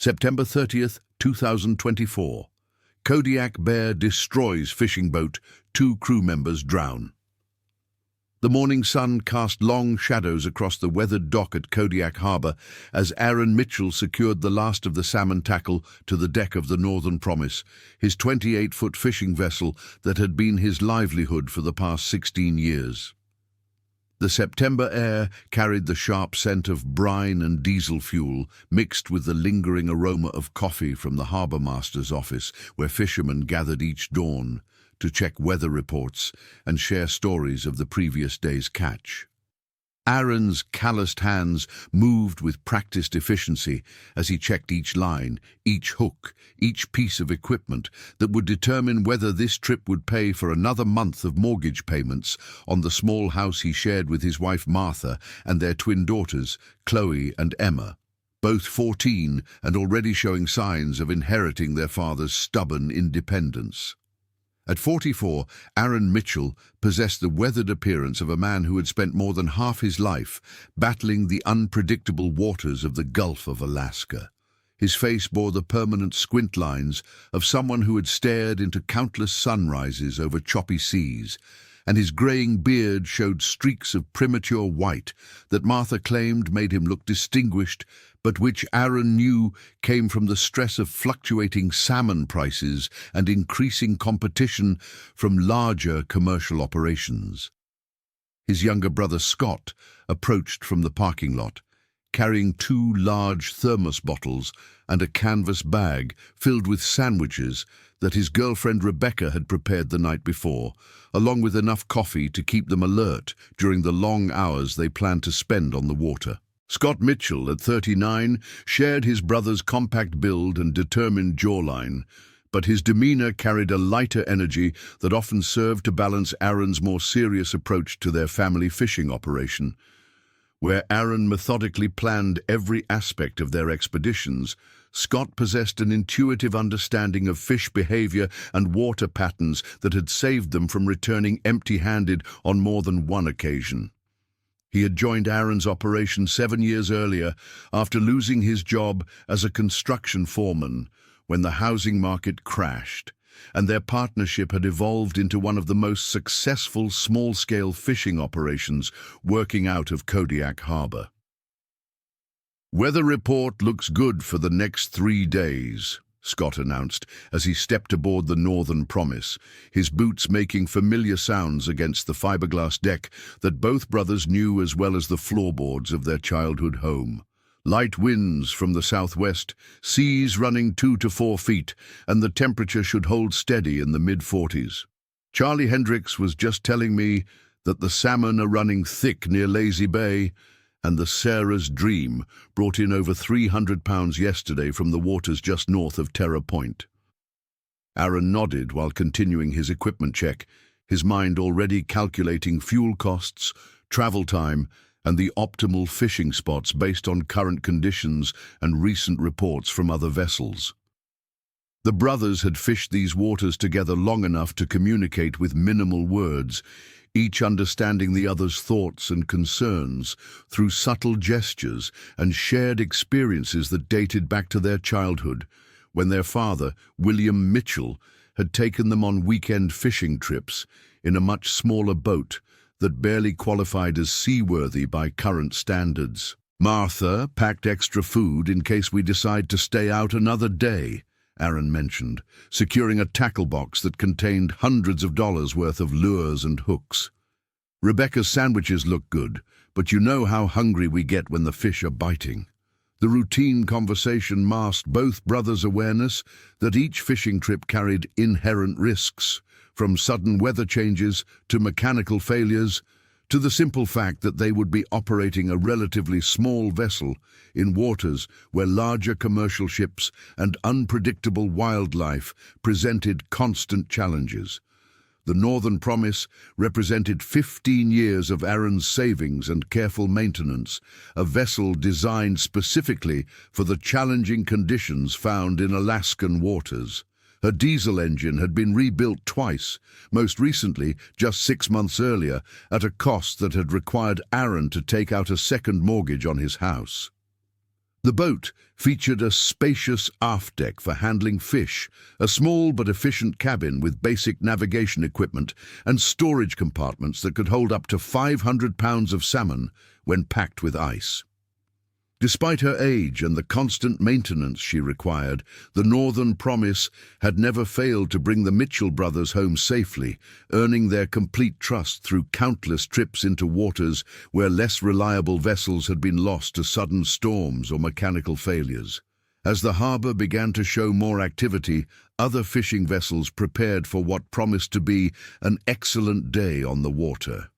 September 30th, 2024. Kodiak bear destroys fishing boat, 2 crew members drown. The morning sun cast long shadows across the weathered dock at Kodiak Harbour as Aaron Mitchell secured the last of the salmon tackle to the deck of the Northern Promise, his 28-foot fishing vessel that had been his livelihood for the past 16 years. The September air carried the sharp scent of brine and diesel fuel, mixed with the lingering aroma of coffee from the harbour master's office, where fishermen gathered each dawn to check weather reports and share stories of the previous day's catch. Aaron's calloused hands moved with practiced efficiency as he checked each line, each hook, each piece of equipment that would determine whether this trip would pay for another month of mortgage payments on the small house he shared with his wife Martha and their twin daughters, Chloe and Emma, both 14 and already showing signs of inheriting their father's stubborn independence. At 44, Aaron Mitchell possessed the weathered appearance of a man who had spent more than half his life battling the unpredictable waters of the Gulf of Alaska. His face bore the permanent squint lines of someone who had stared into countless sunrises over choppy seas, and his greying beard showed streaks of premature white that Martha claimed made him look distinguished, but which Aaron knew came from the stress of fluctuating salmon prices and increasing competition from larger commercial operations. His younger brother Scott approached from the parking lot, carrying 2 large thermos bottles and a canvas bag filled with sandwiches that his girlfriend Rebecca had prepared the night before, along with enough coffee to keep them alert during the long hours they planned to spend on the water. Scott Mitchell, at 39, shared his brother's compact build and determined jawline, but his demeanor carried a lighter energy that often served to balance Aaron's more serious approach to their family fishing operation. Where Aaron methodically planned every aspect of their expeditions, Scott possessed an intuitive understanding of fish behavior and water patterns that had saved them from returning empty-handed on more than one occasion. He had joined Aaron's operation 7 years earlier after losing his job as a construction foreman when the housing market crashed, and their partnership had evolved into one of the most successful small-scale fishing operations working out of Kodiak Harbour. "Weather report looks good for the next 3 days," Scott announced as he stepped aboard the Northern Promise, his boots making familiar sounds against the fiberglass deck that both brothers knew as well as the floorboards of their childhood home. Light winds from the southwest, seas running 2 to 4 feet, and the temperature should hold steady in the mid-40s. Charlie Hendricks was just telling me that the salmon are running thick near Lazy Bay, and the Sarah's Dream brought in over 300 pounds yesterday from the waters just north of Terror Point. Aaron nodded while continuing his equipment check, his mind already calculating fuel costs, travel time, and the optimal fishing spots based on current conditions and recent reports from other vessels. The brothers had fished these waters together long enough to communicate with minimal words, each understanding the other's thoughts and concerns through subtle gestures and shared experiences that dated back to their childhood, when their father, William Mitchell, had taken them on weekend fishing trips in a much smaller boat that barely qualified as seaworthy by current standards. "Martha packed extra food in case we decide to stay out another day," Aaron mentioned, securing a tackle box that contained hundreds of dollars worth of lures and hooks. "Rebecca's sandwiches look good, but you know how hungry we get when the fish are biting." The routine conversation masked both brothers' awareness that each fishing trip carried inherent risks, from sudden weather changes to mechanical failures, to the simple fact that they would be operating a relatively small vessel in waters where larger commercial ships and unpredictable wildlife presented constant challenges. The Northern Promise represented 15 years of Aaron's savings and careful maintenance, a vessel designed specifically for the challenging conditions found in Alaskan waters. Her diesel engine had been rebuilt twice, most recently just 6 months earlier, at a cost that had required Aaron to take out a second mortgage on his house. The boat featured a spacious aft deck for handling fish, a small but efficient cabin with basic navigation equipment, and storage compartments that could hold up to 500 pounds of salmon when packed with ice. Despite her age and the constant maintenance she required, the Northern Promise had never failed to bring the Mitchell brothers home safely, earning their complete trust through countless trips into waters where less reliable vessels had been lost to sudden storms or mechanical failures. As the harbour began to show more activity, other fishing vessels prepared for what promised to be an excellent day on the water.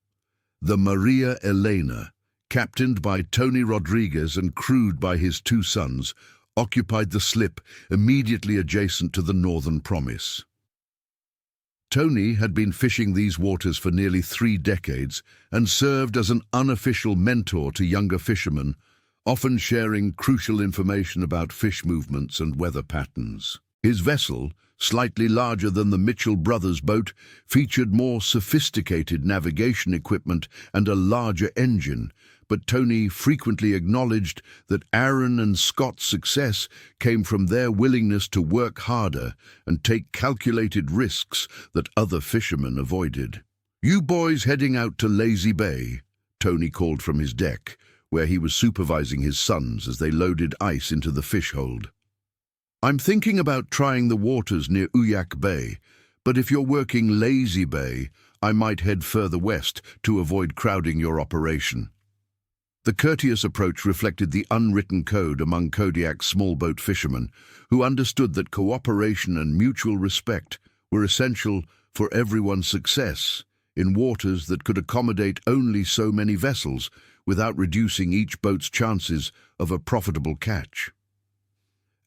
The Maria Elena, captained by Tony Rodriguez and crewed by his two sons, occupied the slip immediately adjacent to the Northern Promise. Tony had been fishing these waters for nearly 3 decades and served as an unofficial mentor to younger fishermen, often sharing crucial information about fish movements and weather patterns. His vessel, slightly larger than the Mitchell brothers' boat, featured more sophisticated navigation equipment and a larger engine, but Tony frequently acknowledged that Aaron and Scott's success came from their willingness to work harder and take calculated risks that other fishermen avoided. "You boys heading out to Lazy Bay?" Tony called from his deck, where he was supervising his sons as they loaded ice into the fish hold. "I'm thinking about trying the waters near Uyak Bay, but if you're working Lazy Bay, I might head further west to avoid crowding your operation." The courteous approach reflected the unwritten code among Kodiak's small boat fishermen, who understood that cooperation and mutual respect were essential for everyone's success in waters that could accommodate only so many vessels without reducing each boat's chances of a profitable catch.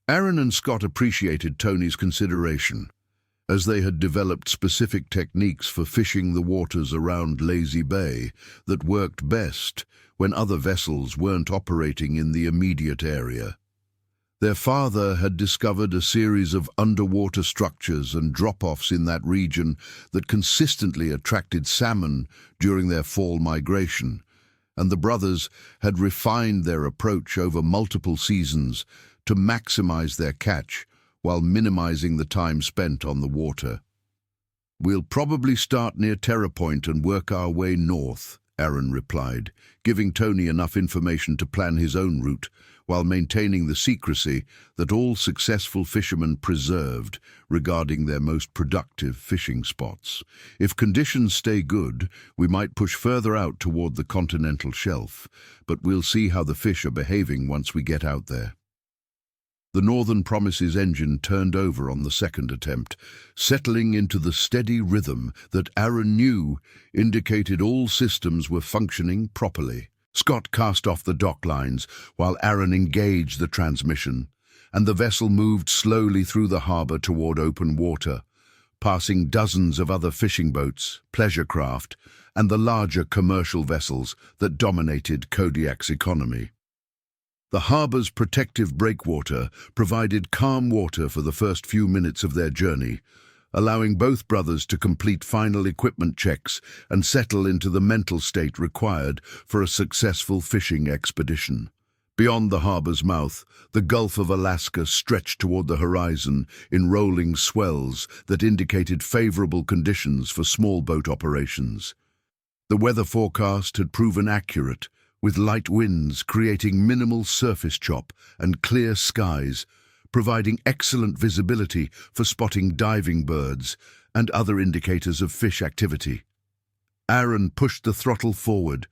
Aaron and Scott appreciated Tony's consideration, as they had developed specific techniques for fishing the waters around Lazy Bay that worked best when other vessels weren't operating in the immediate area. Their father had discovered a series of underwater structures and drop-offs in that region that consistently attracted salmon during their fall migration, and the brothers had refined their approach over multiple seasons to maximize their catch while minimizing the time spent on the water. "We'll probably start near Terror Point and work our way north," Aaron replied, giving Tony enough information to plan his own route, while maintaining the secrecy that all successful fishermen preserved regarding their most productive fishing spots. "If conditions stay good, we might push further out toward the continental shelf, but we'll see how the fish are behaving once we get out there." The Northern Promise's engine turned over on the second attempt, settling into the steady rhythm that Aaron knew indicated all systems were functioning properly. Scott cast off the dock lines while Aaron engaged the transmission, and the vessel moved slowly through the harbour toward open water, passing dozens of other fishing boats, pleasure craft, and the larger commercial vessels that dominated Kodiak's economy. The harbour's protective breakwater provided calm water for the first few minutes of their journey, allowing both brothers to complete final equipment checks and settle into the mental state required for a successful fishing expedition. Beyond the harbour's mouth, the Gulf of Alaska stretched toward the horizon in rolling swells that indicated favourable conditions for small boat operations. The weather forecast had proven accurate, with light winds creating minimal surface chop and clear skies, providing excellent visibility for spotting diving birds and other indicators of fish activity. Aaron pushed the throttle forward,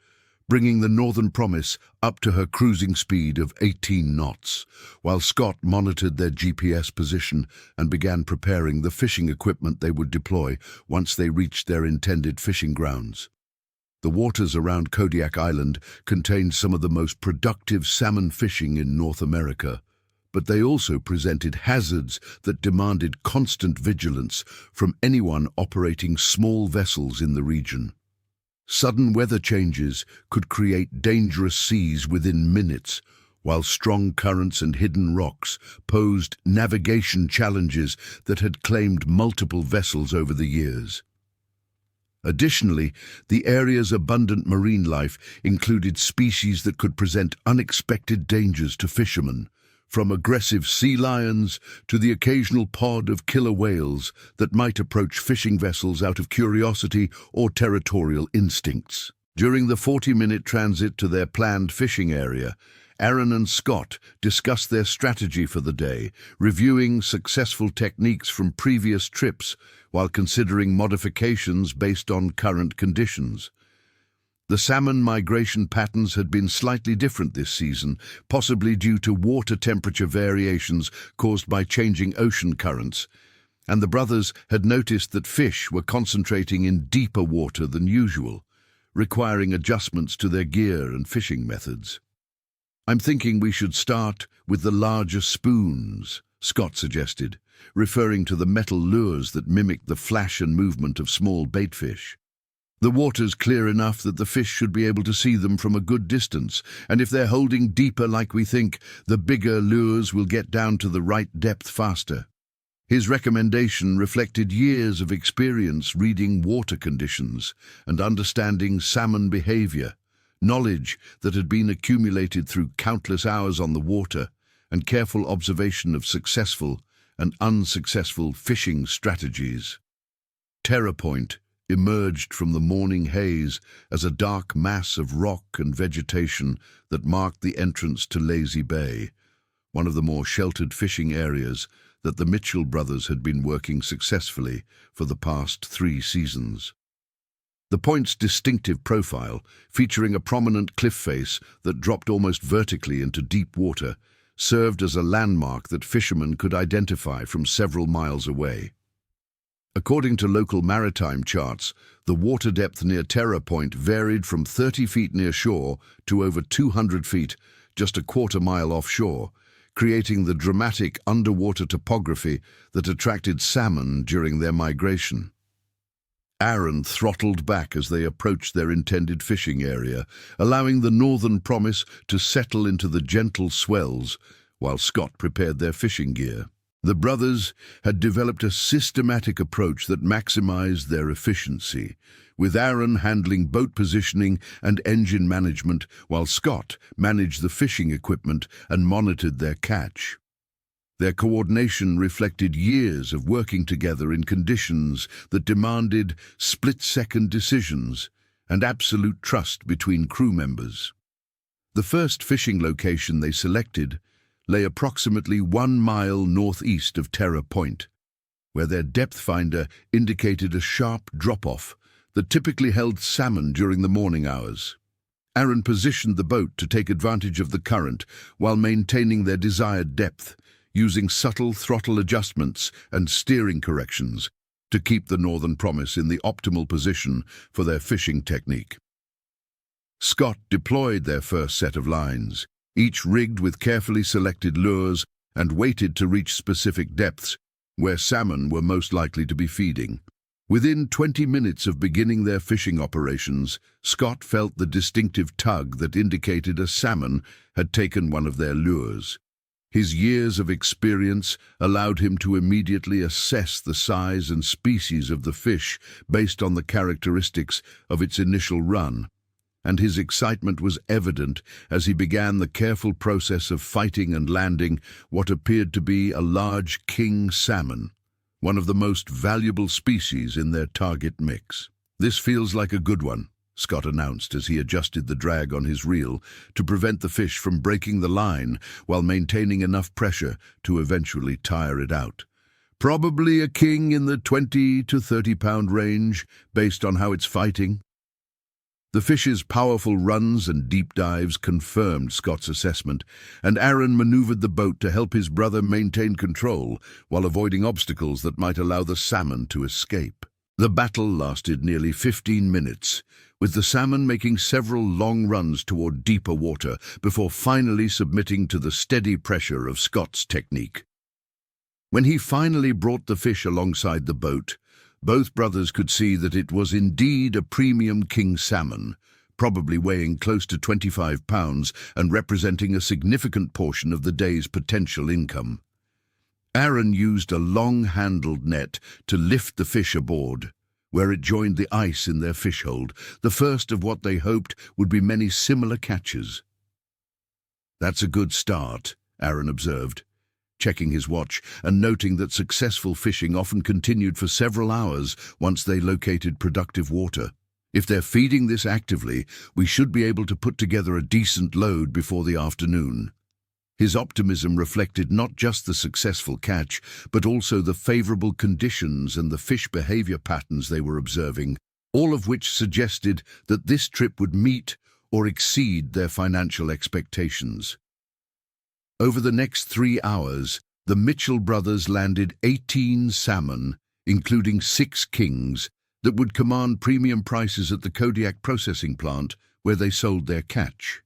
bringing the Northern Promise up to her cruising speed of 18 knots, while Scott monitored their GPS position and began preparing the fishing equipment they would deploy once they reached their intended fishing grounds. The waters around Kodiak Island contained some of the most productive salmon fishing in North America, but they also presented hazards that demanded constant vigilance from anyone operating small vessels in the region. Sudden weather changes could create dangerous seas within minutes, while strong currents and hidden rocks posed navigation challenges that had claimed multiple vessels over the years. Additionally, the area's abundant marine life included species that could present unexpected dangers to fishermen, from aggressive sea lions to the occasional pod of killer whales that might approach fishing vessels out of curiosity or territorial instincts. During the 40-minute transit to their planned fishing area, Aaron and Scott discussed their strategy for the day, reviewing successful techniques from previous trips while considering modifications based on current conditions. The salmon migration patterns had been slightly different this season, possibly due to water temperature variations caused by changing ocean currents, and the brothers had noticed that fish were concentrating in deeper water than usual, requiring adjustments to their gear and fishing methods. "I'm thinking we should start with the larger spoons," Scott suggested, referring to the metal lures that mimicked the flash and movement of small baitfish. "The water's clear enough that the fish should be able to see them from a good distance, and if they're holding deeper like we think, the bigger lures will get down to the right depth faster." His recommendation reflected years of experience reading water conditions and understanding salmon behavior, knowledge that had been accumulated through countless hours on the water and careful observation of successful and unsuccessful fishing strategies. Terror Point emerged from the morning haze as a dark mass of rock and vegetation that marked the entrance to Lazy Bay, one of the more sheltered fishing areas that the Mitchell brothers had been working successfully for the past 3 seasons. The point's distinctive profile, featuring a prominent cliff face that dropped almost vertically into deep water, served as a landmark that fishermen could identify from several miles away. According to local maritime charts, the water depth near Terror Point varied from 30 feet near shore to over 200 feet, just a quarter-mile offshore, creating the dramatic underwater topography that attracted salmon during their migration. Aaron throttled back as they approached their intended fishing area, allowing the Northern Promise to settle into the gentle swells while Scott prepared their fishing gear. The brothers had developed a systematic approach that maximized their efficiency, with Aaron handling boat positioning and engine management while Scott managed the fishing equipment and monitored their catch. Their coordination reflected years of working together in conditions that demanded split-second decisions and absolute trust between crew members. The first fishing location they selected lay approximately 1 mile northeast of Terror Point, where their depth finder indicated a sharp drop-off that typically held salmon during the morning hours. Aaron positioned the boat to take advantage of the current while maintaining their desired depth, using subtle throttle adjustments and steering corrections to keep the Northern Promise in the optimal position for their fishing technique. Scott deployed their first set of lines, each rigged with carefully selected lures, and waited to reach specific depths where salmon were most likely to be feeding. Within 20 minutes of beginning their fishing operations, Scott felt the distinctive tug that indicated a salmon had taken one of their lures. His years of experience allowed him to immediately assess the size and species of the fish based on the characteristics of its initial run, and his excitement was evident as he began the careful process of fighting and landing what appeared to be a large king salmon, one of the most valuable species in their target mix. "This feels like a good one," Scott announced as he adjusted the drag on his reel to prevent the fish from breaking the line while maintaining enough pressure to eventually tire it out. "Probably a king in the 20 to 30-pound range, based on how it's fighting." The fish's powerful runs and deep dives confirmed Scott's assessment, and Aaron maneuvered the boat to help his brother maintain control while avoiding obstacles that might allow the salmon to escape. The battle lasted nearly 15 minutes, with the salmon making several long runs toward deeper water before finally submitting to the steady pressure of Scott's technique. When he finally brought the fish alongside the boat, both brothers could see that it was indeed a premium king salmon, probably weighing close to 25 pounds and representing a significant portion of the day's potential income. Aaron used a long-handled net to lift the fish aboard, where it joined the ice in their fish hold, the first of what they hoped would be many similar catches. "That's a good start," Aaron observed, checking his watch and noting that successful fishing often continued for several hours once they located productive water. "If they're feeding this actively, we should be able to put together a decent load before the afternoon." His optimism reflected not just the successful catch, but also the favorable conditions and the fish behavior patterns they were observing, all of which suggested that this trip would meet or exceed their financial expectations. Over the next 3 hours, the Mitchell brothers landed 18 salmon, including 6 kings, that would command premium prices at the Kodiak processing plant where they sold their catch.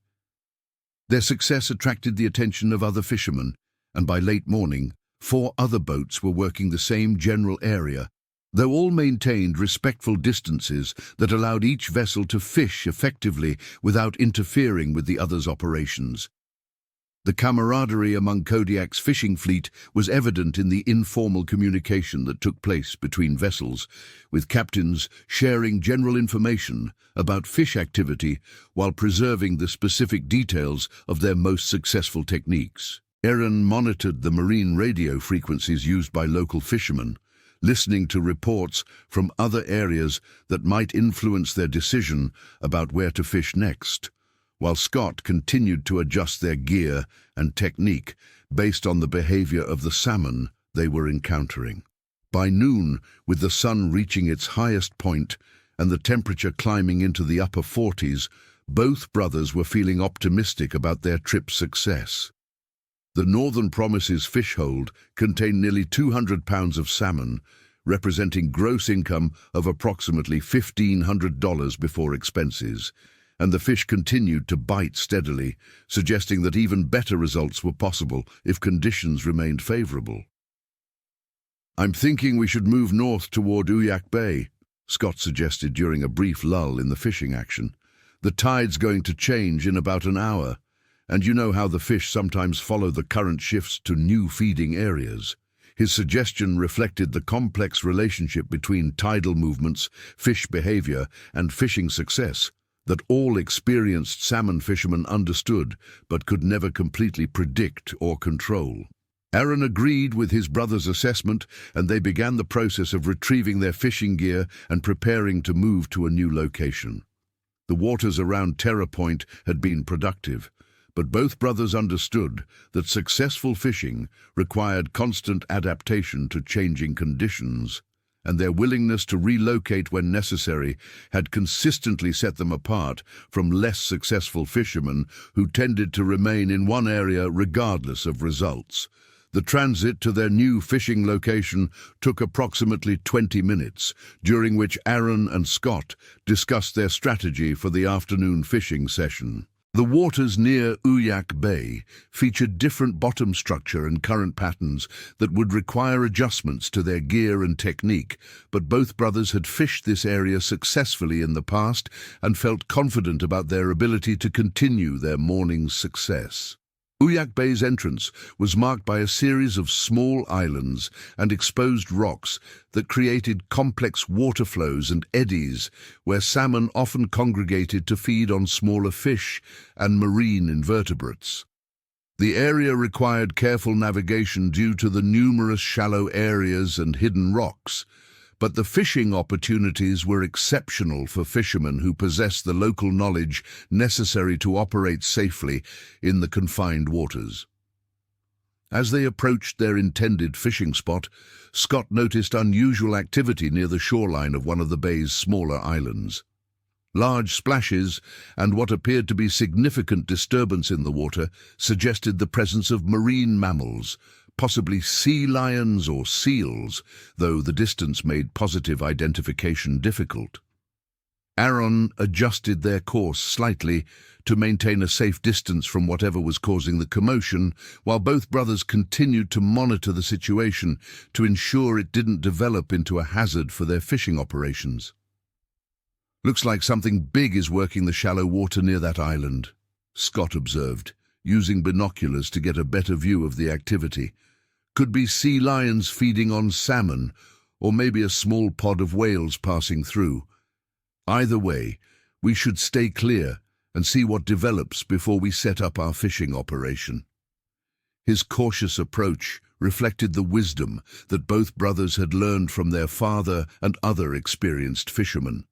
Their success attracted the attention of other fishermen, and by late morning, 4 other boats were working the same general area, though all maintained respectful distances that allowed each vessel to fish effectively without interfering with the other's operations. The camaraderie among Kodiak's fishing fleet was evident in the informal communication that took place between vessels, with captains sharing general information about fish activity while preserving the specific details of their most successful techniques. Aaron monitored the marine radio frequencies used by local fishermen, listening to reports from other areas that might influence their decision about where to fish next, while Scott continued to adjust their gear and technique based on the behavior of the salmon they were encountering. By noon, with the sun reaching its highest point and the temperature climbing into the upper 40s, both brothers were feeling optimistic about their trip's success. The Northern Promises fish hold contained nearly 200 pounds of salmon, representing gross income of approximately $1,500 before expenses, and the fish continued to bite steadily, suggesting that even better results were possible if conditions remained favorable. "I'm thinking we should move north toward Uyak Bay," Scott suggested during a brief lull in the fishing action. "The tide's going to change in about an hour, and you know how the fish sometimes follow the current shifts to new feeding areas." His suggestion reflected the complex relationship between tidal movements, fish behavior, and fishing success that all experienced salmon fishermen understood but could never completely predict or control. Aaron agreed with his brother's assessment, and they began the process of retrieving their fishing gear and preparing to move to a new location. The waters around Terra Point had been productive, but both brothers understood that successful fishing required constant adaptation to changing conditions, and their willingness to relocate when necessary had consistently set them apart from less successful fishermen who tended to remain in one area regardless of results. The transit to their new fishing location took approximately 20 minutes, during which Aaron and Scott discussed their strategy for the afternoon fishing session. The waters near Uyak Bay featured different bottom structure and current patterns that would require adjustments to their gear and technique, but both brothers had fished this area successfully in the past and felt confident about their ability to continue their morning's success. Uyak Bay's entrance was marked by a series of small islands and exposed rocks that created complex water flows and eddies where salmon often congregated to feed on smaller fish and marine invertebrates. The area required careful navigation due to the numerous shallow areas and hidden rocks, but the fishing opportunities were exceptional for fishermen who possessed the local knowledge necessary to operate safely in the confined waters. As they approached their intended fishing spot, Scott noticed unusual activity near the shoreline of one of the bay's smaller islands. Large splashes and what appeared to be significant disturbance in the water suggested the presence of marine mammals, possibly sea lions or seals, though the distance made positive identification difficult. Aaron adjusted their course slightly to maintain a safe distance from whatever was causing the commotion, while both brothers continued to monitor the situation to ensure it didn't develop into a hazard for their fishing operations. "Looks like something big is working the shallow water near that island," Scott observed, using binoculars to get a better view of the activity. "Could be sea lions feeding on salmon, or maybe a small pod of whales passing through. Either way, we should stay clear and see what develops before we set up our fishing operation. His cautious approach reflected the wisdom that both brothers had learned from their father and other experienced fishermen,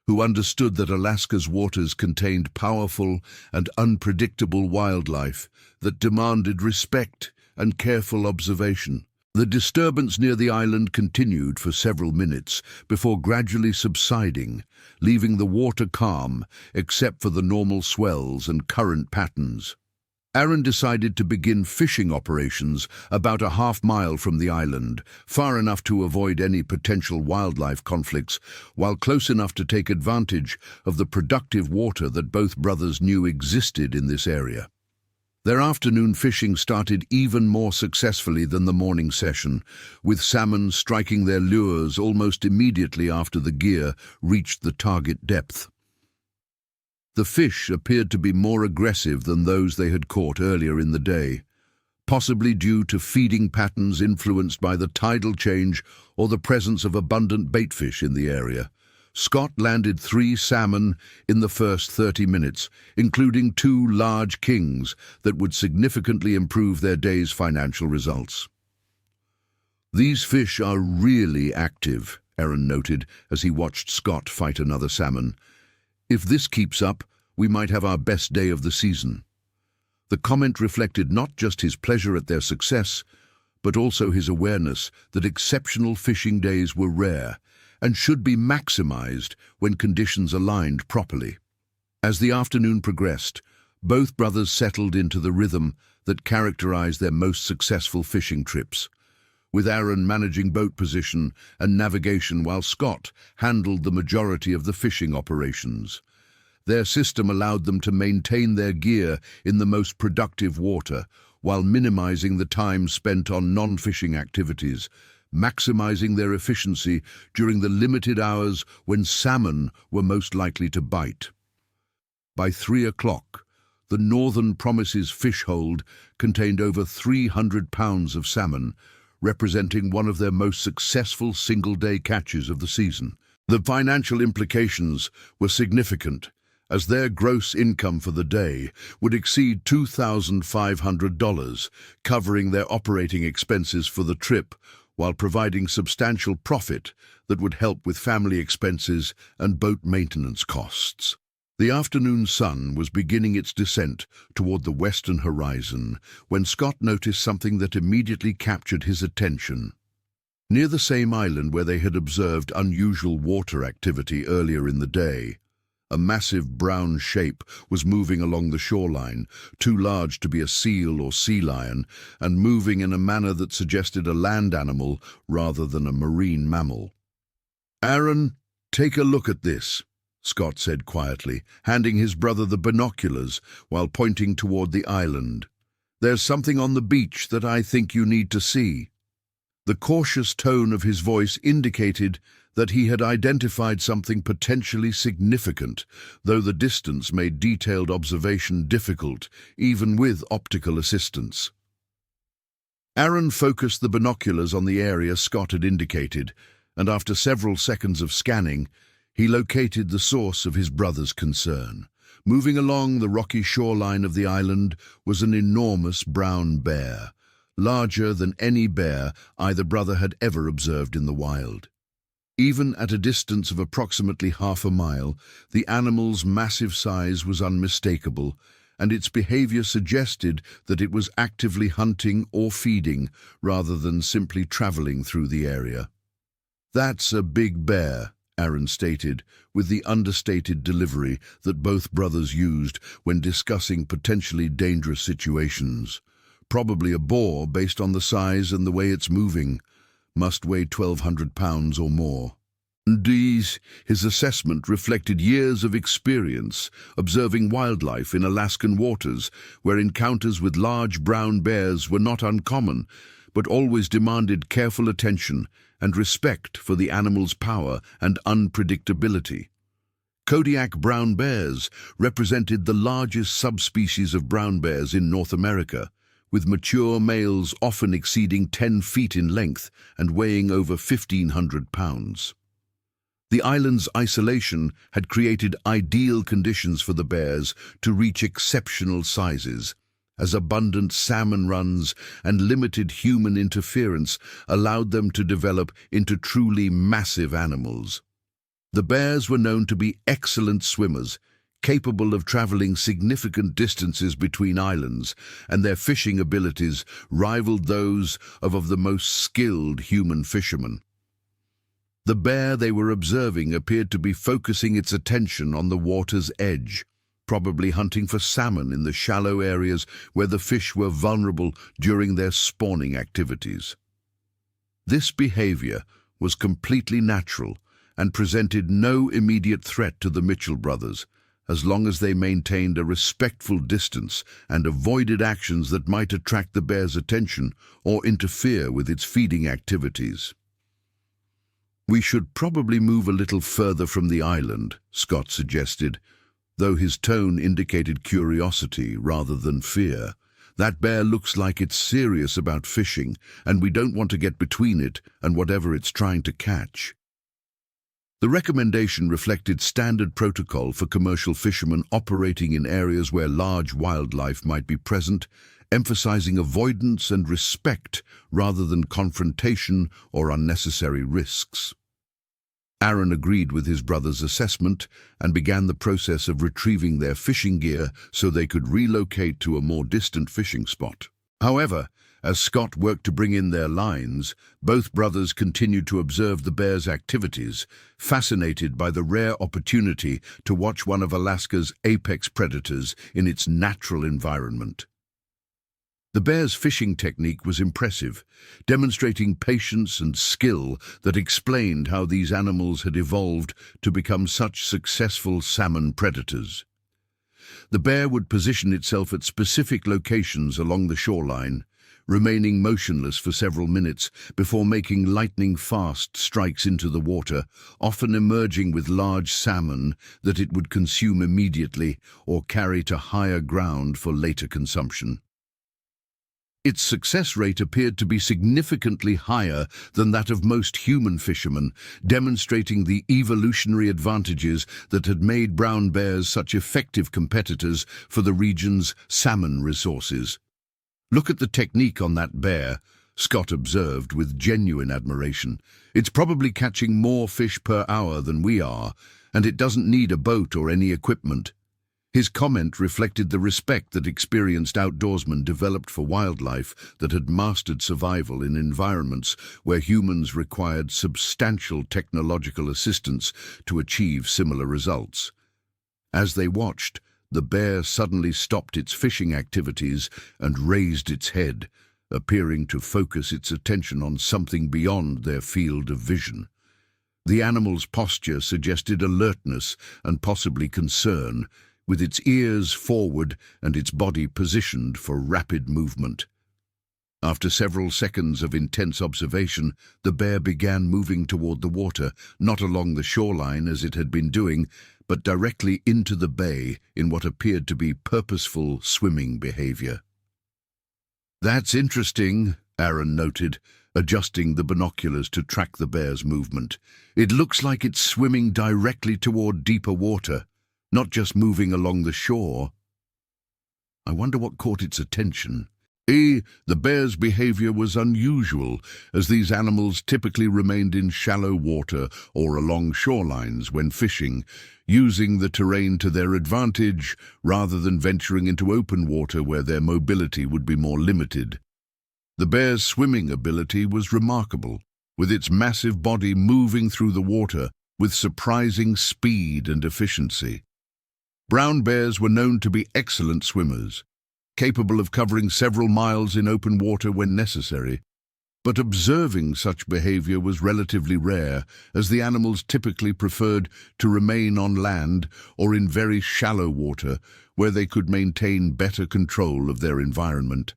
who understood that Alaska's waters contained powerful and unpredictable wildlife that demanded respect and careful observation. The disturbance near the island continued for several minutes before gradually subsiding, leaving the water calm except for the normal swells and current patterns. Aaron decided to begin fishing operations about a half-mile from the island, far enough to avoid any potential wildlife conflicts, while close enough to take advantage of the productive water that both brothers knew existed in this area. Their afternoon fishing started even more successfully than the morning session, with salmon striking their lures almost immediately after the gear reached the target depth. The fish appeared to be more aggressive than those they had caught earlier in the day, possibly due to feeding patterns influenced by the tidal change or the presence of abundant baitfish in the area. Scott landed 3 salmon in the first 30 minutes, including 2 large kings that would significantly improve their day's financial results. "These fish are really active," Aaron noted as he watched Scott fight another salmon. "If this keeps up, we might have our best day of the season." The comment reflected not just his pleasure at their success, but also his awareness that exceptional fishing days were rare and should be maximized when conditions aligned properly. As the afternoon progressed, both brothers settled into the rhythm that characterized their most successful fishing trips, with Aaron managing boat position and navigation while Scott handled the majority of the fishing operations. Their system allowed them to maintain their gear in the most productive water while minimizing the time spent on non-fishing activities, maximizing their efficiency during the limited hours when salmon were most likely to bite. By 3 o'clock, the Northern Promises fish hold contained over 300 pounds of salmon, representing one of their most successful single-day catches of the season. The financial implications were significant, as their gross income for the day would exceed $2,500, covering their operating expenses for the trip, while providing substantial profit that would help with family expenses and boat maintenance costs. The afternoon sun was beginning its descent toward the western horizon when Scott noticed something that immediately captured his attention. Near the same island where they had observed unusual water activity earlier in the day, a massive brown shape was moving along the shoreline, too large to be a seal or sea lion, and moving in a manner that suggested a land animal rather than a marine mammal. "Aaron, take a look at this," Scott said quietly, handing his brother the binoculars while pointing toward the island. "There's something on the beach that I think you need to see." The cautious tone of his voice indicated that he had identified something potentially significant, though the distance made detailed observation difficult, even with optical assistance. Aaron focused the binoculars on the area Scott had indicated, and after several seconds of scanning, he located the source of his brother's concern. Moving along the rocky shoreline of the island was an enormous brown bear, larger than any bear either brother had ever observed in the wild. Even at a distance of approximately half a mile, the animal's massive size was unmistakable, and its behavior suggested that it was actively hunting or feeding rather than simply traveling through the area. "That's a big bear," Aaron stated, with the understated delivery that both brothers used when discussing potentially dangerous situations. "Probably a boar based on the size and the way it's moving. Must weigh 1,200 pounds or more." His assessment reflected years of experience observing wildlife in Alaskan waters, where encounters with large brown bears were not uncommon, but always demanded careful attention and respect for the animal's power and unpredictability. Kodiak brown bears represented the largest subspecies of brown bears in North America, with mature males often exceeding 10 feet in length and weighing over 1,500 pounds. The island's isolation had created ideal conditions for the bears to reach exceptional sizes, as abundant salmon runs and limited human interference allowed them to develop into truly massive animals. The bears were known to be excellent swimmers, capable of traveling significant distances between islands, and their fishing abilities rivaled those of the most skilled human fishermen. The bear they were observing appeared to be focusing its attention on the water's edge, probably hunting for salmon in the shallow areas where the fish were vulnerable during their spawning activities. This behavior was completely natural and presented no immediate threat to the Mitchell brothers, as long as they maintained a respectful distance and avoided actions that might attract the bear's attention or interfere with its feeding activities. "We should probably move a little further from the island," Scott suggested, though his tone indicated curiosity rather than fear. "That bear looks like it's serious about fishing, and we don't want to get between it and whatever it's trying to catch." The recommendation reflected standard protocol for commercial fishermen operating in areas where large wildlife might be present, emphasizing avoidance and respect rather than confrontation or unnecessary risks. Aaron agreed with his brother's assessment and began the process of retrieving their fishing gear so they could relocate to a more distant fishing spot. However, as Scott worked to bring in their lines, both brothers continued to observe the bear's activities, fascinated by the rare opportunity to watch one of Alaska's apex predators in its natural environment. The bear's fishing technique was impressive, demonstrating patience and skill that explained how these animals had evolved to become such successful salmon predators. The bear would position itself at specific locations along the shoreline, remaining motionless for several minutes before making lightning-fast strikes into the water, often emerging with large salmon that it would consume immediately or carry to higher ground for later consumption. Its success rate appeared to be significantly higher than that of most human fishermen, demonstrating the evolutionary advantages that had made brown bears such effective competitors for the region's salmon resources. "Look at the technique on that bear," Scott observed with genuine admiration. "It's probably catching more fish per hour than we are, and it doesn't need a boat or any equipment." His comment reflected the respect that experienced outdoorsmen developed for wildlife that had mastered survival in environments where humans required substantial technological assistance to achieve similar results. As they watched, the bear suddenly stopped its fishing activities and raised its head, appearing to focus its attention on something beyond their field of vision. The animal's posture suggested alertness and possibly concern, with its ears forward and its body positioned for rapid movement. After several seconds of intense observation, the bear began moving toward the water, not along the shoreline as it had been doing, but directly into the bay in what appeared to be purposeful swimming behavior. "That's interesting," Aaron noted, adjusting the binoculars to track the bear's movement. "It looks like it's swimming directly toward deeper water, not just moving along the shore. I wonder what caught its attention." The bear's behavior was unusual, as these animals typically remained in shallow water or along shorelines when fishing, using the terrain to their advantage rather than venturing into open water where their mobility would be more limited. The bear's swimming ability was remarkable, with its massive body moving through the water with surprising speed and efficiency. Brown bears were known to be excellent swimmers, capable of covering several miles in open water when necessary, but observing such behavior was relatively rare, as the animals typically preferred to remain on land or in very shallow water, where they could maintain better control of their environment.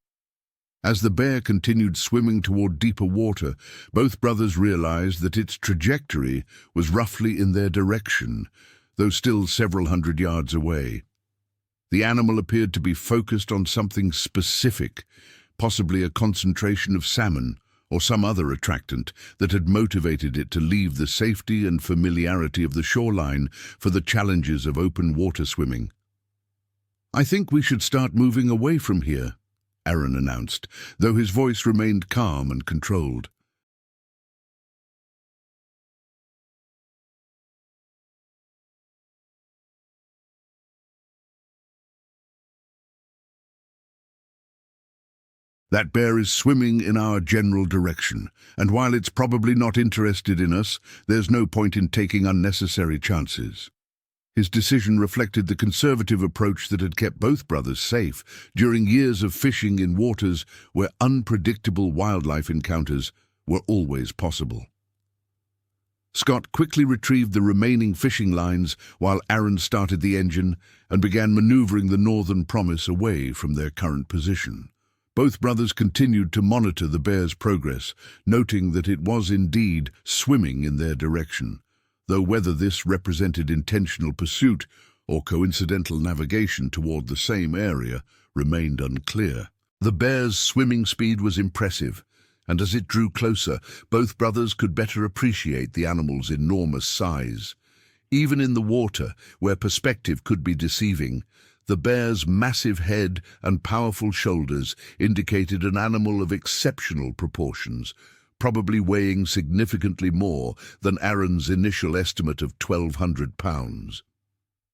As the bear continued swimming toward deeper water, both brothers realized that its trajectory was roughly in their direction, though still several hundred yards away. The animal appeared to be focused on something specific, possibly a concentration of salmon or some other attractant that had motivated it to leave the safety and familiarity of the shoreline for the challenges of open water swimming. "I think we should start moving away from here," Aaron announced, though his voice remained calm and controlled. "That bear is swimming in our general direction, and while it's probably not interested in us, there's no point in taking unnecessary chances." His decision reflected the conservative approach that had kept both brothers safe during years of fishing in waters where unpredictable wildlife encounters were always possible. Scott quickly retrieved the remaining fishing lines while Aaron started the engine and began maneuvering the Northern Promise away from their current position. Both brothers continued to monitor the bear's progress, noting that it was indeed swimming in their direction, though whether this represented intentional pursuit or coincidental navigation toward the same area remained unclear. The bear's swimming speed was impressive, and as it drew closer, both brothers could better appreciate the animal's enormous size. Even in the water, where perspective could be deceiving, the bear's massive head and powerful shoulders indicated an animal of exceptional proportions, probably weighing significantly more than Aaron's initial estimate of 1,200 pounds.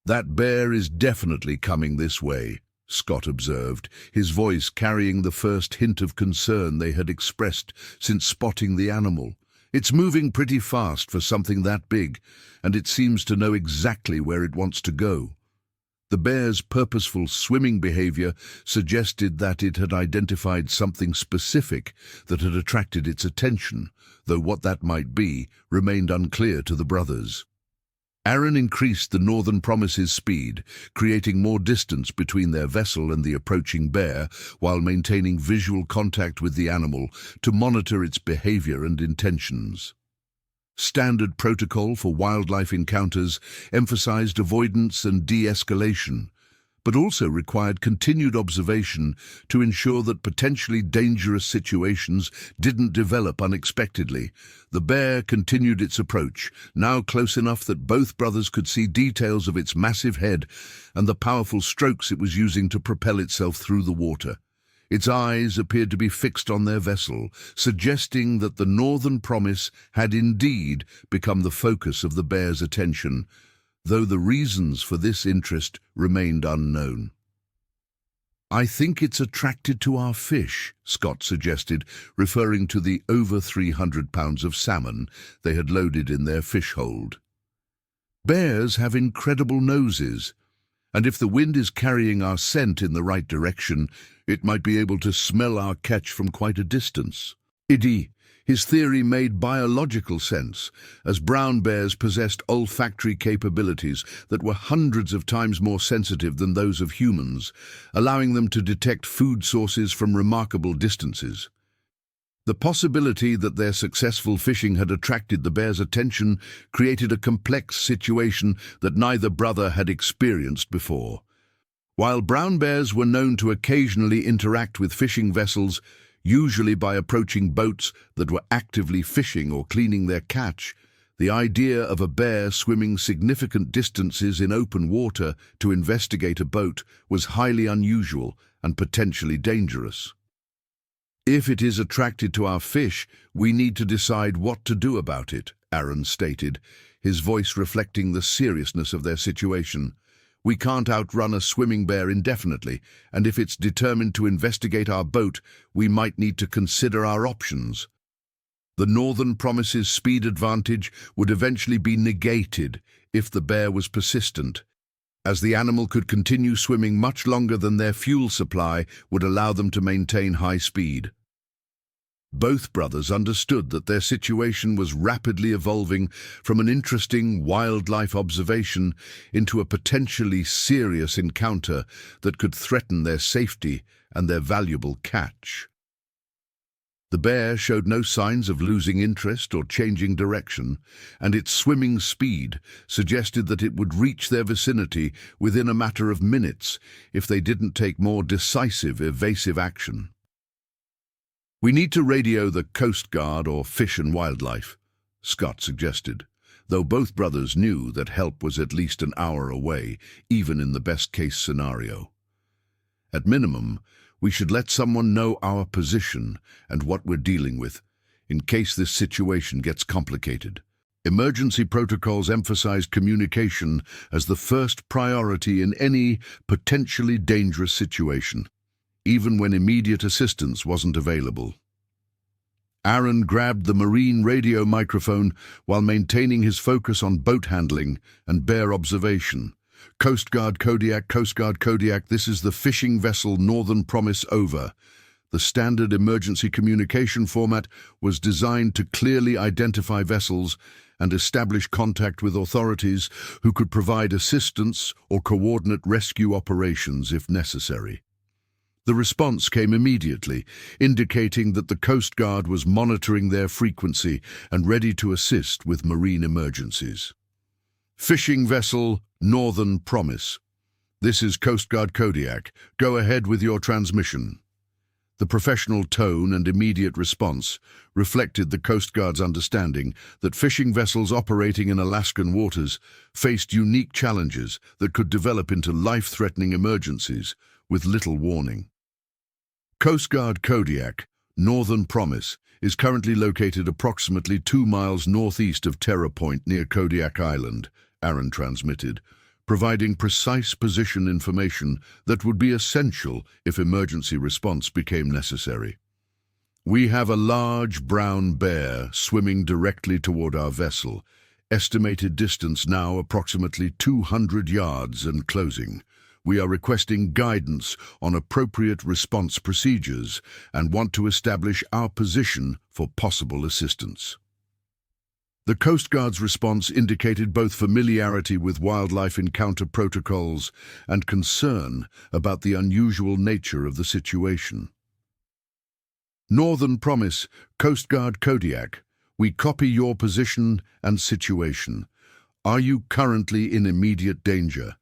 "That bear is definitely coming this way," Scott observed, his voice carrying the first hint of concern they had expressed since spotting the animal. "It's moving pretty fast for something that big, and it seems to know exactly where it wants to go." The bear's purposeful swimming behavior suggested that it had identified something specific that had attracted its attention, though what that might be remained unclear to the brothers. Aaron increased the Northern Promise's speed, creating more distance between their vessel and the approaching bear, while maintaining visual contact with the animal to monitor its behavior and intentions. Standard protocol for wildlife encounters emphasized avoidance and de-escalation, but also required continued observation to ensure that potentially dangerous situations didn't develop unexpectedly. The bear continued its approach, now close enough that both brothers could see details of its massive head and the powerful strokes it was using to propel itself through the water. Its eyes appeared to be fixed on their vessel, suggesting that the Northern Promise had indeed become the focus of the bear's attention, though the reasons for this interest remained unknown. "I think it's attracted to our fish," Scott suggested, referring to the over 300 pounds of salmon they had loaded in their fish hold. "Bears have incredible noses, and if the wind is carrying our scent in the right direction, it might be able to smell our catch from quite a distance." His theory made biological sense, as brown bears possessed olfactory capabilities that were hundreds of times more sensitive than those of humans, allowing them to detect food sources from remarkable distances. The possibility that their successful fishing had attracted the bear's attention created a complex situation that neither brother had experienced before. While brown bears were known to occasionally interact with fishing vessels, usually by approaching boats that were actively fishing or cleaning their catch, the idea of a bear swimming significant distances in open water to investigate a boat was highly unusual and potentially dangerous. "If it is attracted to our fish, we need to decide what to do about it," Aaron stated, his voice reflecting the seriousness of their situation. "We can't outrun a swimming bear indefinitely, and if it's determined to investigate our boat, we might need to consider our options." The Northern Promise's speed advantage would eventually be negated if the bear was persistent, as the animal could continue swimming much longer than their fuel supply would allow them to maintain high speed. Both brothers understood that their situation was rapidly evolving from an interesting wildlife observation into a potentially serious encounter that could threaten their safety and their valuable catch. The bear showed no signs of losing interest or changing direction, and its swimming speed suggested that it would reach their vicinity within a matter of minutes if they didn't take more decisive, evasive action. "We need to radio the Coast Guard or Fish and Wildlife," Scott suggested, though both brothers knew that help was at least an hour away, even in the best-case scenario. At minimum, we should let someone know our position and what we're dealing with, in case this situation gets complicated. Emergency protocols emphasize communication as the first priority in any potentially dangerous situation, even when immediate assistance wasn't available. Aaron grabbed the marine radio microphone while maintaining his focus on boat handling and bear observation. "Coast Guard Kodiak, Coast Guard Kodiak, this is the fishing vessel Northern Promise, over." The standard emergency communication format was designed to clearly identify vessels and establish contact with authorities who could provide assistance or coordinate rescue operations if necessary. The response came immediately, indicating that the Coast Guard was monitoring their frequency and ready to assist with marine emergencies. "Fishing vessel Northern Promise. This is Coast Guard Kodiak. Go ahead with your transmission." The professional tone and immediate response reflected the Coast Guard's understanding that fishing vessels operating in Alaskan waters faced unique challenges that could develop into life-threatening emergencies with little warning. Coast Guard Kodiak, Northern Promise, is currently located approximately 2 miles northeast of Terror Point near Kodiak Island, Aaron transmitted, providing precise position information that would be essential if emergency response became necessary. "We have a large brown bear swimming directly toward our vessel. Estimated distance now approximately 200 yards and closing. We are requesting guidance on appropriate response procedures and want to establish our position for possible assistance." The Coast Guard's response indicated both familiarity with wildlife encounter protocols and concern about the unusual nature of the situation. "Northern Promise, Coast Guard Kodiak, we copy your position and situation. Are you currently in immediate danger?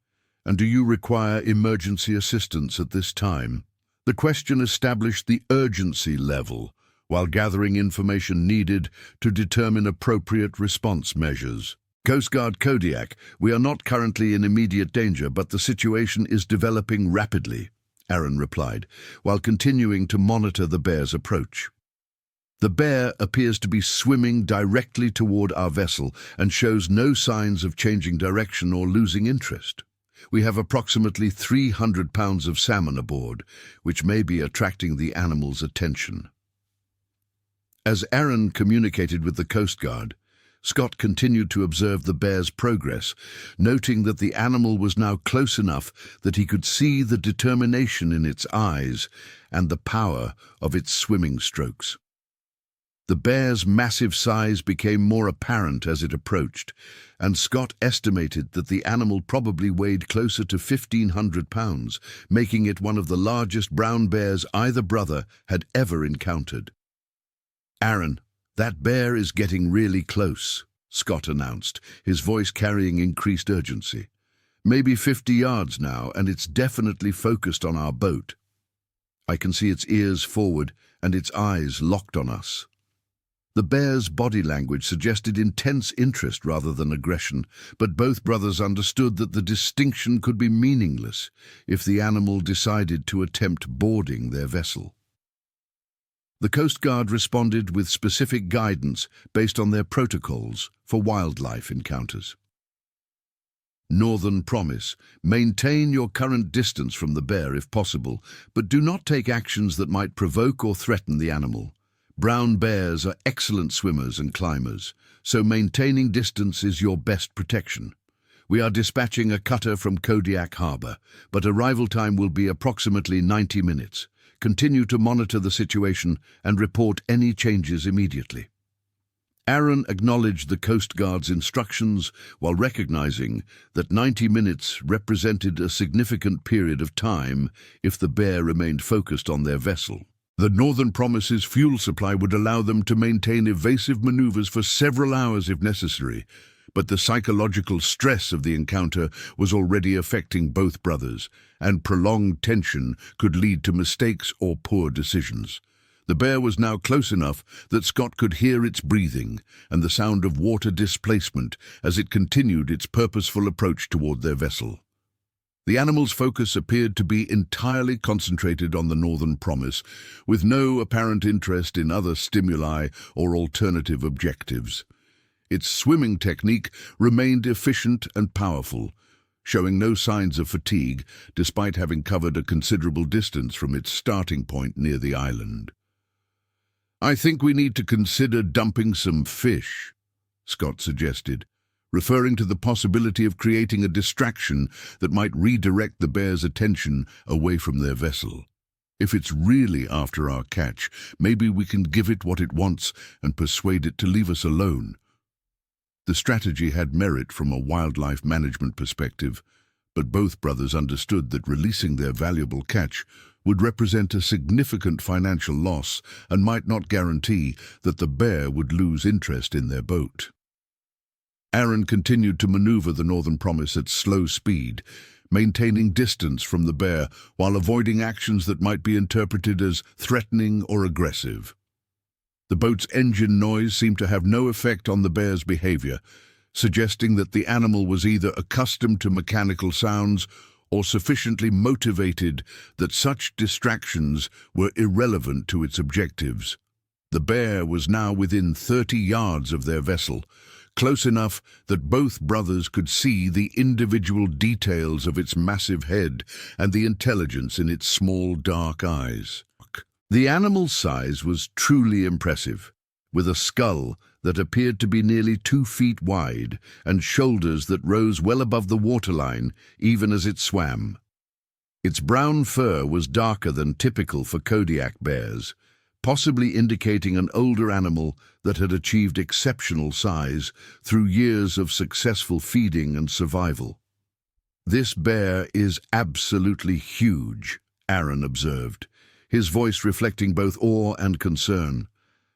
And do you require emergency assistance at this time?" The question established the urgency level, while gathering information needed to determine appropriate response measures. "Coast Guard Kodiak, we are not currently in immediate danger, but the situation is developing rapidly," Aaron replied, while continuing to monitor the bear's approach. "The bear appears to be swimming directly toward our vessel and shows no signs of changing direction or losing interest. We have approximately 300 pounds of salmon aboard, which may be attracting the animal's attention." As Aaron communicated with the Coast Guard, Scott continued to observe the bear's progress, noting that the animal was now close enough that he could see the determination in its eyes and the power of its swimming strokes. The bear's massive size became more apparent as it approached, and Scott estimated that the animal probably weighed closer to 1,500 pounds, making it one of the largest brown bears either brother had ever encountered. "Aaron, that bear is getting really close," Scott announced, his voice carrying increased urgency. "Maybe 50 yards now, and it's definitely focused on our boat. I can see its ears forward and its eyes locked on us." The bear's body language suggested intense interest rather than aggression, but both brothers understood that the distinction could be meaningless if the animal decided to attempt boarding their vessel. The Coast Guard responded with specific guidance based on their protocols for wildlife encounters. Northern Promise, maintain your current distance from the bear if possible, but do not take actions that might provoke or threaten the animal. Brown bears are excellent swimmers and climbers, so maintaining distance is your best protection. We are dispatching a cutter from Kodiak Harbor, but arrival time will be approximately 90 minutes. Continue to monitor the situation and report any changes immediately. Aaron acknowledged the Coast Guard's instructions while recognizing that 90 minutes represented a significant period of time if the bear remained focused on their vessel. The Northern Promise's fuel supply would allow them to maintain evasive maneuvers for several hours if necessary, but the psychological stress of the encounter was already affecting both brothers, and prolonged tension could lead to mistakes or poor decisions. The bear was now close enough that Scott could hear its breathing and the sound of water displacement as it continued its purposeful approach toward their vessel. The animal's focus appeared to be entirely concentrated on the Northern Promise, with no apparent interest in other stimuli or alternative objectives. Its swimming technique remained efficient and powerful, showing no signs of fatigue despite having covered a considerable distance from its starting point near the island. "I think we need to consider dumping some fish," Scott suggested, referring to the possibility of creating a distraction that might redirect the bear's attention away from their vessel. "If it's really after our catch, maybe we can give it what it wants and persuade it to leave us alone." The strategy had merit from a wildlife management perspective, but both brothers understood that releasing their valuable catch would represent a significant financial loss and might not guarantee that the bear would lose interest in their boat. Aaron continued to maneuver the Northern Promise at slow speed, maintaining distance from the bear while avoiding actions that might be interpreted as threatening or aggressive. The boat's engine noise seemed to have no effect on the bear's behavior, suggesting that the animal was either accustomed to mechanical sounds or sufficiently motivated that such distractions were irrelevant to its objectives. The bear was now within 30 yards of their vessel, close enough that both brothers could see the individual details of its massive head and the intelligence in its small, dark eyes. The animal's size was truly impressive, with a skull that appeared to be nearly 2 feet wide and shoulders that rose well above the waterline even as it swam. Its brown fur was darker than typical for Kodiak bears, possibly indicating an older animal that had achieved exceptional size through years of successful feeding and survival. "This bear is absolutely huge," Aaron observed, his voice reflecting both awe and concern.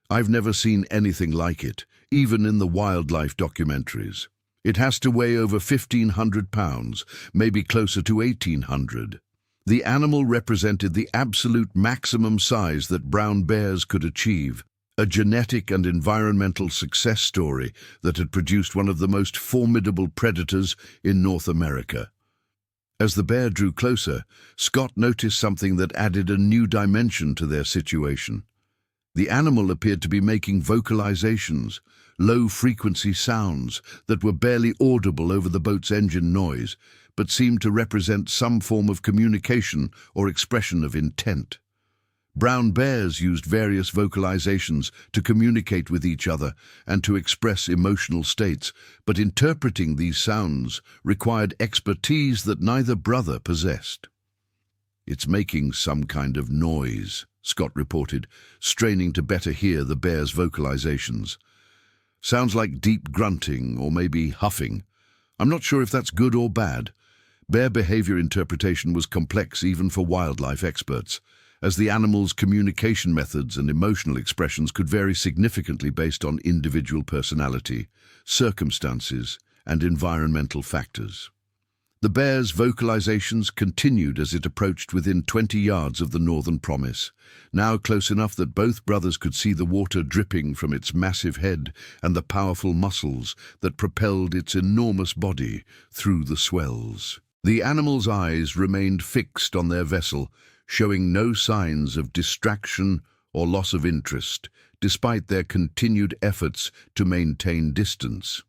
"I've never seen anything like it, even in the wildlife documentaries. It has to weigh over 1,500 pounds, maybe closer to 1,800. The animal represented the absolute maximum size that brown bears could achieve, a genetic and environmental success story that had produced one of the most formidable predators in North America. As the bear drew closer, Scott noticed something that added a new dimension to their situation. The animal appeared to be making vocalizations, low-frequency sounds that were barely audible over the boat's engine noise, but seemed to represent some form of communication or expression of intent. Brown bears used various vocalizations to communicate with each other and to express emotional states, but interpreting these sounds required expertise that neither brother possessed. "It's making some kind of noise," Scott reported, straining to better hear the bear's vocalizations. "Sounds like deep grunting or maybe huffing. I'm not sure if that's good or bad." Bear behavior interpretation was complex even for wildlife experts, as the animal's communication methods and emotional expressions could vary significantly based on individual personality, circumstances, and environmental factors. The bear's vocalizations continued as it approached within 20 yards of the Northern Promise, now close enough that both brothers could see the water dripping from its massive head and the powerful muscles that propelled its enormous body through the swells. The animal's eyes remained fixed on their vessel, showing no signs of distraction or loss of interest, despite their continued efforts to maintain distance.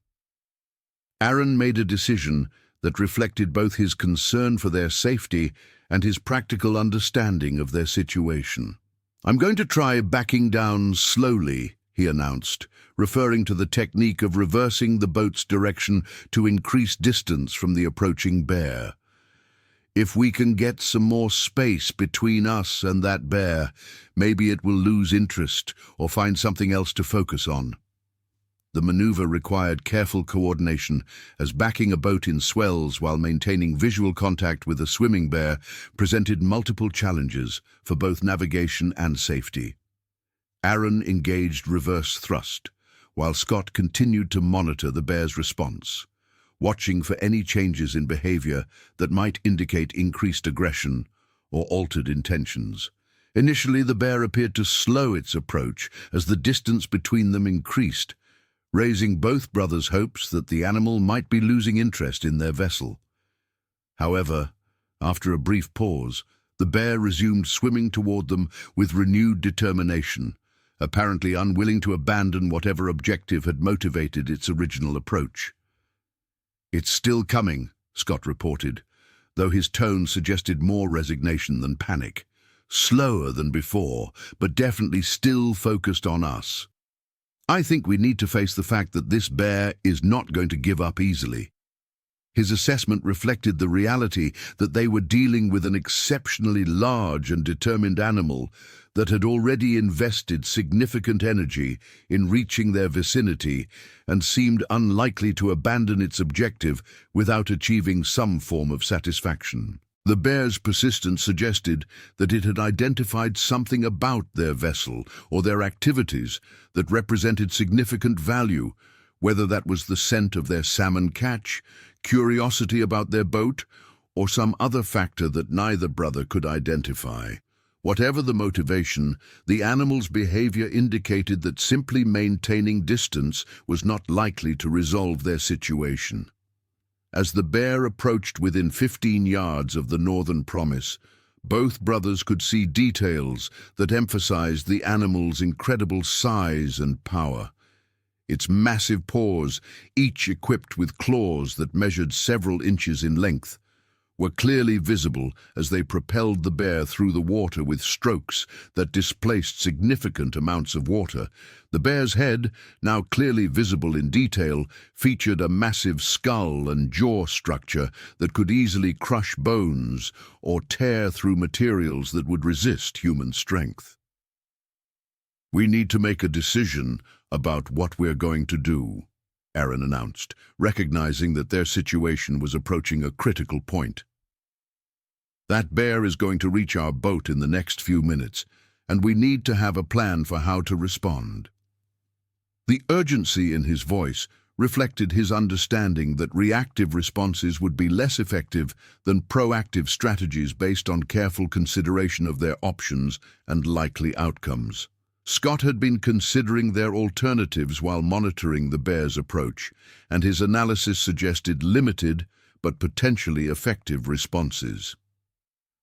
Aaron made a decision that reflected both his concern for their safety and his practical understanding of their situation. "I'm going to try backing down slowly," he announced, referring to the technique of reversing the boat's direction to increase distance from the approaching bear. "If we can get some more space between us and that bear, maybe it will lose interest or find something else to focus on." The maneuver required careful coordination, as backing a boat in swells while maintaining visual contact with a swimming bear presented multiple challenges for both navigation and safety. Aaron engaged reverse thrust, while Scott continued to monitor the bear's response, watching for any changes in behavior that might indicate increased aggression or altered intentions. Initially, the bear appeared to slow its approach as the distance between them increased, raising both brothers' hopes that the animal might be losing interest in their vessel. However, after a brief pause, the bear resumed swimming toward them with renewed determination, apparently unwilling to abandon whatever objective had motivated its original approach. "It's still coming," Scott reported, though his tone suggested more resignation than panic. "Slower than before, but definitely still focused on us. I think we need to face the fact that this bear is not going to give up easily." His assessment reflected the reality that they were dealing with an exceptionally large and determined animal that had already invested significant energy in reaching their vicinity and seemed unlikely to abandon its objective without achieving some form of satisfaction. The bear's persistence suggested that it had identified something about their vessel or their activities that represented significant value, whether that was the scent of their salmon catch, curiosity about their boat, or some other factor that neither brother could identify. Whatever the motivation, the animal's behavior indicated that simply maintaining distance was not likely to resolve their situation. As the bear approached within 15 yards of the Northern Promise, both brothers could see details that emphasized the animal's incredible size and power. Its massive paws, each equipped with claws that measured several inches in length, were clearly visible as they propelled the bear through the water with strokes that displaced significant amounts of water. The bear's head, now clearly visible in detail, featured a massive skull and jaw structure that could easily crush bones or tear through materials that would resist human strength. "We need to make a decision about what we're going to do," Aaron announced, recognizing that their situation was approaching a critical point. "That bear is going to reach our boat in the next few minutes, and we need to have a plan for how to respond." The urgency in his voice reflected his understanding that reactive responses would be less effective than proactive strategies based on careful consideration of their options and likely outcomes. Scott had been considering their alternatives while monitoring the bear's approach, and his analysis suggested limited but potentially effective responses.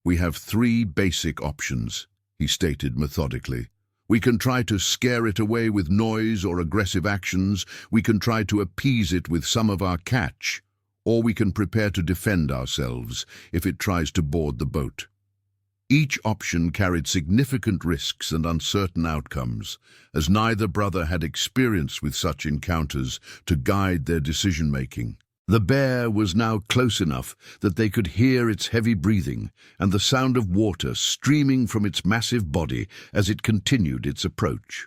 "We have 3 basic options," he stated methodically. "We can try to scare it away with noise or aggressive actions, we can try to appease it with some of our catch, or we can prepare to defend ourselves if it tries to board the boat." Each option carried significant risks and uncertain outcomes, as neither brother had experience with such encounters to guide their decision-making. The bear was now close enough that they could hear its heavy breathing and the sound of water streaming from its massive body as it continued its approach.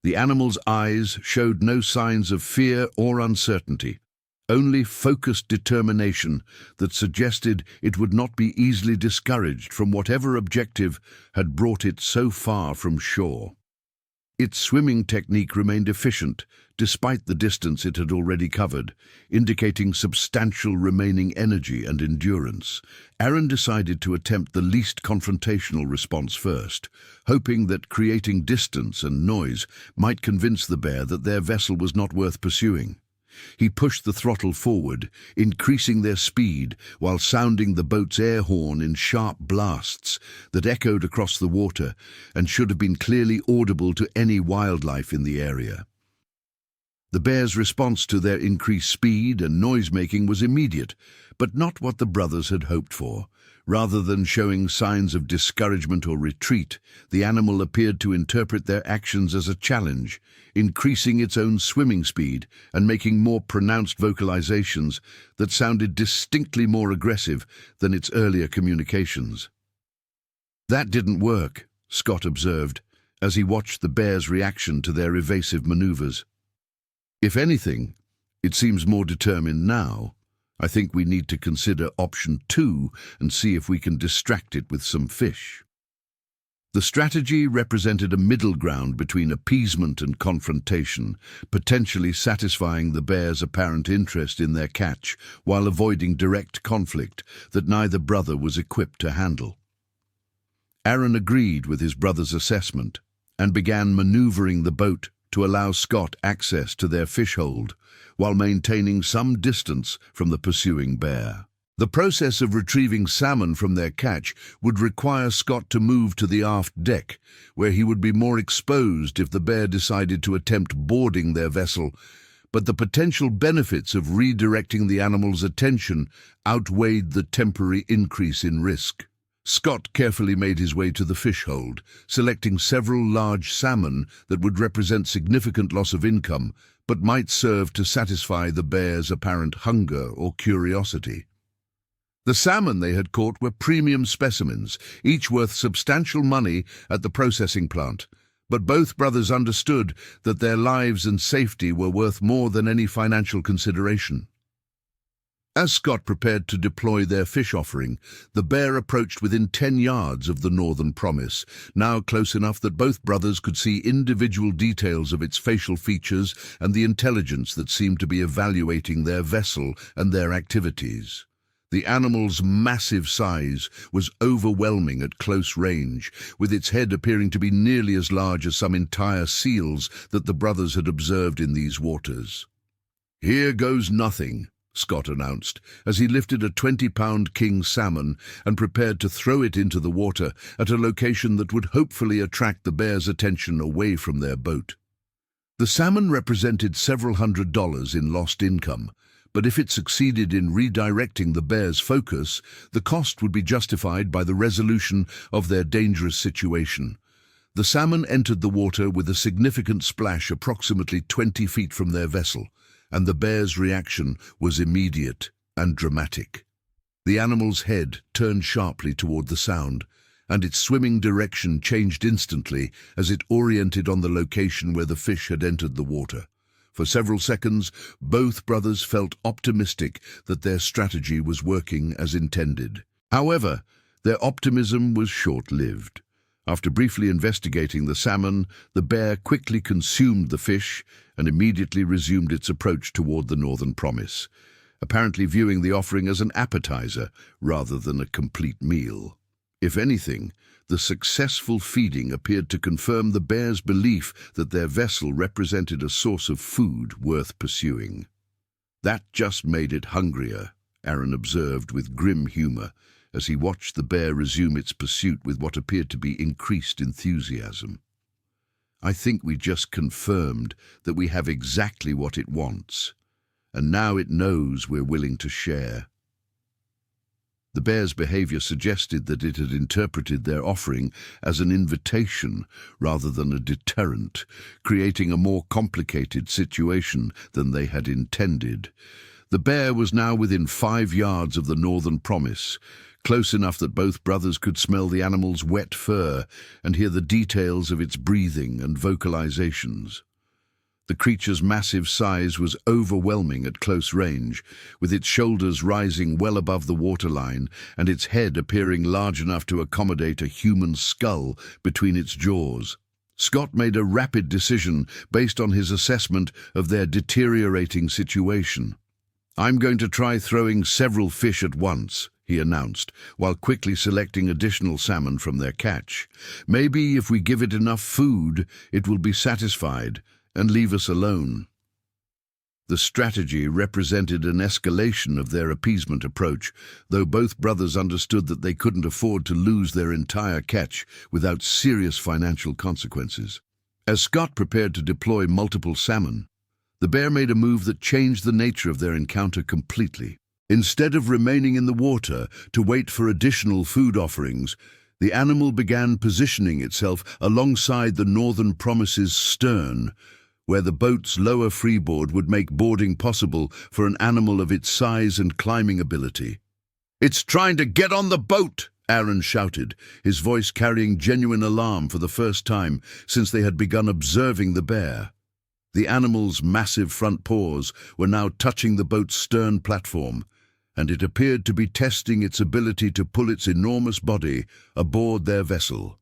The animal's eyes showed no signs of fear or uncertainty, only focused determination that suggested it would not be easily discouraged from whatever objective had brought it so far from shore. Its swimming technique remained efficient, despite the distance it had already covered, indicating substantial remaining energy and endurance. Aaron decided to attempt the least confrontational response first, hoping that creating distance and noise might convince the bear that their vessel was not worth pursuing. He pushed the throttle forward, increasing their speed while sounding the boat's air horn in sharp blasts that echoed across the water and should have been clearly audible to any wildlife in the area. The bear's response to their increased speed and noise-making was immediate, but not what the brothers had hoped for. Rather than showing signs of discouragement or retreat, the animal appeared to interpret their actions as a challenge, increasing its own swimming speed and making more pronounced vocalizations that sounded distinctly more aggressive than its earlier communications. "That didn't work," Scott observed, as he watched the bear's reaction to their evasive maneuvers. "If anything, it seems more determined now. I think we need to consider option 2 and see if we can distract it with some fish." The strategy represented a middle ground between appeasement and confrontation, potentially satisfying the bear's apparent interest in their catch while avoiding direct conflict that neither brother was equipped to handle. Aaron agreed with his brother's assessment and began maneuvering the boat to allow Scott access to their fish hold while maintaining some distance from the pursuing bear. The process of retrieving salmon from their catch would require Scott to move to the aft deck, where he would be more exposed if the bear decided to attempt boarding their vessel, but the potential benefits of redirecting the animal's attention outweighed the temporary increase in risk. Scott carefully made his way to the fish hold, selecting several large salmon that would represent significant loss of income, but might serve to satisfy the bear's apparent hunger or curiosity. The salmon they had caught were premium specimens, each worth substantial money at the processing plant, but both brothers understood that their lives and safety were worth more than any financial consideration. As Scott prepared to deploy their fish offering, the bear approached within 10 yards of the Northern Promise, now close enough that both brothers could see individual details of its facial features and the intelligence that seemed to be evaluating their vessel and their activities. The animal's massive size was overwhelming at close range, with its head appearing to be nearly as large as some entire seals that the brothers had observed in these waters. "Here goes nothing," Scott announced, as he lifted a 20-pound king salmon and prepared to throw it into the water at a location that would hopefully attract the bear's attention away from their boat. The salmon represented several $100s in lost income, but if it succeeded in redirecting the bear's focus, the cost would be justified by the resolution of their dangerous situation. The salmon entered the water with a significant splash approximately 20 feet from their vessel, and the bear's reaction was immediate and dramatic. The animal's head turned sharply toward the sound, and its swimming direction changed instantly as it oriented on the location where the fish had entered the water. For several seconds, both brothers felt optimistic that their strategy was working as intended. However, their optimism was short-lived. After briefly investigating the salmon, the bear quickly consumed the fish and immediately resumed its approach toward the Northern Promise, apparently viewing the offering as an appetizer rather than a complete meal. If anything, the successful feeding appeared to confirm the bear's belief that their vessel represented a source of food worth pursuing. "That just made it hungrier," Aaron observed with grim humor, as he watched the bear resume its pursuit with what appeared to be increased enthusiasm. "I think we just confirmed that we have exactly what it wants, and now it knows we're willing to share." The bear's behavior suggested that it had interpreted their offering as an invitation rather than a deterrent, creating a more complicated situation than they had intended. The bear was now within 5 yards of the Northern Promise, close enough that both brothers could smell the animal's wet fur and hear the details of its breathing and vocalizations. The creature's massive size was overwhelming at close range, with its shoulders rising well above the waterline and its head appearing large enough to accommodate a human skull between its jaws. Scott made a rapid decision based on his assessment of their deteriorating situation. "I'm going to try throwing several fish at once," he announced, while quickly selecting additional salmon from their catch. "Maybe if we give it enough food, it will be satisfied and leave us alone." The strategy represented an escalation of their appeasement approach, though both brothers understood that they couldn't afford to lose their entire catch without serious financial consequences. As Scott prepared to deploy multiple salmon, the bear made a move that changed the nature of their encounter completely. Instead of remaining in the water to wait for additional food offerings, the animal began positioning itself alongside the Northern Promise's stern, where the boat's lower freeboard would make boarding possible for an animal of its size and climbing ability. "It's trying to get on the boat!" Aaron shouted, his voice carrying genuine alarm for the first time since they had begun observing the bear. The animal's massive front paws were now touching the boat's stern platform, and it appeared to be testing its ability to pull its enormous body aboard their vessel.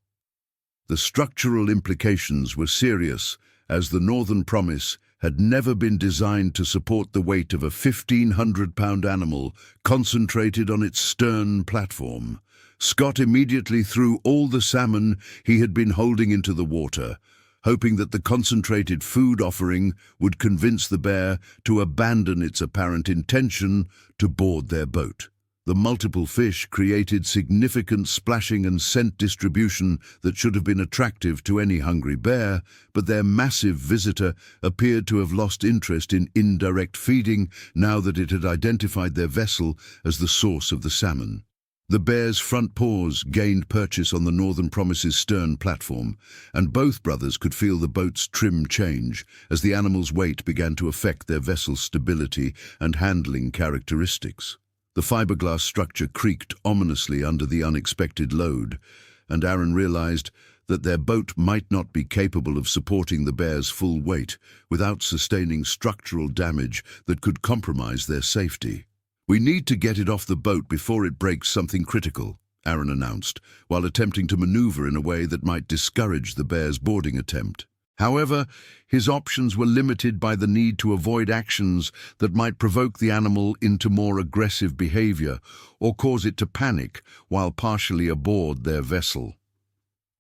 The structural implications were serious, as the Northern Promise had never been designed to support the weight of a 1,500-pound animal concentrated on its stern platform. Scott immediately threw all the salmon he had been holding into the water, hoping that the concentrated food offering would convince the bear to abandon its apparent intention to board their boat. The multiple fish created significant splashing and scent distribution that should have been attractive to any hungry bear, but their massive visitor appeared to have lost interest in indirect feeding now that it had identified their vessel as the source of the salmon. The bear's front paws gained purchase on the Northern Promise's stern platform, and both brothers could feel the boat's trim change as the animal's weight began to affect their vessel's stability and handling characteristics. The fiberglass structure creaked ominously under the unexpected load, and Aaron realized that their boat might not be capable of supporting the bear's full weight without sustaining structural damage that could compromise their safety. "We need to get it off the boat before it breaks something critical," Aaron announced, while attempting to maneuver in a way that might discourage the bear's boarding attempt. However, his options were limited by the need to avoid actions that might provoke the animal into more aggressive behavior or cause it to panic while partially aboard their vessel.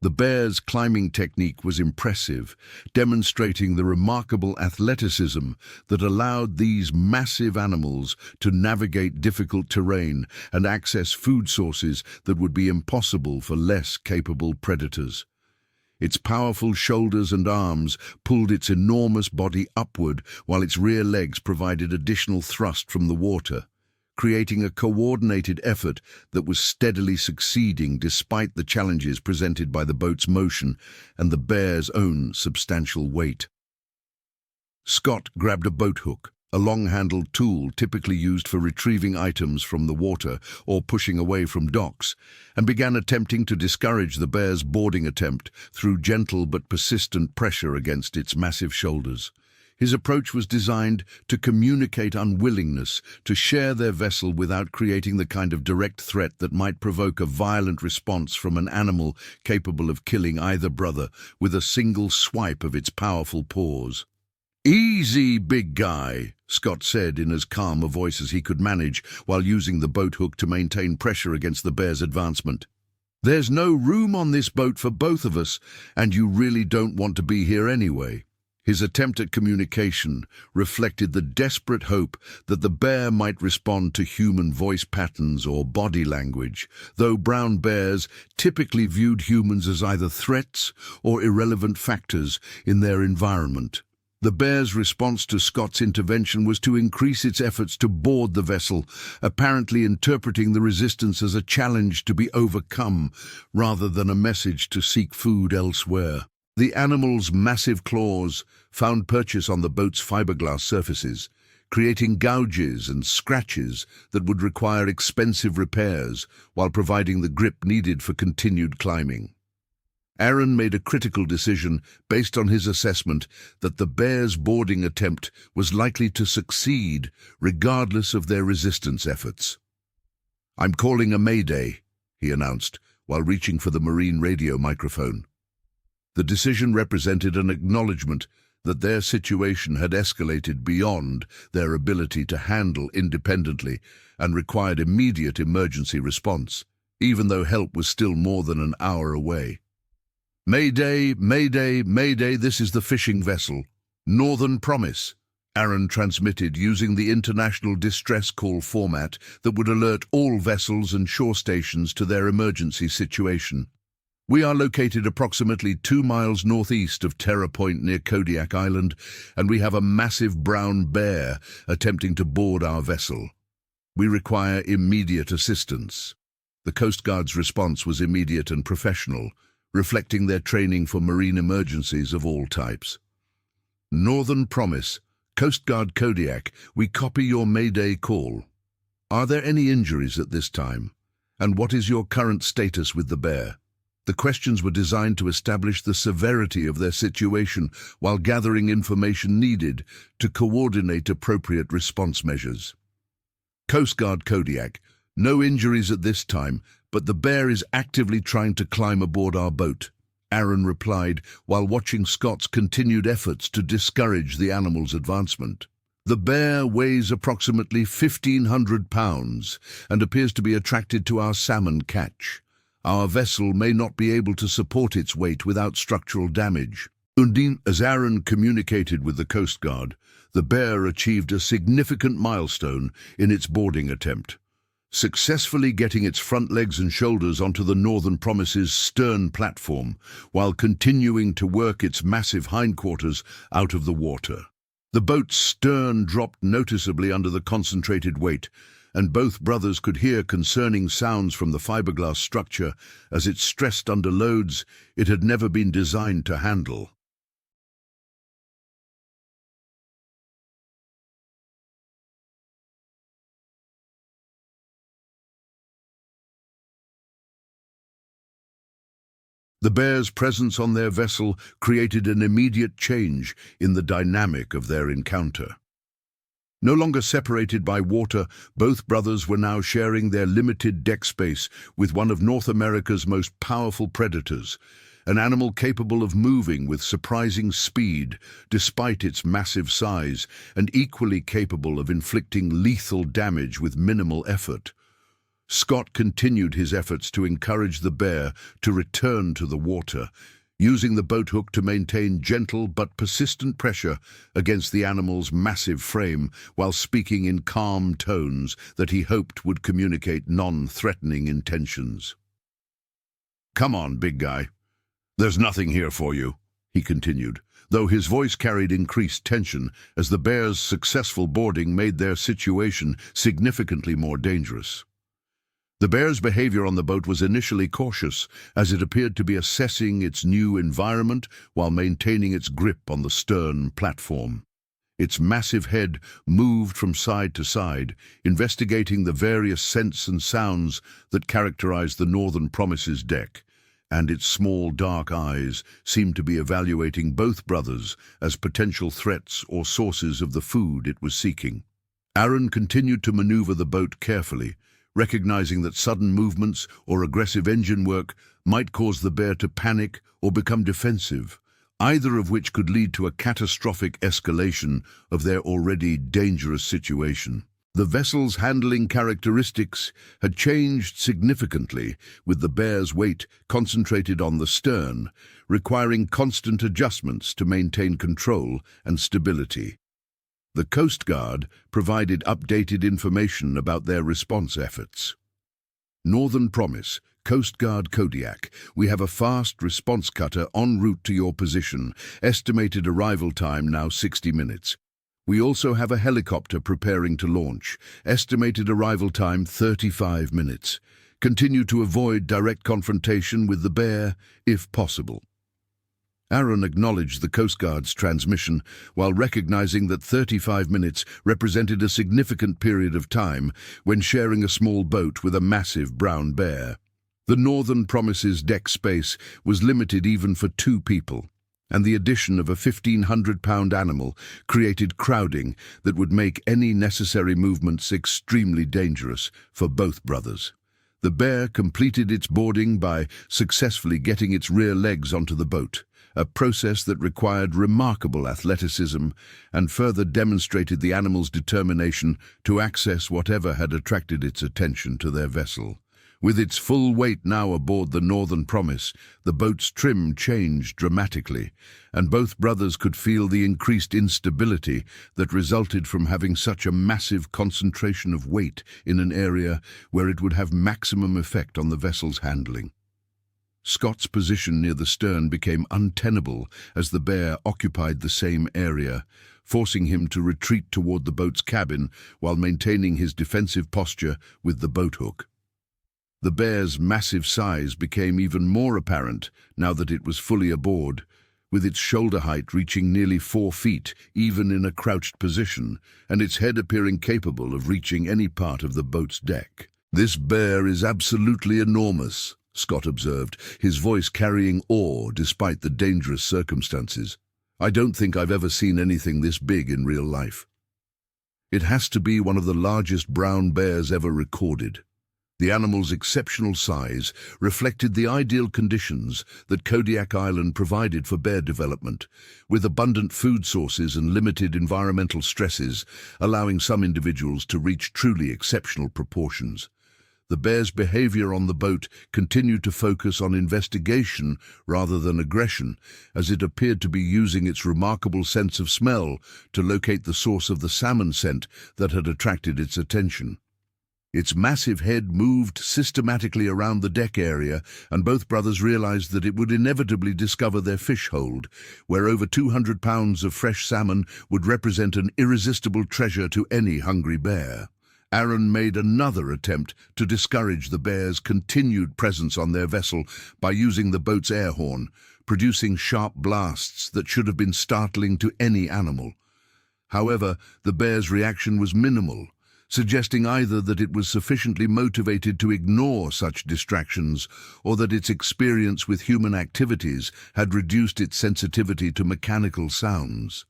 The bear's climbing technique was impressive, demonstrating the remarkable athleticism that allowed these massive animals to navigate difficult terrain and access food sources that would be impossible for less capable predators. Its powerful shoulders and arms pulled its enormous body upward while its rear legs provided additional thrust from the water, creating a coordinated effort that was steadily succeeding despite the challenges presented by the boat's motion and the bear's own substantial weight. Scott grabbed a boat hook, a long-handled tool typically used for retrieving items from the water or pushing away from docks, and began attempting to discourage the bear's boarding attempt through gentle but persistent pressure against its massive shoulders. His approach was designed to communicate unwillingness to share their vessel without creating the kind of direct threat that might provoke a violent response from an animal capable of killing either brother with a single swipe of its powerful paws. "Easy, big guy," Scott said in as calm a voice as he could manage while using the boat hook to maintain pressure against the bear's advancement. "There's no room on this boat for both of us, and you really don't want to be here anyway." His attempt at communication reflected the desperate hope that the bear might respond to human voice patterns or body language, though brown bears typically viewed humans as either threats or irrelevant factors in their environment. The bear's response to Scott's intervention was to increase its efforts to board the vessel, apparently interpreting the resistance as a challenge to be overcome rather than a message to seek food elsewhere. The animal's massive claws found purchase on the boat's fiberglass surfaces, creating gouges and scratches that would require expensive repairs while providing the grip needed for continued climbing. Aaron made a critical decision based on his assessment that the bear's boarding attempt was likely to succeed regardless of their resistance efforts. "I'm calling a mayday," he announced while reaching for the marine radio microphone. The decision represented an acknowledgement that their situation had escalated beyond their ability to handle independently and required immediate emergency response, even though help was still more than an hour away. "Mayday, mayday, mayday, this is the fishing vessel. Northern Promise," Aaron transmitted using the international distress call format that would alert all vessels and shore stations to their emergency situation. "We are located approximately 2 miles northeast of Terror Point near Kodiak Island, and we have a massive brown bear attempting to board our vessel. We require immediate assistance." The Coast Guard's response was immediate and professional, reflecting their training for marine emergencies of all types. "Northern Promise, Coast Guard Kodiak, we copy your Mayday call. Are there any injuries at this time? And what is your current status with the bear?" The questions were designed to establish the severity of their situation while gathering information needed to coordinate appropriate response measures. "Coast Guard Kodiak, no injuries at this time, but the bear is actively trying to climb aboard our boat," Aaron replied while watching Scott's continued efforts to discourage the animal's advancement. "The bear weighs approximately 1,500 pounds and appears to be attracted to our salmon catch. Our vessel may not be able to support its weight without structural damage. As Aaron communicated with the Coast Guard, the Bear achieved a significant milestone in its boarding attempt, successfully getting its front legs and shoulders onto the Northern Promise's stern platform, while continuing to work its massive hindquarters out of the water. The boat's stern dropped noticeably under the concentrated weight, and both brothers could hear concerning sounds from the fiberglass structure as it stressed under loads it had never been designed to handle. The Bear's presence on their vessel created an immediate change in the dynamic of their encounter. No longer separated by water, both brothers were now sharing their limited deck space with one of North America's most powerful predators, an animal capable of moving with surprising speed despite its massive size, and equally capable of inflicting lethal damage with minimal effort. Scott continued his efforts to encourage the Bear to return to the water, using the boat hook to maintain gentle but persistent pressure against the animal's massive frame while speaking in calm tones that he hoped would communicate non-threatening intentions. "Come on, big guy. There's nothing here for you," he continued, though his voice carried increased tension as the Bear's successful boarding made their situation significantly more dangerous. The Bear's behavior on the boat was initially cautious, as it appeared to be assessing its new environment while maintaining its grip on the stern platform. Its massive head moved from side to side, investigating the various scents and sounds that characterized the Northern Promise's deck, and its small dark eyes seemed to be evaluating both brothers as potential threats or sources of the food it was seeking. Aaron continued to maneuver the boat carefully, recognizing that sudden movements or aggressive engine work might cause the Bear to panic or become defensive, either of which could lead to a catastrophic escalation of their already dangerous situation. The vessel's handling characteristics had changed significantly, with the Bear's weight concentrated on the stern, requiring constant adjustments to maintain control and stability. The Coast Guard provided updated information about their response efforts. "Northern Promise, Coast Guard Kodiak, we have a fast response cutter en route to your position. Estimated arrival time now 60 minutes. We also have a helicopter preparing to launch. Estimated arrival time 35 minutes. Continue to avoid direct confrontation with the Bear if possible." Aaron acknowledged the Coast Guard's transmission while recognizing that 35 minutes represented a significant period of time when sharing a small boat with a massive brown bear. The Northern Promise's deck space was limited even for 2 people, and the addition of a 1,500-pound animal created crowding that would make any necessary movements extremely dangerous for both brothers. The Bear completed its boarding by successfully getting its rear legs onto the boat, a process that required remarkable athleticism and further demonstrated the animal's determination to access whatever had attracted its attention to their vessel. With its full weight now aboard the Northern Promise, the boat's trim changed dramatically, and both brothers could feel the increased instability that resulted from having such a massive concentration of weight in an area where it would have maximum effect on the vessel's handling. Scott's position near the stern became untenable as the Bear occupied the same area, forcing him to retreat toward the boat's cabin while maintaining his defensive posture with the boat hook. The Bear's massive size became even more apparent now that it was fully aboard, with its shoulder height reaching nearly 4 feet even in a crouched position, and its head appearing capable of reaching any part of the boat's deck. "This bear is absolutely enormous," Scott observed, his voice carrying awe despite the dangerous circumstances. "I don't think I've ever seen anything this big in real life. It has to be one of the largest brown bears ever recorded." The animal's exceptional size reflected the ideal conditions that Kodiak Island provided for bear development, with abundant food sources and limited environmental stresses, allowing some individuals to reach truly exceptional proportions. The bear's behavior on the boat continued to focus on investigation rather than aggression, as it appeared to be using its remarkable sense of smell to locate the source of the salmon scent that had attracted its attention. Its massive head moved systematically around the deck area, and both brothers realized that it would inevitably discover their fish hold, where over 200 pounds of fresh salmon would represent an irresistible treasure to any hungry bear. Aaron made another attempt to discourage the bear's continued presence on their vessel by using the boat's air horn, producing sharp blasts that should have been startling to any animal. However, the bear's reaction was minimal, suggesting either that it was sufficiently motivated to ignore such distractions or that its experience with human activities had reduced its sensitivity to mechanical sounds.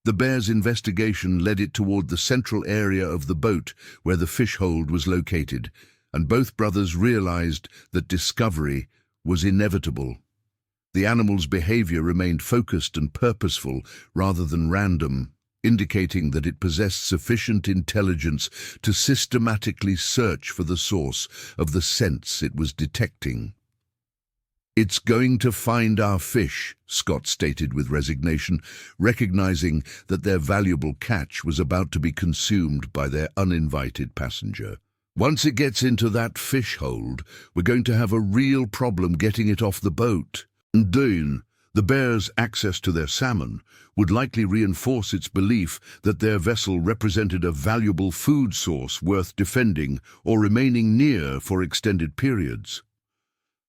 The bear's investigation led it toward the central area of the boat where the fish hold was located, and both brothers realized that discovery was inevitable. The animal's behavior remained focused and purposeful rather than random, indicating that it possessed sufficient intelligence to systematically search for the source of the scents it was detecting. "It's going to find our fish," Scott stated with resignation, recognizing that their valuable catch was about to be consumed by their uninvited passenger. "Once it gets into that fish hold, we're going to have a real problem getting it off the boat." And Dune, the bear's access to their salmon, would likely reinforce its belief that their vessel represented a valuable food source worth defending or remaining near for extended periods.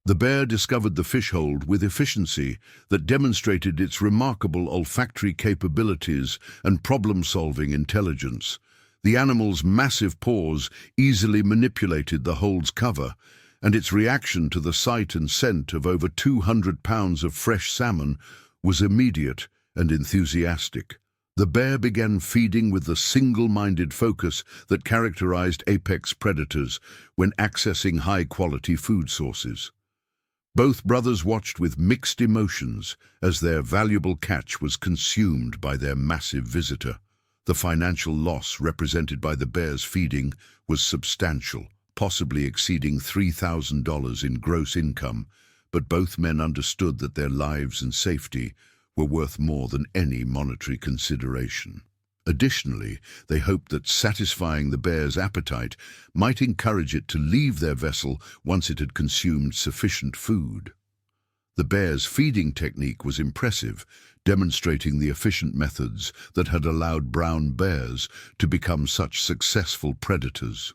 The bear discovered the fish hold with efficiency that demonstrated its remarkable olfactory capabilities and problem-solving intelligence. The animal's massive paws easily manipulated the hold's cover, and its reaction to the sight and scent of over 200 pounds of fresh salmon was immediate and enthusiastic. The bear began feeding with the single-minded focus that characterized apex predators when accessing high-quality food sources. Both brothers watched with mixed emotions as their valuable catch was consumed by their massive visitor. The financial loss represented by the bear's feeding was substantial, possibly exceeding $3,000 in gross income, but both men understood that their lives and safety were worth more than any monetary consideration. Additionally, they hoped that satisfying the bear's appetite might encourage it to leave their vessel once it had consumed sufficient food. The bear's feeding technique was impressive, demonstrating the efficient methods that had allowed brown bears to become such successful predators.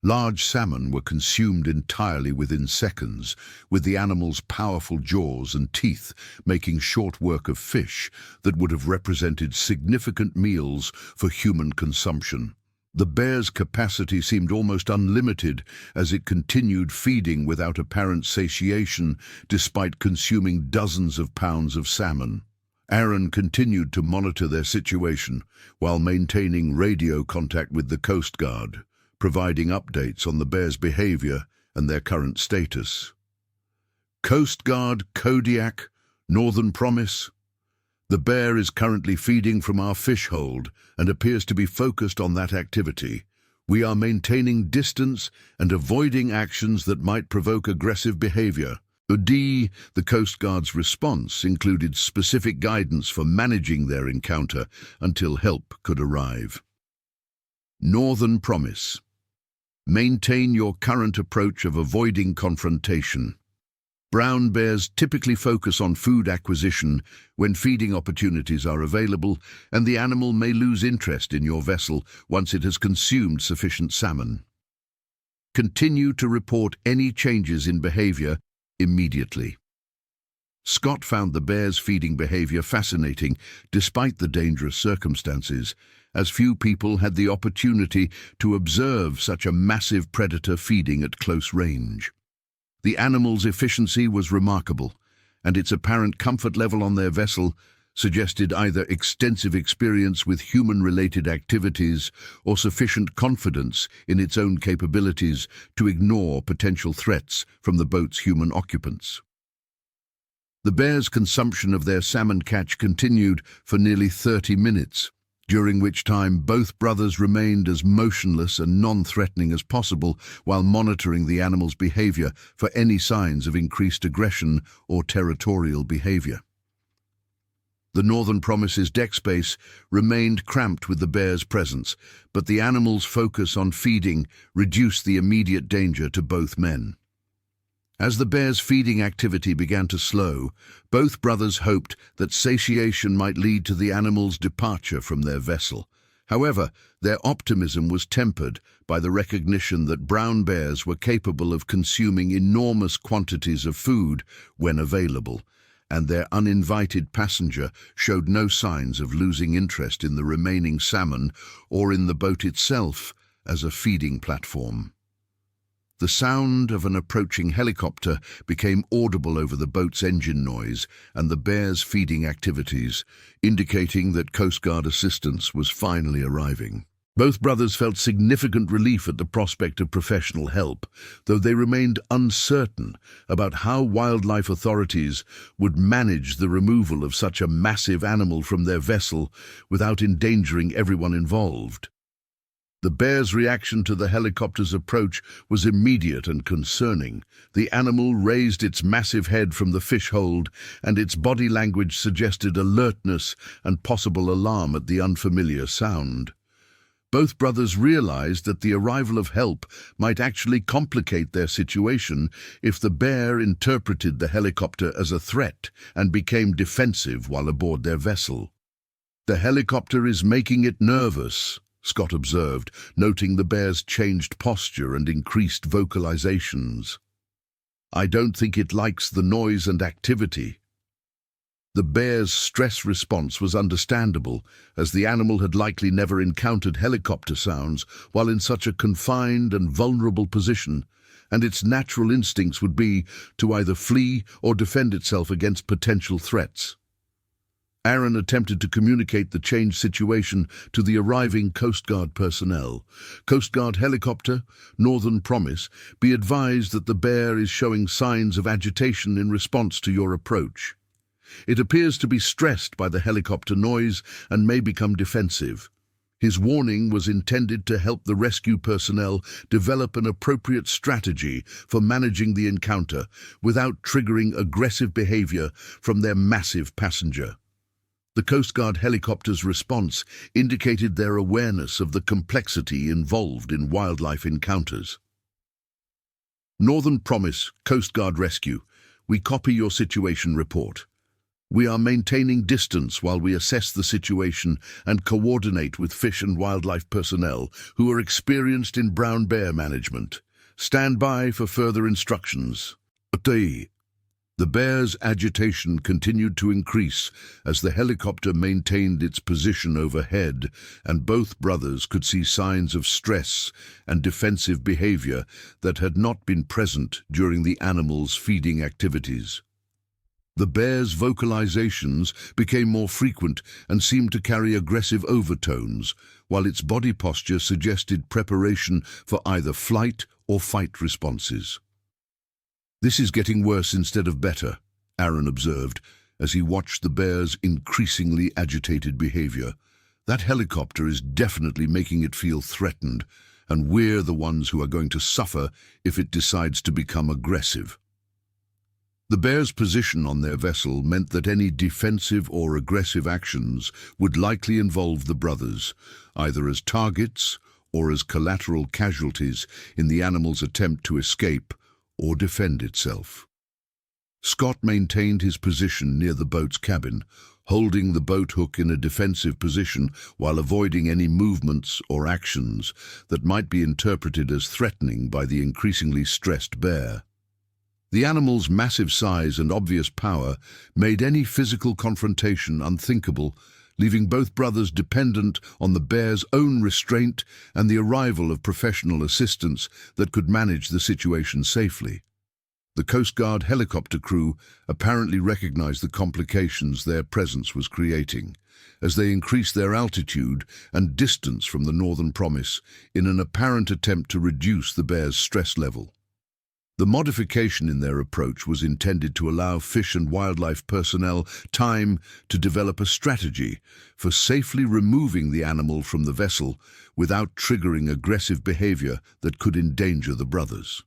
Large salmon were consumed entirely within seconds, with the animal's powerful jaws and teeth making short work of fish that would have represented significant meals for human consumption. The bear's capacity seemed almost unlimited as it continued feeding without apparent satiation despite consuming dozens of pounds of salmon. Aaron continued to monitor their situation while maintaining radio contact with the Coast Guard, providing updates on the bear's behavior and their current status. Coast Guard, Kodiak, Northern Promise. The bear is currently feeding from our fish hold and appears to be focused on that activity. We are maintaining distance and avoiding actions that might provoke aggressive behavior. The Coast Guard's response included specific guidance for managing their encounter until help could arrive. Northern Promise. Maintain your current approach of avoiding confrontation. Brown bears typically focus on food acquisition when feeding opportunities are available, and the animal may lose interest in your vessel once it has consumed sufficient salmon. Continue to report any changes in behavior immediately. Scott found the bear's feeding behavior fascinating despite the dangerous circumstances, as few people had the opportunity to observe such a massive predator feeding at close range. The animal's efficiency was remarkable, and its apparent comfort level on their vessel suggested either extensive experience with human-related activities or sufficient confidence in its own capabilities to ignore potential threats from the boat's human occupants. The bear's consumption of their salmon catch continued for nearly 30 minutes, during which time both brothers remained as motionless and non-threatening as possible while monitoring the animal's behavior for any signs of increased aggression or territorial behavior. The Northern Promise's deck space remained cramped with the bear's presence, but the animal's focus on feeding reduced the immediate danger to both men. As the bear's feeding activity began to slow, both brothers hoped that satiation might lead to the animal's departure from their vessel. However, their optimism was tempered by the recognition that brown bears were capable of consuming enormous quantities of food when available, and their uninvited passenger showed no signs of losing interest in the remaining salmon or in the boat itself as a feeding platform. The sound of an approaching helicopter became audible over the boat's engine noise and the bear's feeding activities, indicating that Coast Guard assistance was finally arriving. Both brothers felt significant relief at the prospect of professional help, though they remained uncertain about how wildlife authorities would manage the removal of such a massive animal from their vessel without endangering everyone involved. The bear's reaction to the helicopter's approach was immediate and concerning. The animal raised its massive head from the fish hold, and its body language suggested alertness and possible alarm at the unfamiliar sound. Both brothers realized that the arrival of help might actually complicate their situation if the bear interpreted the helicopter as a threat and became defensive while aboard their vessel. "The helicopter is making it nervous," Scott observed, noting the bear's changed posture and increased vocalizations. "I don't think it likes the noise and activity." The bear's stress response was understandable, as the animal had likely never encountered helicopter sounds while in such a confined and vulnerable position, and its natural instincts would be to either flee or defend itself against potential threats. Aaron attempted to communicate the changed situation to the arriving Coast Guard personnel. "Coast Guard helicopter, Northern Promise, be advised that the bear is showing signs of agitation in response to your approach. It appears to be stressed by the helicopter noise and may become defensive." His warning was intended to help the rescue personnel develop an appropriate strategy for managing the encounter without triggering aggressive behavior from their massive passenger. The Coast Guard helicopter's response indicated their awareness of the complexity involved in wildlife encounters. "Northern Promise, Coast Guard Rescue, we copy your situation report. We are maintaining distance while we assess the situation and coordinate with fish and wildlife personnel who are experienced in brown bear management. Stand by for further instructions." The bear's agitation continued to increase as the helicopter maintained its position overhead, and both brothers could see signs of stress and defensive behavior that had not been present during the animal's feeding activities. The bear's vocalizations became more frequent and seemed to carry aggressive overtones, while its body posture suggested preparation for either flight or fight responses. "This is getting worse instead of better," Aaron observed as he watched the bear's increasingly agitated behavior. "That helicopter is definitely making it feel threatened, and we're the ones who are going to suffer if it decides to become aggressive." The bear's position on their vessel meant that any defensive or aggressive actions would likely involve the brothers, either as targets or as collateral casualties in the animal's attempt to escape or defend itself. Scott maintained his position near the boat's cabin, holding the boat hook in a defensive position while avoiding any movements or actions that might be interpreted as threatening by the increasingly stressed bear. The animal's massive size and obvious power made any physical confrontation unthinkable, leaving both brothers dependent on the bear's own restraint and the arrival of professional assistance that could manage the situation safely. The Coast Guard helicopter crew apparently recognized the complications their presence was creating, as they increased their altitude and distance from the Northern Promise in an apparent attempt to reduce the bear's stress level. The modification in their approach was intended to allow fish and wildlife personnel time to develop a strategy for safely removing the animal from the vessel without triggering aggressive behavior that could endanger the brothers.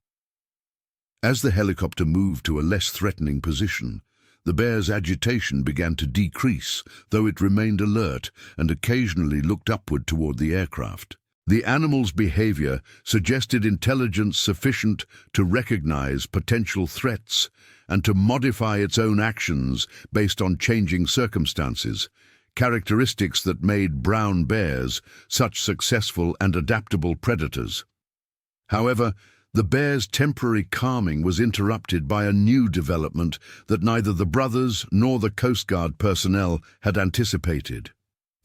As the helicopter moved to a less threatening position, the bear's agitation began to decrease, though it remained alert and occasionally looked upward toward the aircraft. The animal's behavior suggested intelligence sufficient to recognize potential threats and to modify its own actions based on changing circumstances, characteristics that made brown bears such successful and adaptable predators. However, the bear's temporary calming was interrupted by a new development that neither the brothers nor the Coast Guard personnel had anticipated.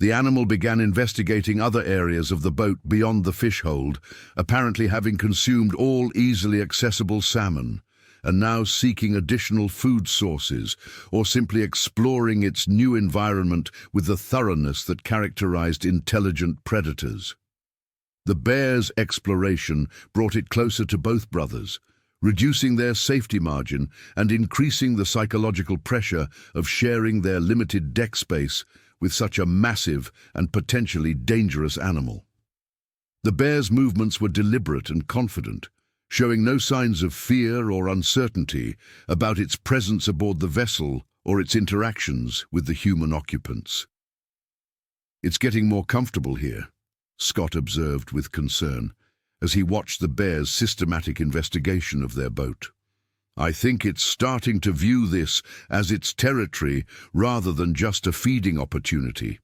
The animal began investigating other areas of the boat beyond the fish hold, apparently having consumed all easily accessible salmon, and now seeking additional food sources, or simply exploring its new environment with the thoroughness that characterized intelligent predators. The bear's exploration brought it closer to both brothers, reducing their safety margin and increasing the psychological pressure of sharing their limited deck space with such a massive and potentially dangerous animal. The bear's movements were deliberate and confident, showing no signs of fear or uncertainty about its presence aboard the vessel or its interactions with the human occupants. "It's getting more comfortable here," Scott observed with concern as he watched the bear's systematic investigation of their boat. "I think it's starting to view this as its territory rather than just a feeding opportunity."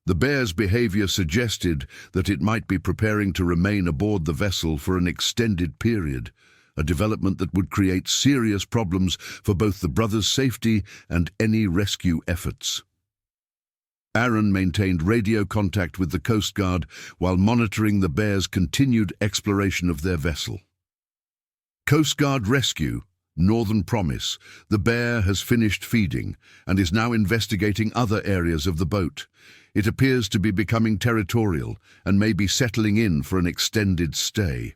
The bear's behavior suggested that it might be preparing to remain aboard the vessel for an extended period, a development that would create serious problems for both the brothers' safety and any rescue efforts. Aaron maintained radio contact with the Coast Guard while monitoring the bear's continued exploration of their vessel. "Coast Guard rescue. Northern Promise. The bear has finished feeding and is now investigating other areas of the boat. It appears to be becoming territorial and may be settling in for an extended stay."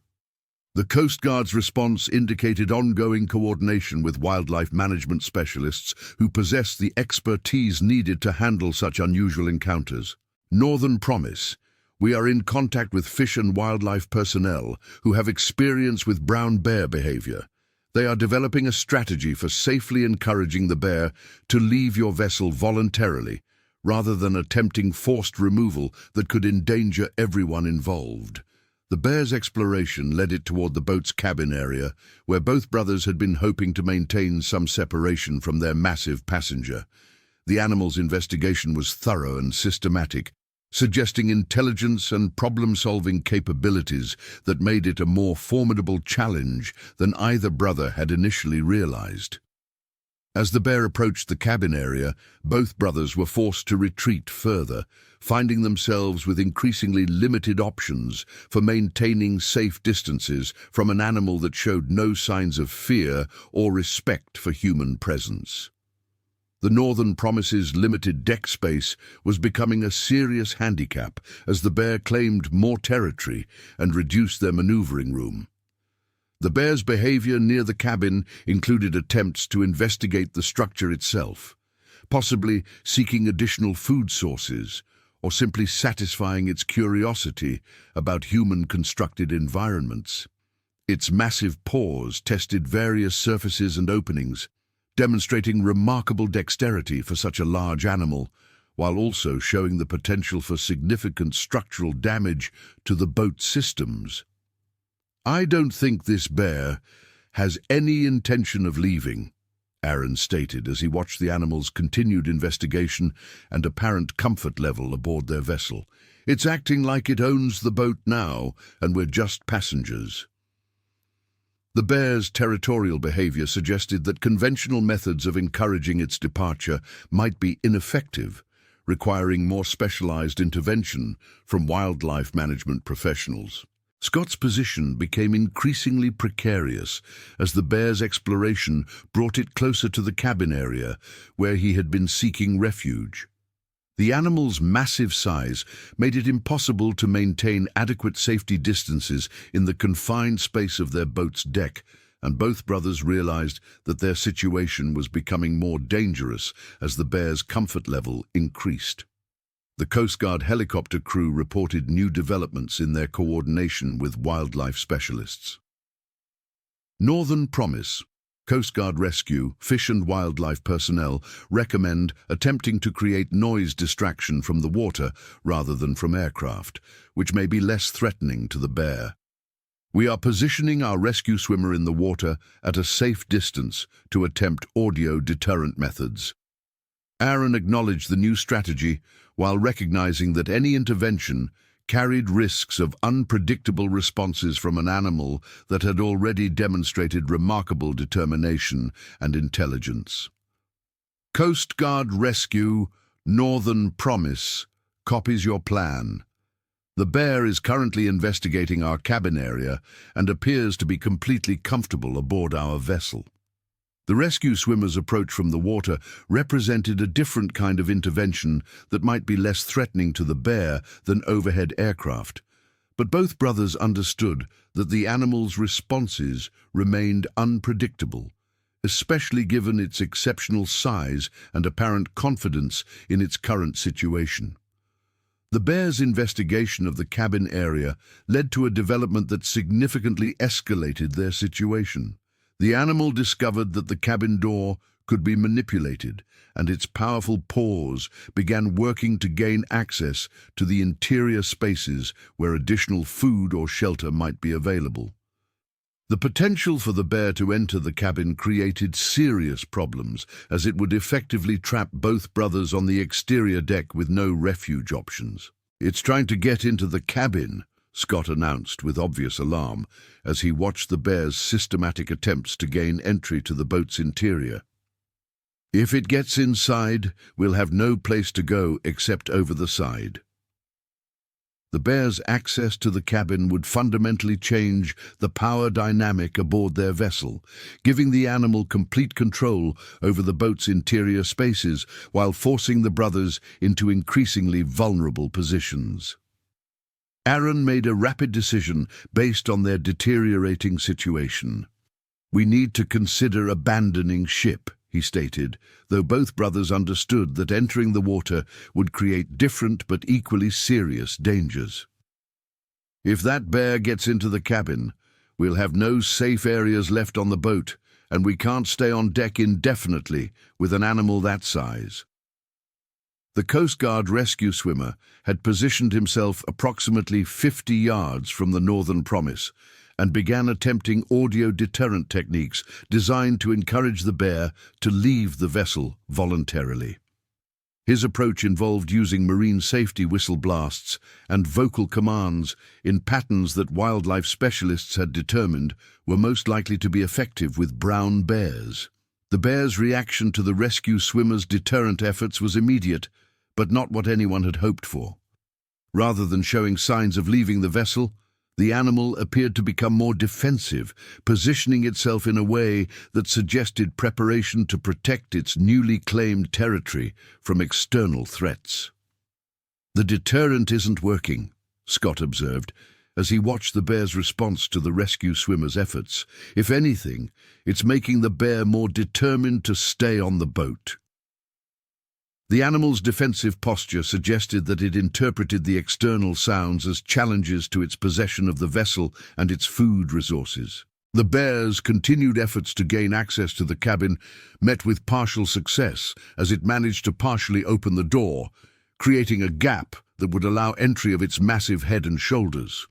The Coast Guard's response indicated ongoing coordination with wildlife management specialists who possess the expertise needed to handle such unusual encounters. "Northern Promise. We are in contact with fish and wildlife personnel who have experience with brown bear behavior. They are developing a strategy for safely encouraging the bear to leave your vessel voluntarily, rather than attempting forced removal that could endanger everyone involved." The bear's exploration led it toward the boat's cabin area, where both brothers had been hoping to maintain some separation from their massive passenger. The animal's investigation was thorough and systematic, suggesting intelligence and problem-solving capabilities that made it a more formidable challenge than either brother had initially realized. As the bear approached the cabin area, both brothers were forced to retreat further, finding themselves with increasingly limited options for maintaining safe distances from an animal that showed no signs of fear or respect for human presence. The Northern Promise's limited deck space was becoming a serious handicap as the bear claimed more territory and reduced their maneuvering room. The bear's behavior near the cabin included attempts to investigate the structure itself, possibly seeking additional food sources or simply satisfying its curiosity about human-constructed environments. Its massive paws tested various surfaces and openings, demonstrating remarkable dexterity for such a large animal, while also showing the potential for significant structural damage to the boat's systems. "I don't think this bear has any intention of leaving," Aaron stated as he watched the animal's continued investigation and apparent comfort level aboard their vessel. "It's acting like it owns the boat now, and we're just passengers." The bear's territorial behavior suggested that conventional methods of encouraging its departure might be ineffective, requiring more specialized intervention from wildlife management professionals. Scott's position became increasingly precarious as the bear's exploration brought it closer to the cabin area where he had been seeking refuge. The animal's massive size made it impossible to maintain adequate safety distances in the confined space of their boat's deck, and both brothers realized that their situation was becoming more dangerous as the bear's comfort level increased. The Coast Guard helicopter crew reported new developments in their coordination with wildlife specialists. Northern Promise. Coast Guard rescue, fish and wildlife personnel recommend attempting to create noise distraction from the water rather than from aircraft, which may be less threatening to the bear. We are positioning our rescue swimmer in the water at a safe distance to attempt audio deterrent methods. Aaron acknowledged the new strategy while recognizing that any intervention carried risks of unpredictable responses from an animal that had already demonstrated remarkable determination and intelligence. Coast Guard Rescue, Northern Promise, copies your plan. The bear is currently investigating our cabin area and appears to be completely comfortable aboard our vessel. The rescue swimmer's approach from the water represented a different kind of intervention that might be less threatening to the bear than overhead aircraft. But both brothers understood that the animal's responses remained unpredictable, especially given its exceptional size and apparent confidence in its current situation. The bear's investigation of the cabin area led to a development that significantly escalated their situation. The animal discovered that the cabin door could be manipulated, and its powerful paws began working to gain access to the interior spaces where additional food or shelter might be available. The potential for the bear to enter the cabin created serious problems, as it would effectively trap both brothers on the exterior deck with no refuge options. "It's trying to get into the cabin," Scott announced with obvious alarm as he watched the bear's systematic attempts to gain entry to the boat's interior. "If it gets inside, we'll have no place to go except over the side." The bear's access to the cabin would fundamentally change the power dynamic aboard their vessel, giving the animal complete control over the boat's interior spaces while forcing the brothers into increasingly vulnerable positions. Aaron made a rapid decision based on their deteriorating situation. "We need to consider abandoning ship," he stated, though both brothers understood that entering the water would create different but equally serious dangers. "If that bear gets into the cabin, we'll have no safe areas left on the boat, and we can't stay on deck indefinitely with an animal that size." The Coast Guard rescue swimmer had positioned himself approximately 50 yards from the Northern Promise and began attempting audio deterrent techniques designed to encourage the bear to leave the vessel voluntarily. His approach involved using marine safety whistle blasts and vocal commands in patterns that wildlife specialists had determined were most likely to be effective with brown bears. The bear's reaction to the rescue swimmer's deterrent efforts was immediate, but not what anyone had hoped for. Rather than showing signs of leaving the vessel, the animal appeared to become more defensive, positioning itself in a way that suggested preparation to protect its newly claimed territory from external threats. "The deterrent isn't working," Scott observed, as he watched the bear's response to the rescue swimmer's efforts. "If anything, it's making the bear more determined to stay on the boat." The animal's defensive posture suggested that it interpreted the external sounds as challenges to its possession of the vessel and its food resources. The bear's continued efforts to gain access to the cabin met with partial success as it managed to partially open the door, creating a gap that would allow entry of its massive head and shoulders.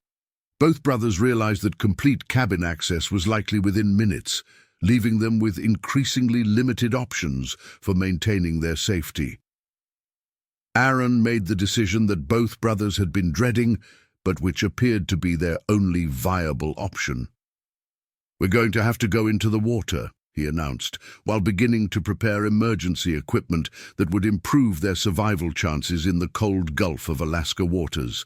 Both brothers realized that complete cabin access was likely within minutes, leaving them with increasingly limited options for maintaining their safety. Aaron made the decision that both brothers had been dreading, but which appeared to be their only viable option. "We're going to have to go into the water," he announced, while beginning to prepare emergency equipment that would improve their survival chances in the cold Gulf of Alaska waters.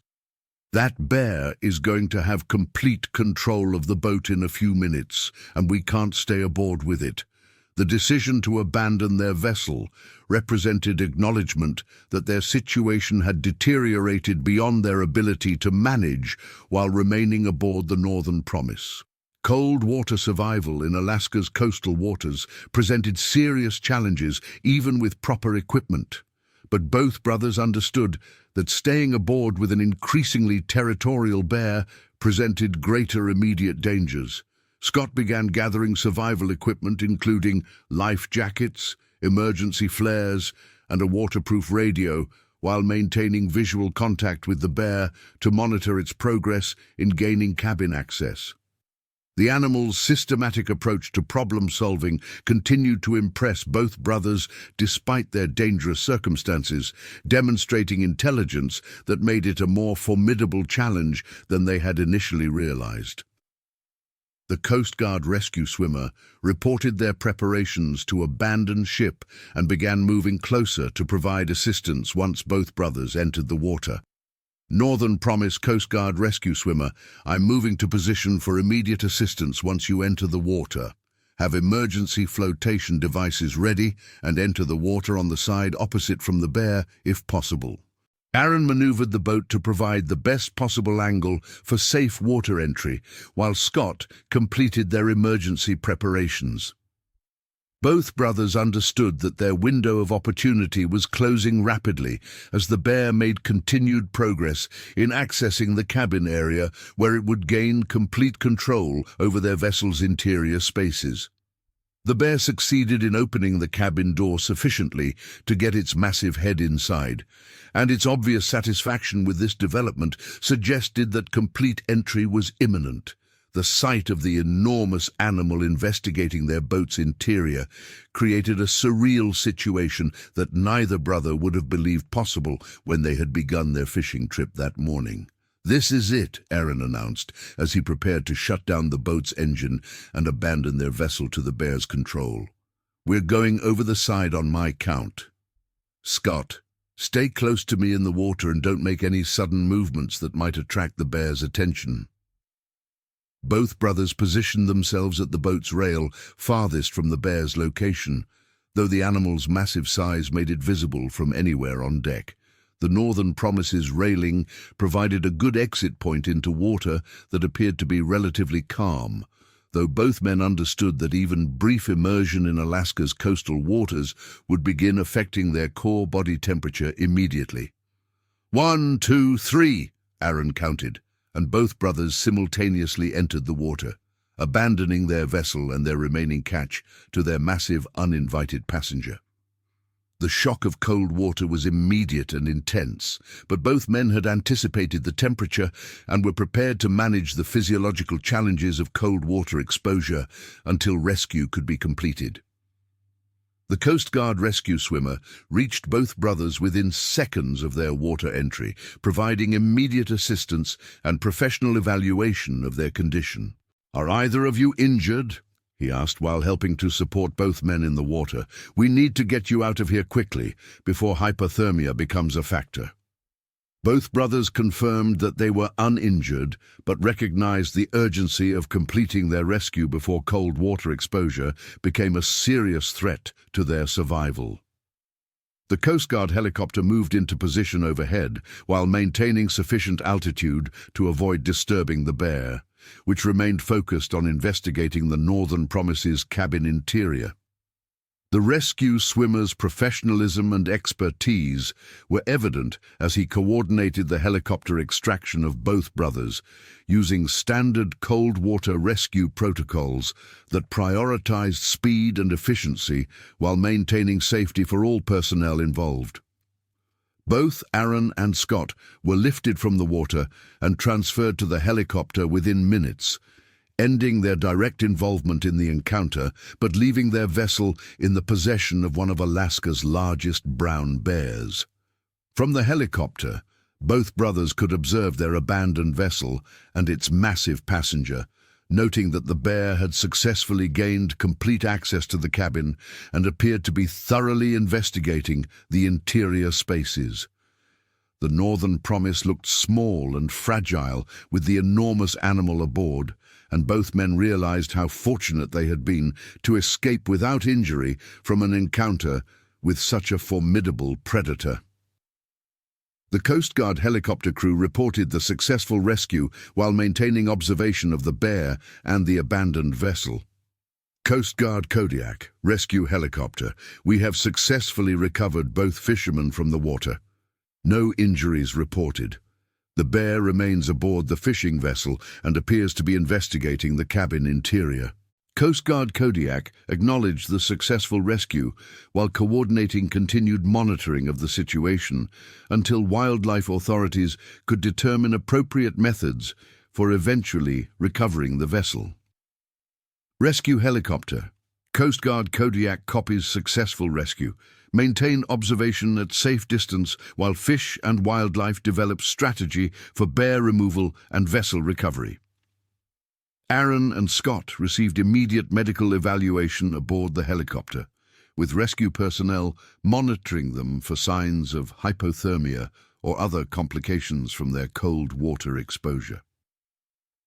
"That bear is going to have complete control of the boat in a few minutes, and we can't stay aboard with it." The decision to abandon their vessel represented acknowledgement that their situation had deteriorated beyond their ability to manage while remaining aboard the Northern Promise. Cold water survival in Alaska's coastal waters presented serious challenges even with proper equipment. But both brothers understood that staying aboard with an increasingly territorial bear presented greater immediate dangers. Scott began gathering survival equipment including life jackets, emergency flares, and a waterproof radio, while maintaining visual contact with the bear to monitor its progress in gaining cabin access. The animal's systematic approach to problem-solving continued to impress both brothers despite their dangerous circumstances, demonstrating intelligence that made it a more formidable challenge than they had initially realized. The Coast Guard rescue swimmer reported their preparations to abandon ship and began moving closer to provide assistance once both brothers entered the water. Northern Promise Coast Guard rescue swimmer, I'm moving to position for immediate assistance once you enter the water. Have emergency flotation devices ready and enter the water on the side opposite from the bear if possible. Aaron maneuvered the boat to provide the best possible angle for safe water entry, while Scott completed their emergency preparations. Both brothers understood that their window of opportunity was closing rapidly as the bear made continued progress in accessing the cabin area where it would gain complete control over their vessel's interior spaces. The bear succeeded in opening the cabin door sufficiently to get its massive head inside, and its obvious satisfaction with this development suggested that complete entry was imminent. The sight of the enormous animal investigating their boat's interior created a surreal situation that neither brother would have believed possible when they had begun their fishing trip that morning. "This is it," Aaron announced as he prepared to shut down the boat's engine and abandon their vessel to the bear's control. "We're going over the side on my count. Scott, stay close to me in the water and don't make any sudden movements that might attract the bear's attention." Both brothers positioned themselves at the boat's rail, farthest from the bear's location, though the animal's massive size made it visible from anywhere on deck. The Northern Promise's railing provided a good exit point into water that appeared to be relatively calm, though both men understood that even brief immersion in Alaska's coastal waters would begin affecting their core body temperature immediately. 1, 2, 3, Aaron counted, and both brothers simultaneously entered the water, abandoning their vessel and their remaining catch to their massive, uninvited passenger. The shock of cold water was immediate and intense, but both men had anticipated the temperature and were prepared to manage the physiological challenges of cold water exposure until rescue could be completed. The Coast Guard rescue swimmer reached both brothers within seconds of their water entry, providing immediate assistance and professional evaluation of their condition. "Are either of you injured?" he asked while helping to support both men in the water. "We need to get you out of here quickly before hypothermia becomes a factor." Both brothers confirmed that they were uninjured, but recognized the urgency of completing their rescue before cold water exposure became a serious threat to their survival. The Coast Guard helicopter moved into position overhead while maintaining sufficient altitude to avoid disturbing the bear, which remained focused on investigating the Northern Promise's cabin interior. The rescue swimmer's professionalism and expertise were evident as he coordinated the helicopter extraction of both brothers, using standard cold water rescue protocols that prioritized speed and efficiency while maintaining safety for all personnel involved. Both Aaron and Scott were lifted from the water and transferred to the helicopter within minutes, ending their direct involvement in the encounter, but leaving their vessel in the possession of one of Alaska's largest brown bears. From the helicopter, both brothers could observe their abandoned vessel and its massive passenger, noting that the bear had successfully gained complete access to the cabin and appeared to be thoroughly investigating the interior spaces. The Northern Promise looked small and fragile with the enormous animal aboard, and both men realized how fortunate they had been to escape without injury from an encounter with such a formidable predator. The Coast Guard helicopter crew reported the successful rescue while maintaining observation of the bear and the abandoned vessel. Coast Guard Kodiak, rescue helicopter. We have successfully recovered both fishermen from the water. No injuries reported. The bear remains aboard the fishing vessel and appears to be investigating the cabin interior. Coast Guard Kodiak acknowledged the successful rescue while coordinating continued monitoring of the situation until wildlife authorities could determine appropriate methods for eventually recovering the vessel. Rescue helicopter. Coast Guard Kodiak copies successful rescue. Maintain observation at safe distance while Fish and Wildlife develops strategy for bear removal and vessel recovery. Aaron and Scott received immediate medical evaluation aboard the helicopter, with rescue personnel monitoring them for signs of hypothermia or other complications from their cold water exposure.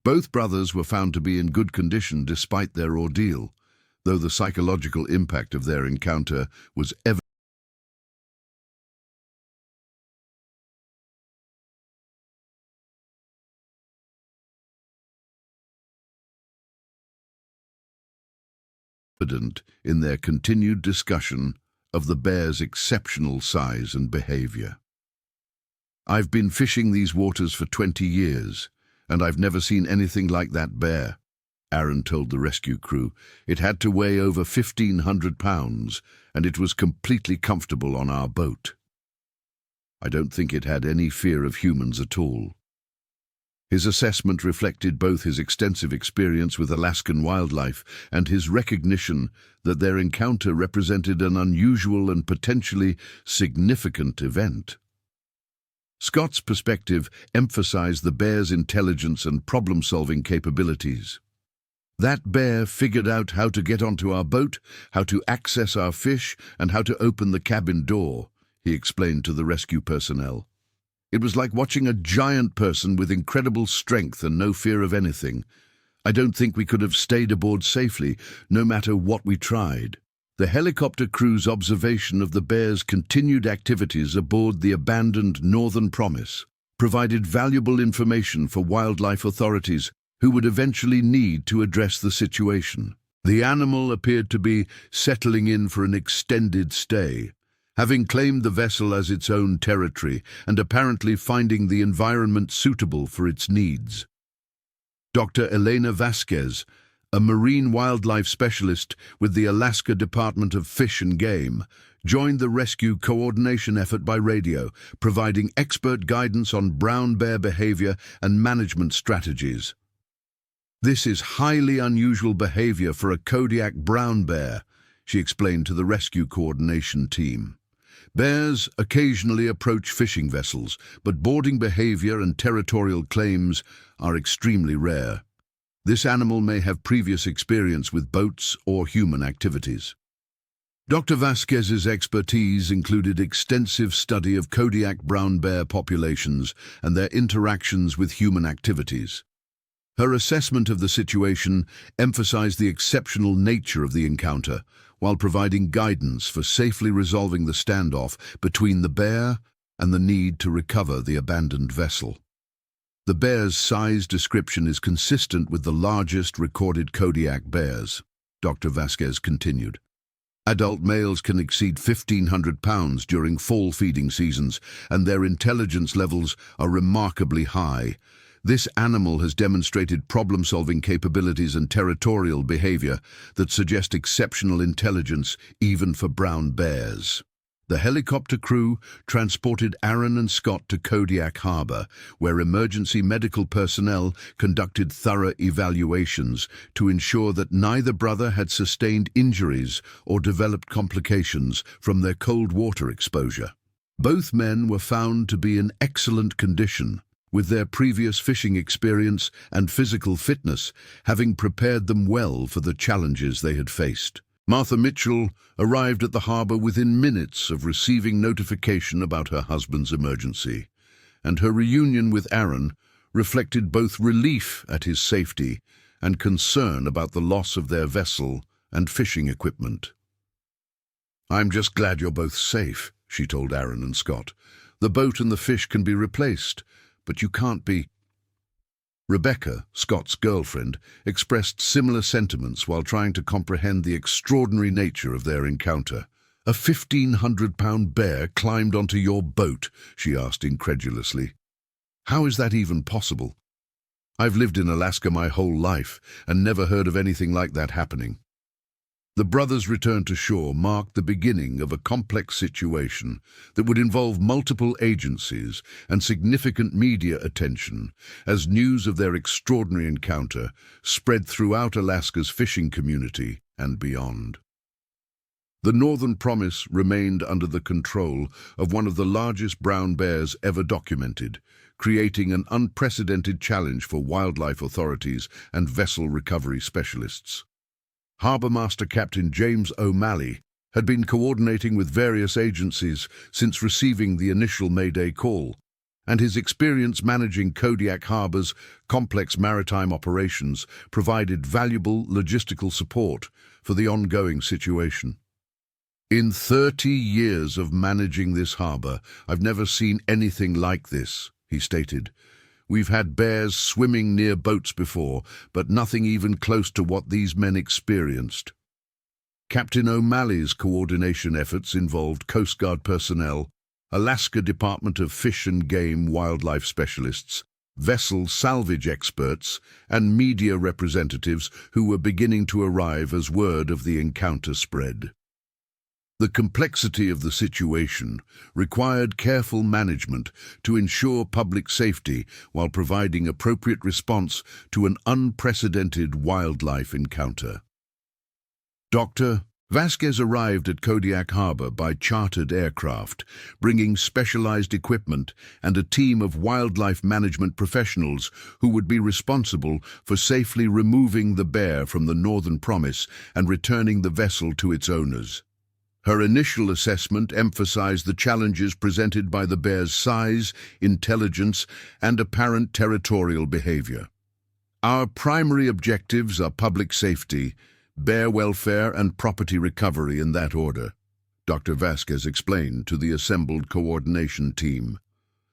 Both brothers were found to be in good condition despite their ordeal, though the psychological impact of their encounter was evident in their continued discussion of the bear's exceptional size and behavior. "I've been fishing these waters for 20 years, and I've never seen anything like that bear," Aaron told the rescue crew. "It had to weigh over 1,500 pounds, and it was completely comfortable on our boat. I don't think it had any fear of humans at all." His assessment reflected both his extensive experience with Alaskan wildlife and his recognition that their encounter represented an unusual and potentially significant event. Scott's perspective emphasized the bear's intelligence and problem-solving capabilities. "That bear figured out how to get onto our boat, how to access our fish, and how to open the cabin door," he explained to the rescue personnel. "It was like watching a giant person with incredible strength and no fear of anything. I don't think we could have stayed aboard safely, no matter what we tried." The helicopter crew's observation of the bear's continued activities aboard the abandoned Northern Promise provided valuable information for wildlife authorities who would eventually need to address the situation. The animal appeared to be settling in for an extended stay, having claimed the vessel as its own territory and apparently finding the environment suitable for its needs. Dr. Elena Vasquez, a marine wildlife specialist with the Alaska Department of Fish and Game, joined the rescue coordination effort by radio, providing expert guidance on brown bear behavior and management strategies. "This is highly unusual behavior for a Kodiak brown bear," she explained to the rescue coordination team. "Bears occasionally approach fishing vessels, but boarding behavior and territorial claims are extremely rare. This animal may have previous experience with boats or human activities." Dr. Vasquez's expertise included extensive study of Kodiak brown bear populations and their interactions with human activities. Her assessment of the situation emphasized the exceptional nature of the encounter, while providing guidance for safely resolving the standoff between the bear and the need to recover the abandoned vessel. "The bear's size description is consistent with the largest recorded Kodiak bears," Dr. Vasquez continued. "Adult males can exceed 1,500 pounds during fall feeding seasons, and their intelligence levels are remarkably high. This animal has demonstrated problem-solving capabilities and territorial behavior that suggest exceptional intelligence even for brown bears." The helicopter crew transported Aaron and Scott to Kodiak Harbor, where emergency medical personnel conducted thorough evaluations to ensure that neither brother had sustained injuries or developed complications from their cold water exposure. Both men were found to be in excellent condition, with their previous fishing experience and physical fitness having prepared them well for the challenges they had faced. Martha Mitchell arrived at the harbor within minutes of receiving notification about her husband's emergency, and her reunion with Aaron reflected both relief at his safety and concern about the loss of their vessel and fishing equipment. "I'm just glad you're both safe," she told Aaron and Scott. The boat and the fish can be replaced, but you can't be. Rebecca, Scott's girlfriend, expressed similar sentiments while trying to comprehend the extraordinary nature of their encounter. "A 1,500-pound bear climbed onto your boat?" she asked incredulously. "How is that even possible? I've lived in Alaska my whole life and never heard of anything like that happening." The brothers' return to shore marked the beginning of a complex situation that would involve multiple agencies and significant media attention as news of their extraordinary encounter spread throughout Alaska's fishing community and beyond. The Northern Promise remained under the control of one of the largest brown bears ever documented, creating an unprecedented challenge for wildlife authorities and vessel recovery specialists. Harbour Master Captain James O'Malley had been coordinating with various agencies since receiving the initial Mayday call, and his experience managing Kodiak Harbour's complex maritime operations provided valuable logistical support for the ongoing situation. "In 30 years of managing this harbour, I've never seen anything like this," he stated. "We've had bears swimming near boats before, but nothing even close to what these men experienced." Captain O'Malley's coordination efforts involved Coast Guard personnel, Alaska Department of Fish and Game wildlife specialists, vessel salvage experts, and media representatives who were beginning to arrive as word of the encounter spread. The complexity of the situation required careful management to ensure public safety while providing appropriate response to an unprecedented wildlife encounter. Dr. Vasquez arrived at Kodiak Harbour by chartered aircraft, bringing specialized equipment and a team of wildlife management professionals who would be responsible for safely removing the bear from the Northern Promise and returning the vessel to its owners. Her initial assessment emphasized the challenges presented by the bear's size, intelligence, and apparent territorial behavior. "Our primary objectives are public safety, bear welfare, and property recovery in that order," Dr. Vasquez explained to the assembled coordination team.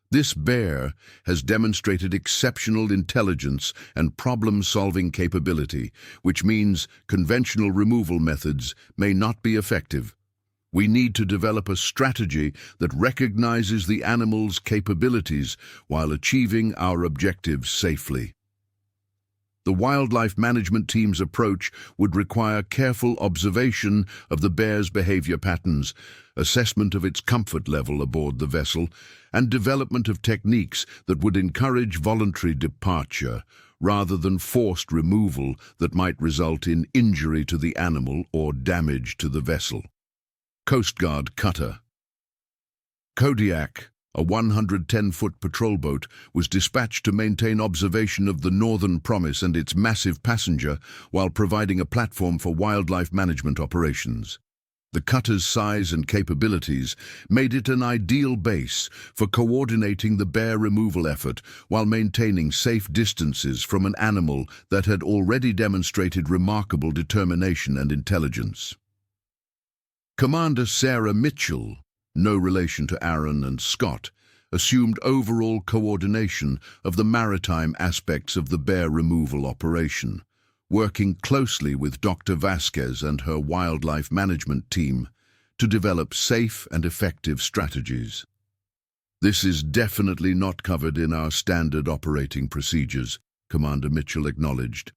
"This bear has demonstrated exceptional intelligence and problem-solving capability, which means conventional removal methods may not be effective. We need to develop a strategy that recognizes the animal's capabilities while achieving our objectives safely." The wildlife management team's approach would require careful observation of the bear's behavior patterns, assessment of its comfort level aboard the vessel, and development of techniques that would encourage voluntary departure rather than forced removal that might result in injury to the animal or damage to the vessel. Coast Guard cutter. Kodiak, a 110-foot patrol boat, was dispatched to maintain observation of the Northern Promise and its massive passenger while providing a platform for wildlife management operations. The cutter's size and capabilities made it an ideal base for coordinating the bear removal effort while maintaining safe distances from an animal that had already demonstrated remarkable determination and intelligence. Commander Sarah Mitchell, no relation to Aaron and Scott, assumed overall coordination of the maritime aspects of the bear removal operation, working closely with Dr. Vasquez and her wildlife management team to develop safe and effective strategies. "This is definitely not covered in our standard operating procedures," Commander Mitchell acknowledged.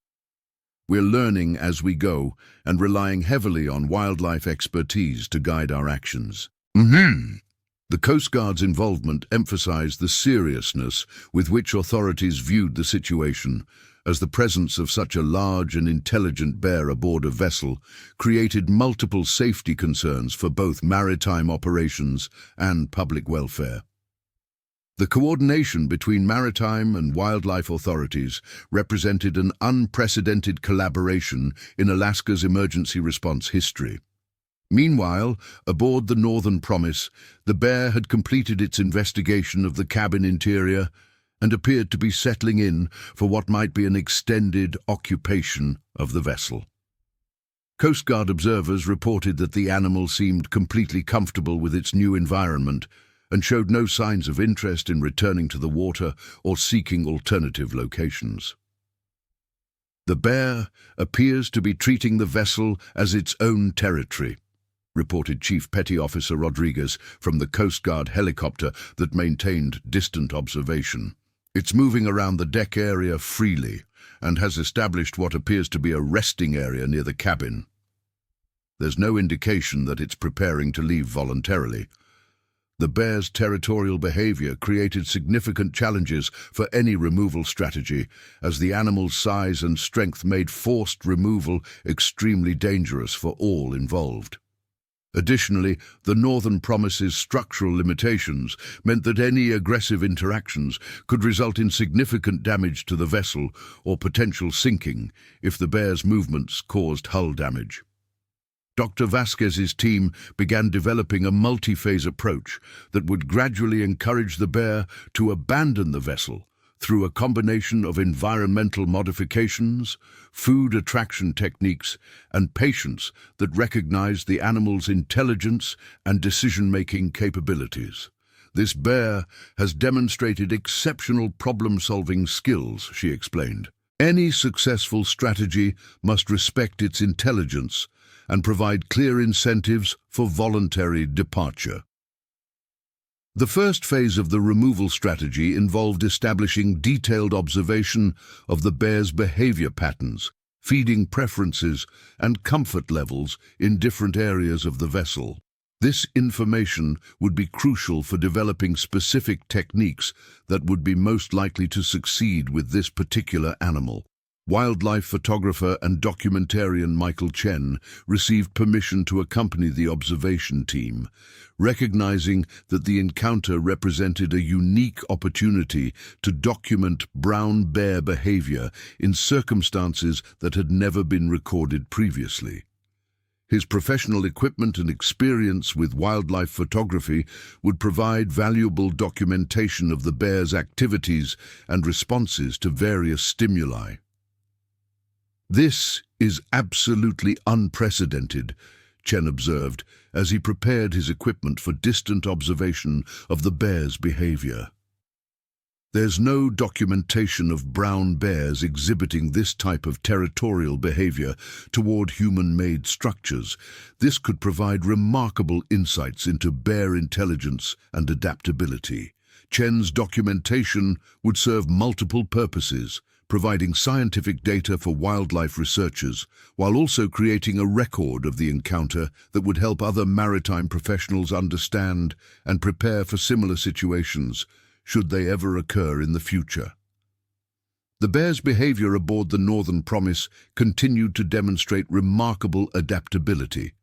"We're learning as we go and relying heavily on wildlife expertise to guide our actions." The Coast Guard's involvement emphasized the seriousness with which authorities viewed the situation, as the presence of such a large and intelligent bear aboard a vessel created multiple safety concerns for both maritime operations and public welfare. The coordination between maritime and wildlife authorities represented an unprecedented collaboration in Alaska's emergency response history. Meanwhile, aboard the Northern Promise, the bear had completed its investigation of the cabin interior and appeared to be settling in for what might be an extended occupation of the vessel. Coast Guard observers reported that the animal seemed completely comfortable with its new environment, and showed no signs of interest in returning to the water or seeking alternative locations. The bear appears to be treating the vessel as its own territory, reported Chief Petty Officer Rodriguez from the Coast Guard helicopter that maintained distant observation. It's moving around the deck area freely and has established what appears to be a resting area near the cabin. There's no indication that it's preparing to leave voluntarily. The bear's territorial behavior created significant challenges for any removal strategy, as the animal's size and strength made forced removal extremely dangerous for all involved. Additionally, the Northern Promise's structural limitations meant that any aggressive interactions could result in significant damage to the vessel or potential sinking if the bear's movements caused hull damage. Dr. Vasquez's team began developing a multi-phase approach that would gradually encourage the bear to abandon the vessel through a combination of environmental modifications, food attraction techniques, and patience that recognized the animal's intelligence and decision-making capabilities. This bear has demonstrated exceptional problem-solving skills, she explained. Any successful strategy must respect its intelligence and provide clear incentives for voluntary departure. The first phase of the removal strategy involved establishing detailed observation of the bear's behavior patterns, feeding preferences, and comfort levels in different areas of the vessel. This information would be crucial for developing specific techniques that would be most likely to succeed with this particular animal. Wildlife photographer and documentarian Michael Chen received permission to accompany the observation team, recognizing that the encounter represented a unique opportunity to document brown bear behavior in circumstances that had never been recorded previously. His professional equipment and experience with wildlife photography would provide valuable documentation of the bear's activities and responses to various stimuli. "This is absolutely unprecedented," Chen observed as he prepared his equipment for distant observation of the bear's behavior. There's no documentation of brown bears exhibiting this type of territorial behavior toward human-made structures. This could provide remarkable insights into bear intelligence and adaptability. Chen's documentation would serve multiple purposes, providing scientific data for wildlife researchers, while also creating a record of the encounter that would help other maritime professionals understand and prepare for similar situations, should they ever occur in the future. The bear's behavior aboard the Northern Promise continued to demonstrate remarkable adaptability,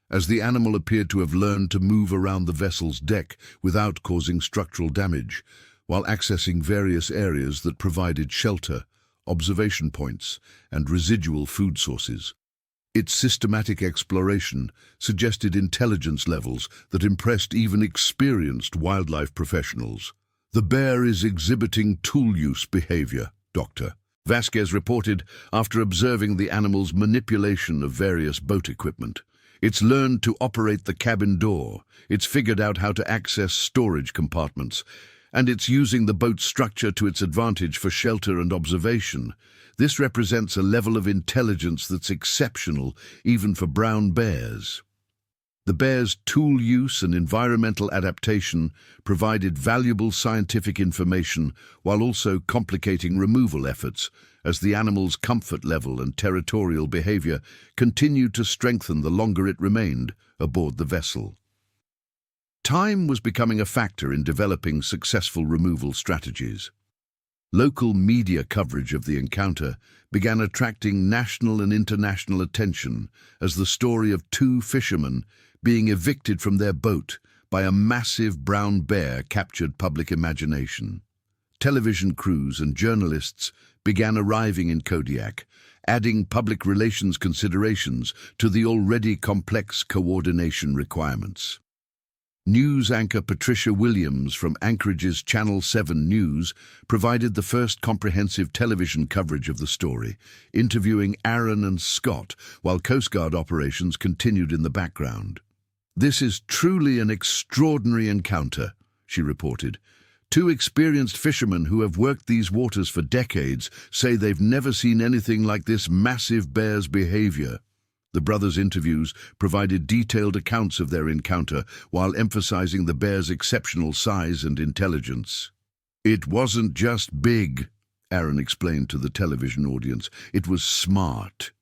as the animal appeared to have learned to move around the vessel's deck without causing structural damage, while accessing various areas that provided shelter, observation points, and residual food sources. Its systematic exploration suggested intelligence levels that impressed even experienced wildlife professionals. "The bear is exhibiting tool-use behavior," Dr. Vasquez reported after observing the animal's manipulation of various boat equipment. "It's learned to operate the cabin door, it's figured out how to access storage compartments, and it's using the boat's structure to its advantage for shelter and observation. This represents a level of intelligence that's exceptional, even for brown bears." The bear's tool use and environmental adaptation provided valuable scientific information while also complicating removal efforts, as the animal's comfort level and territorial behavior continued to strengthen the longer it remained aboard the vessel. Time was becoming a factor in developing successful removal strategies. Local media coverage of the encounter began attracting national and international attention as the story of two fishermen being evicted from their boat by a massive brown bear captured public imagination. Television crews and journalists began arriving in Kodiak, adding public relations considerations to the already complex coordination requirements. News anchor Patricia Williams from Anchorage's Channel 7 News provided the first comprehensive television coverage of the story, interviewing Aaron and Scott while Coast Guard operations continued in the background. "This is truly an extraordinary encounter," she reported. Two experienced fishermen who have worked these waters for decades say they've never seen anything like this massive bear's behavior. The brothers' interviews provided detailed accounts of their encounter while emphasizing the bear's exceptional size and intelligence. It wasn't just big, Aaron explained to the television audience. It was smart.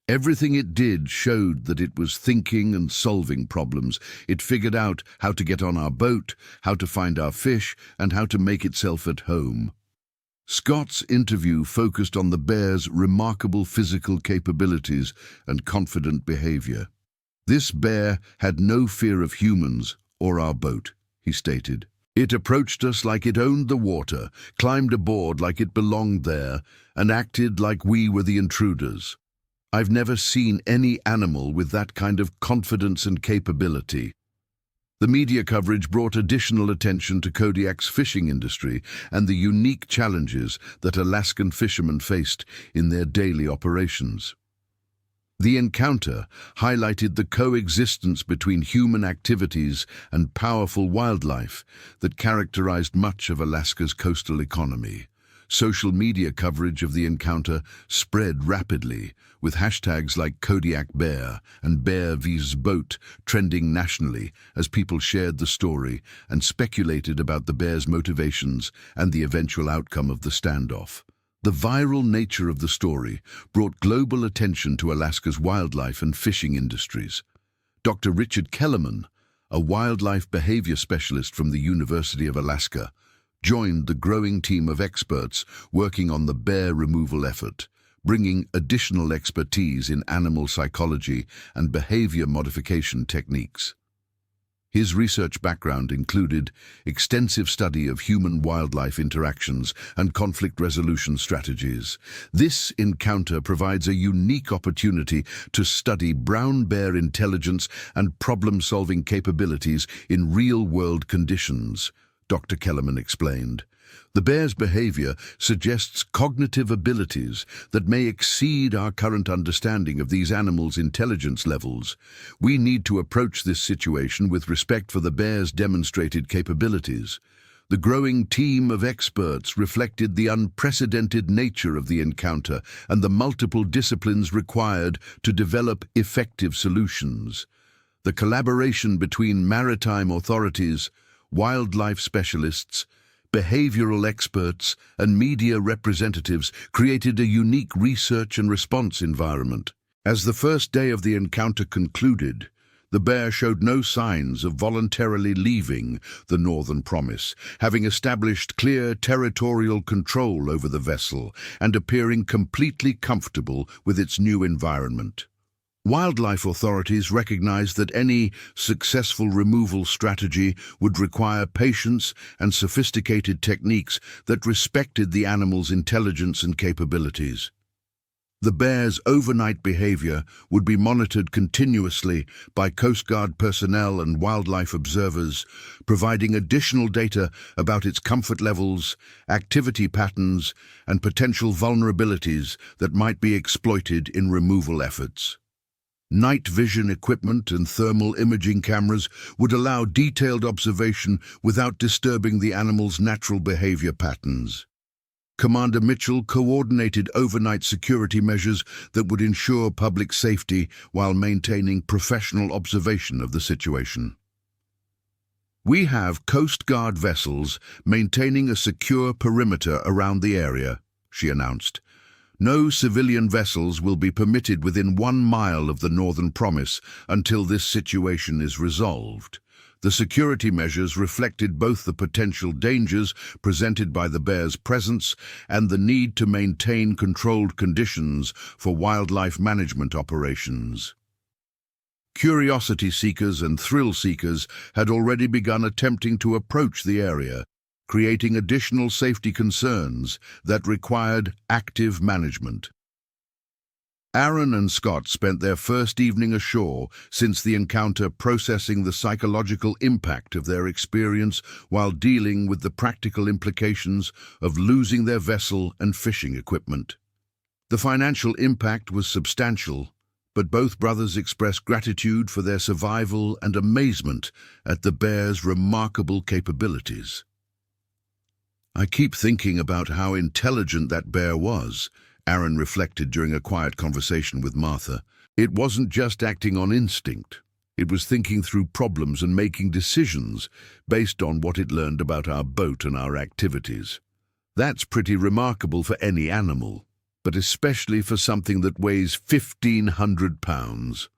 Everything it did showed that it was thinking and solving problems. It figured out how to get on our boat, how to find our fish, and how to make itself at home. Scott's interview focused on the bear's remarkable physical capabilities and confident behavior. This bear had no fear of humans or our boat, he stated. It approached us like it owned the water, climbed aboard like it belonged there, and acted like we were the intruders. I've never seen any animal with that kind of confidence and capability. The media coverage brought additional attention to Kodiak's fishing industry and the unique challenges that Alaskan fishermen faced in their daily operations. The encounter highlighted the coexistence between human activities and powerful wildlife that characterized much of Alaska's coastal economy. Social media coverage of the encounter spread rapidly, with hashtags like Kodiak Bear and Bear vs. Boat trending nationally as people shared the story and speculated about the bear's motivations and the eventual outcome of the standoff. The viral nature of the story brought global attention to Alaska's wildlife and fishing industries. Dr. Richard Kellerman, a wildlife behavior specialist from the University of Alaska, joined the growing team of experts working on the bear removal effort, bringing additional expertise in animal psychology and behavior modification techniques. His research background included extensive study of human-wildlife interactions and conflict resolution strategies. This encounter provides a unique opportunity to study brown bear intelligence and problem-solving capabilities in real-world conditions, Dr. Kellerman explained. The bear's behavior suggests cognitive abilities that may exceed our current understanding of these animals' intelligence levels. We need to approach this situation with respect for the bear's demonstrated capabilities. The growing team of experts reflected the unprecedented nature of the encounter and the multiple disciplines required to develop effective solutions. The collaboration between maritime authorities, wildlife specialists, behavioral experts, and media representatives created a unique research and response environment. As the first day of the encounter concluded, the bear showed no signs of voluntarily leaving the Northern Promise, having established clear territorial control over the vessel and appearing completely comfortable with its new environment. Wildlife authorities recognized that any successful removal strategy would require patience and sophisticated techniques that respected the animal's intelligence and capabilities. The bear's overnight behavior would be monitored continuously by Coast Guard personnel and wildlife observers, providing additional data about its comfort levels, activity patterns, and potential vulnerabilities that might be exploited in removal efforts. Night vision equipment and thermal imaging cameras would allow detailed observation without disturbing the animal's natural behavior patterns. Commander Mitchell coordinated overnight security measures that would ensure public safety while maintaining professional observation of the situation. We have Coast Guard vessels maintaining a secure perimeter around the area, she announced. No civilian vessels will be permitted within 1 mile of the Northern Promise until this situation is resolved. The security measures reflected both the potential dangers presented by the bear's presence and the need to maintain controlled conditions for wildlife management operations. Curiosity seekers and thrill seekers had already begun attempting to approach the area, creating additional safety concerns that required active management. Aaron and Scott spent their first evening ashore since the encounter, processing the psychological impact of their experience while dealing with the practical implications of losing their vessel and fishing equipment. The financial impact was substantial, but both brothers expressed gratitude for their survival and amazement at the bear's remarkable capabilities. "I keep thinking about how intelligent that bear was," Aaron reflected during a quiet conversation with Martha. "It wasn't just acting on instinct. It was thinking through problems and making decisions based on what it learned about our boat and our activities. That's pretty remarkable for any animal, but especially for something that weighs 1,500 pounds.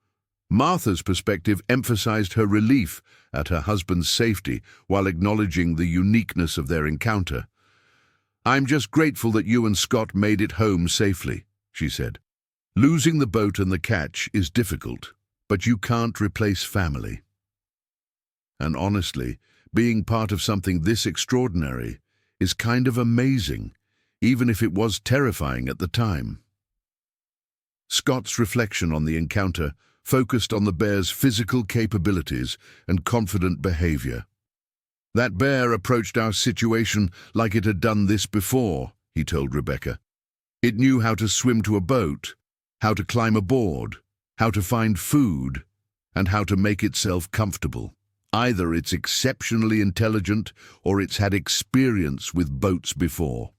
Martha's perspective emphasized her relief at her husband's safety while acknowledging the uniqueness of their encounter. "I'm just grateful that you and Scott made it home safely," she said. "Losing the boat and the catch is difficult, but you can't replace family. And honestly, being part of something this extraordinary is kind of amazing, even if it was terrifying at the time." Scott's reflection on the encounter focused on the bear's physical capabilities and confident behavior. "That bear approached our situation like it had done this before," he told Rebecca. "It knew how to swim to a boat, how to climb aboard, how to find food, and how to make itself comfortable. Either it's exceptionally intelligent or it's had experience with boats before."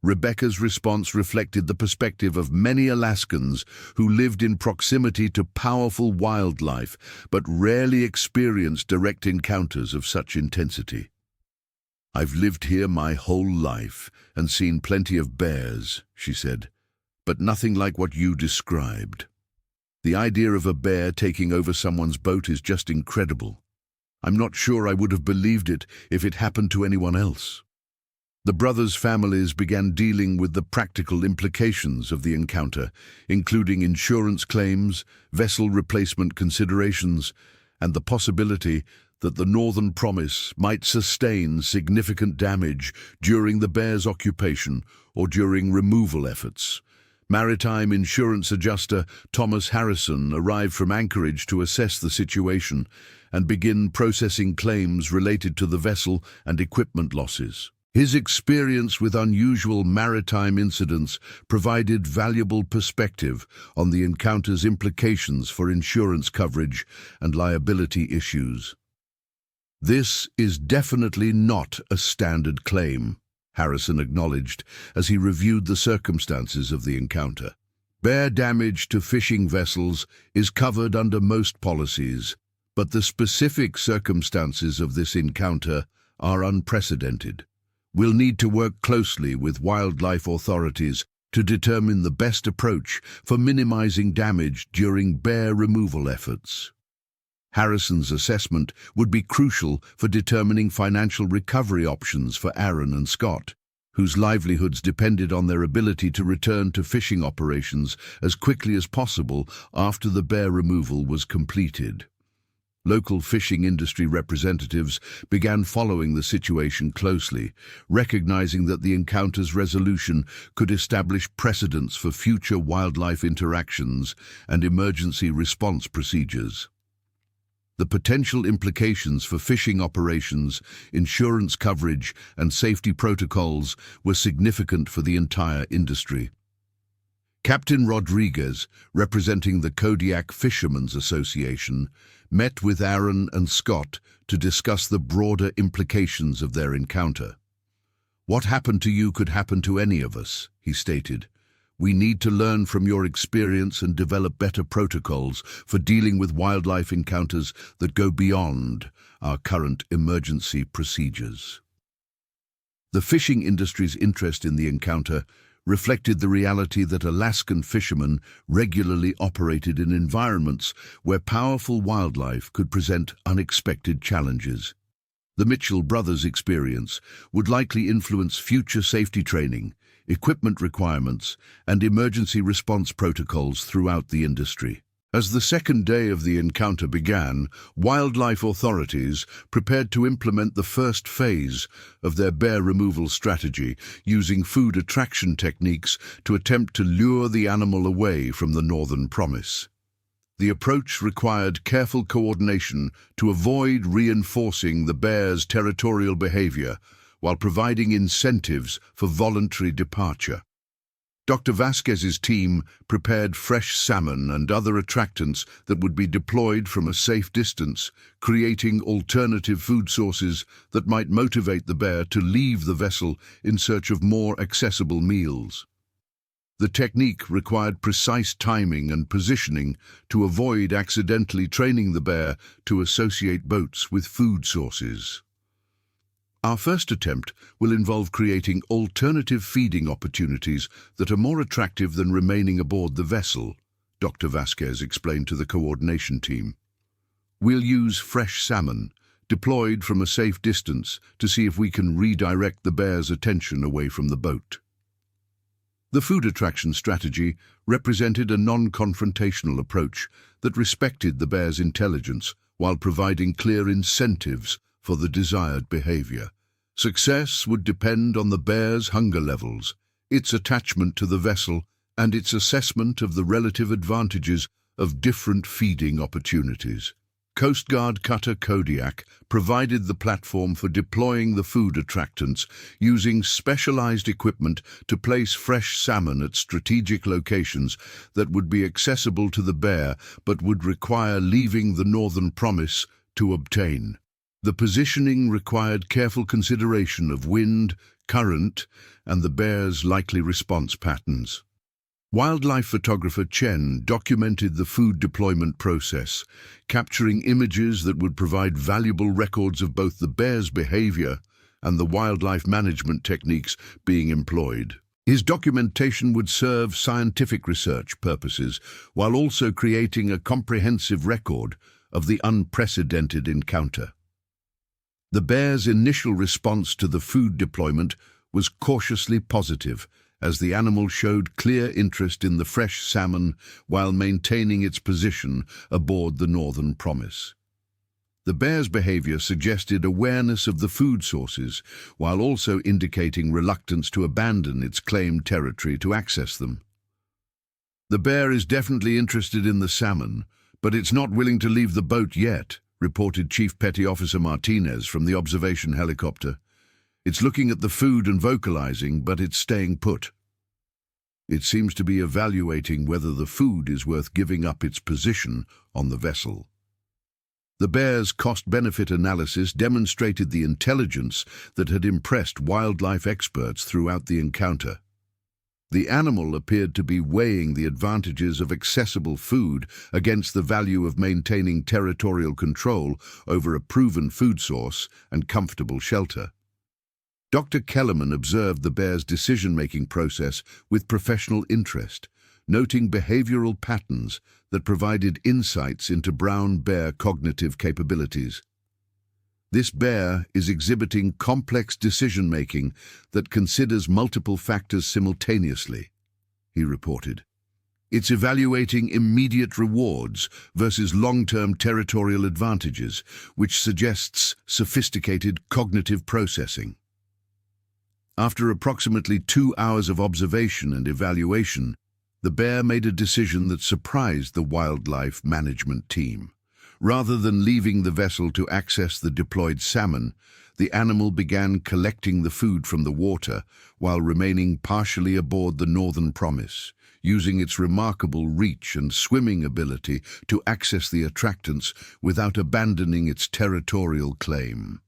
Rebecca's response reflected the perspective of many Alaskans who lived in proximity to powerful wildlife but rarely experienced direct encounters of such intensity. "I've lived here my whole life and seen plenty of bears," she said, "but nothing like what you described. The idea of a bear taking over someone's boat is just incredible. I'm not sure I would have believed it if it happened to anyone else." The brothers' families began dealing with the practical implications of the encounter, including insurance claims, vessel replacement considerations, and the possibility that the Northern Promise might sustain significant damage during the bear's occupation or during removal efforts. Maritime insurance adjuster Thomas Harrison arrived from Anchorage to assess the situation and begin processing claims related to the vessel and equipment losses. His experience with unusual maritime incidents provided valuable perspective on the encounter's implications for insurance coverage and liability issues. "This is definitely not a standard claim," Harrison acknowledged as he reviewed the circumstances of the encounter. "Bear damage to fishing vessels is covered under most policies, but the specific circumstances of this encounter are unprecedented. We'll need to work closely with wildlife authorities to determine the best approach for minimizing damage during bear removal efforts." Harrison's assessment would be crucial for determining financial recovery options for Aaron and Scott, whose livelihoods depended on their ability to return to fishing operations as quickly as possible after the bear removal was completed. Local fishing industry representatives began following the situation closely, recognizing that the encounter's resolution could establish precedents for future wildlife interactions and emergency response procedures. The potential implications for fishing operations, insurance coverage, and safety protocols were significant for the entire industry. Captain Rodriguez, representing the Kodiak Fishermen's Association, met with Aaron and Scott to discuss the broader implications of their encounter. "What happened to you could happen to any of us," he stated. "We need to learn from your experience and develop better protocols for dealing with wildlife encounters that go beyond our current emergency procedures." The fishing industry's interest in the encounter reflected the reality that Alaskan fishermen regularly operated in environments where powerful wildlife could present unexpected challenges. The Mitchell brothers' experience would likely influence future safety training, equipment requirements, and emergency response protocols throughout the industry. As the second day of the encounter began, wildlife authorities prepared to implement the first phase of their bear removal strategy, using food attraction techniques to attempt to lure the animal away from the Northern Promise. The approach required careful coordination to avoid reinforcing the bear's territorial behavior while providing incentives for voluntary departure. Dr. Vasquez's team prepared fresh salmon and other attractants that would be deployed from a safe distance, creating alternative food sources that might motivate the bear to leave the vessel in search of more accessible meals. The technique required precise timing and positioning to avoid accidentally training the bear to associate boats with food sources. Our first attempt will involve creating alternative feeding opportunities that are more attractive than remaining aboard the vessel, Dr. Vasquez explained to the coordination team. We'll use fresh salmon, deployed from a safe distance, to see if we can redirect the bear's attention away from the boat. The food attraction strategy represented a non-confrontational approach that respected the bear's intelligence while providing clear incentives for the desired behavior. Success would depend on the bear's hunger levels, its attachment to the vessel, and its assessment of the relative advantages of different feeding opportunities. Coast Guard cutter Kodiak provided the platform for deploying the food attractants, using specialized equipment to place fresh salmon at strategic locations that would be accessible to the bear but would require leaving the Northern Promise to obtain. The positioning required careful consideration of wind, current, and the bear's likely response patterns. Wildlife photographer Chen documented the food deployment process, capturing images that would provide valuable records of both the bear's behavior and the wildlife management techniques being employed. His documentation would serve scientific research purposes while also creating a comprehensive record of the unprecedented encounter. The bear's initial response to the food deployment was cautiously positive, as the animal showed clear interest in the fresh salmon while maintaining its position aboard the Northern Promise. The bear's behavior suggested awareness of the food sources, while also indicating reluctance to abandon its claimed territory to access them. "The bear is definitely interested in the salmon, but it's not willing to leave the boat yet," reported Chief Petty Officer Martinez from the observation helicopter. "It's looking at the food and vocalizing, but it's staying put. It seems to be evaluating whether the food is worth giving up its position on the vessel." The bear's cost-benefit analysis demonstrated the intelligence that had impressed wildlife experts throughout the encounter. The animal appeared to be weighing the advantages of accessible food against the value of maintaining territorial control over a proven food source and comfortable shelter. Dr. Kellerman observed the bear's decision-making process with professional interest, noting behavioral patterns that provided insights into brown bear cognitive capabilities. "This bear is exhibiting complex decision-making that considers multiple factors simultaneously," he reported. "It's evaluating immediate rewards versus long-term territorial advantages, which suggests sophisticated cognitive processing." After approximately 2 hours of observation and evaluation, the bear made a decision that surprised the wildlife management team. Rather than leaving the vessel to access the deployed salmon, the animal began collecting the food from the water while remaining partially aboard the Northern Promise, using its remarkable reach and swimming ability to access the attractants without abandoning its territorial claim.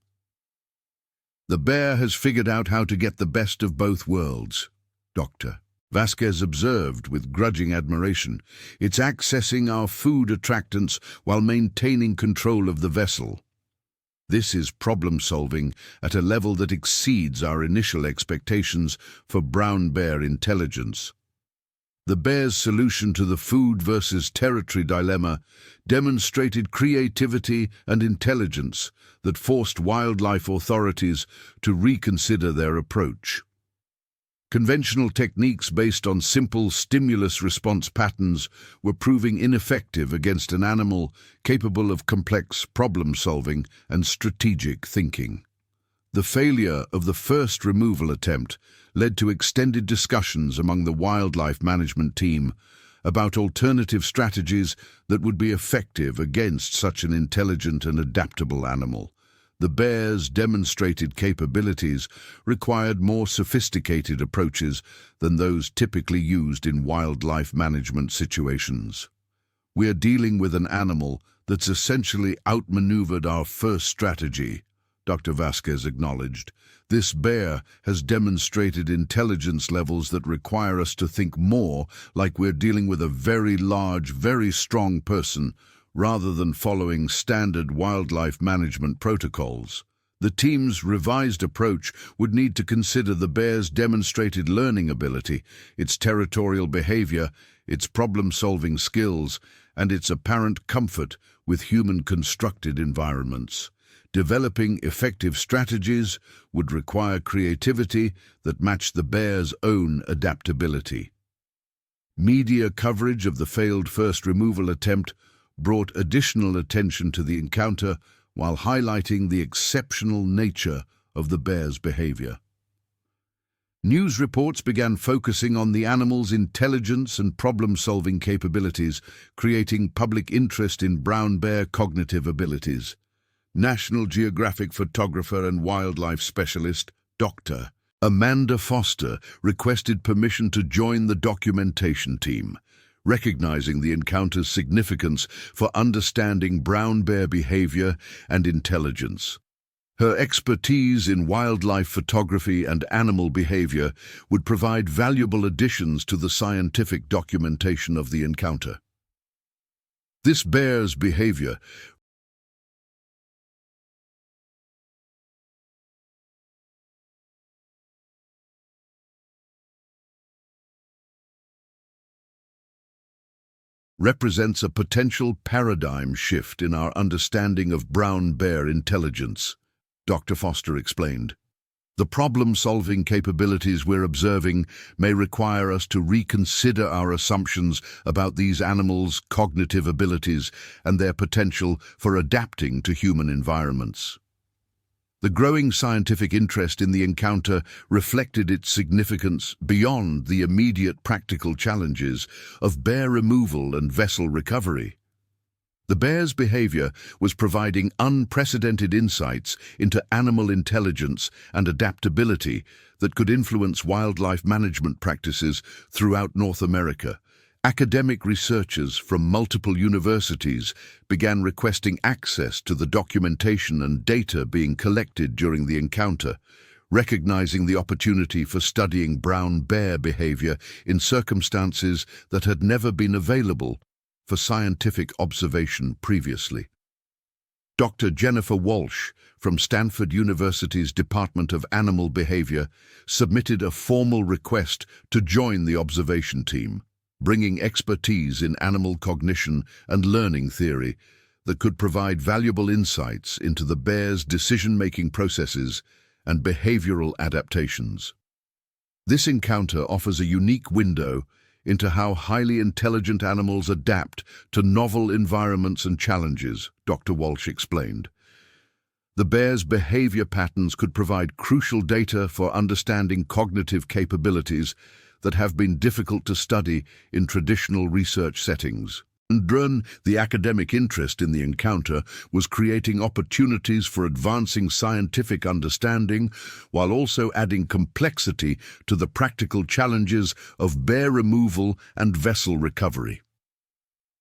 "The bear has figured out how to get the best of both worlds," Dr. Vasquez observed with grudging admiration. "It's accessing our food attractants while maintaining control of the vessel. This is problem-solving at a level that exceeds our initial expectations for brown bear intelligence." The bear's solution to the food versus territory dilemma demonstrated creativity and intelligence that forced wildlife authorities to reconsider their approach. Conventional techniques based on simple stimulus response patterns were proving ineffective against an animal capable of complex problem-solving and strategic thinking. The failure of the first removal attempt led to extended discussions among the wildlife management team about alternative strategies that would be effective against such an intelligent and adaptable animal. The bear's demonstrated capabilities required more sophisticated approaches than those typically used in wildlife management situations. We are dealing with an animal that's essentially outmaneuvered our first strategy, Dr. Vasquez acknowledged. This bear has demonstrated intelligence levels that require us to think more like we're dealing with a very large, very strong person, rather than following standard wildlife management protocols. The team's revised approach would need to consider the bear's demonstrated learning ability, its territorial behavior, its problem-solving skills, and its apparent comfort with human-constructed environments. Developing effective strategies would require creativity that matched the bear's own adaptability. Media coverage of the failed first removal attempt brought additional attention to the encounter while highlighting the exceptional nature of the bear's behavior. News reports began focusing on the animal's intelligence and problem-solving capabilities, creating public interest in brown bear cognitive abilities. National Geographic photographer and wildlife specialist, Dr. Amanda Foster, requested permission to join the documentation team, recognizing the encounter's significance for understanding brown bear behavior and intelligence. Her expertise in wildlife photography and animal behavior would provide valuable additions to the scientific documentation of the encounter. This bear's behavior represents a potential paradigm shift in our understanding of brown bear intelligence, Dr. Foster explained. The problem-solving capabilities we're observing may require us to reconsider our assumptions about these animals' cognitive abilities and their potential for adapting to human environments. The growing scientific interest in the encounter reflected its significance beyond the immediate practical challenges of bear removal and vessel recovery. The bear's behavior was providing unprecedented insights into animal intelligence and adaptability that could influence wildlife management practices throughout North America. Academic researchers from multiple universities began requesting access to the documentation and data being collected during the encounter, recognizing the opportunity for studying brown bear behavior in circumstances that had never been available for scientific observation previously. Dr. Jennifer Walsh from Stanford University's Department of Animal Behavior submitted a formal request to join the observation team, bringing expertise in animal cognition and learning theory that could provide valuable insights into the bear's decision-making processes and behavioral adaptations. This encounter offers a unique window into how highly intelligent animals adapt to novel environments and challenges, Dr. Walsh explained. The bear's behavior patterns could provide crucial data for understanding cognitive capabilities that have been difficult to study in traditional research settings. The academic interest in the encounter was creating opportunities for advancing scientific understanding while also adding complexity to the practical challenges of bear removal and vessel recovery.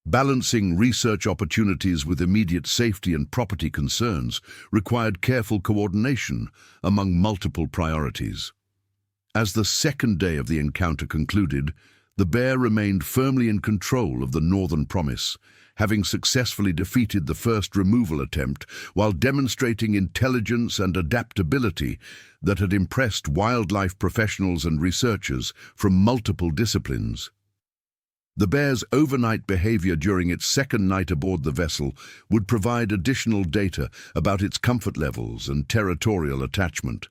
Balancing research opportunities with immediate safety and property concerns required careful coordination among multiple priorities. As the second day of the encounter concluded, the bear remained firmly in control of the Northern Promise, having successfully defeated the first removal attempt while demonstrating intelligence and adaptability that had impressed wildlife professionals and researchers from multiple disciplines. The bear's overnight behavior during its second night aboard the vessel would provide additional data about its comfort levels and territorial attachment,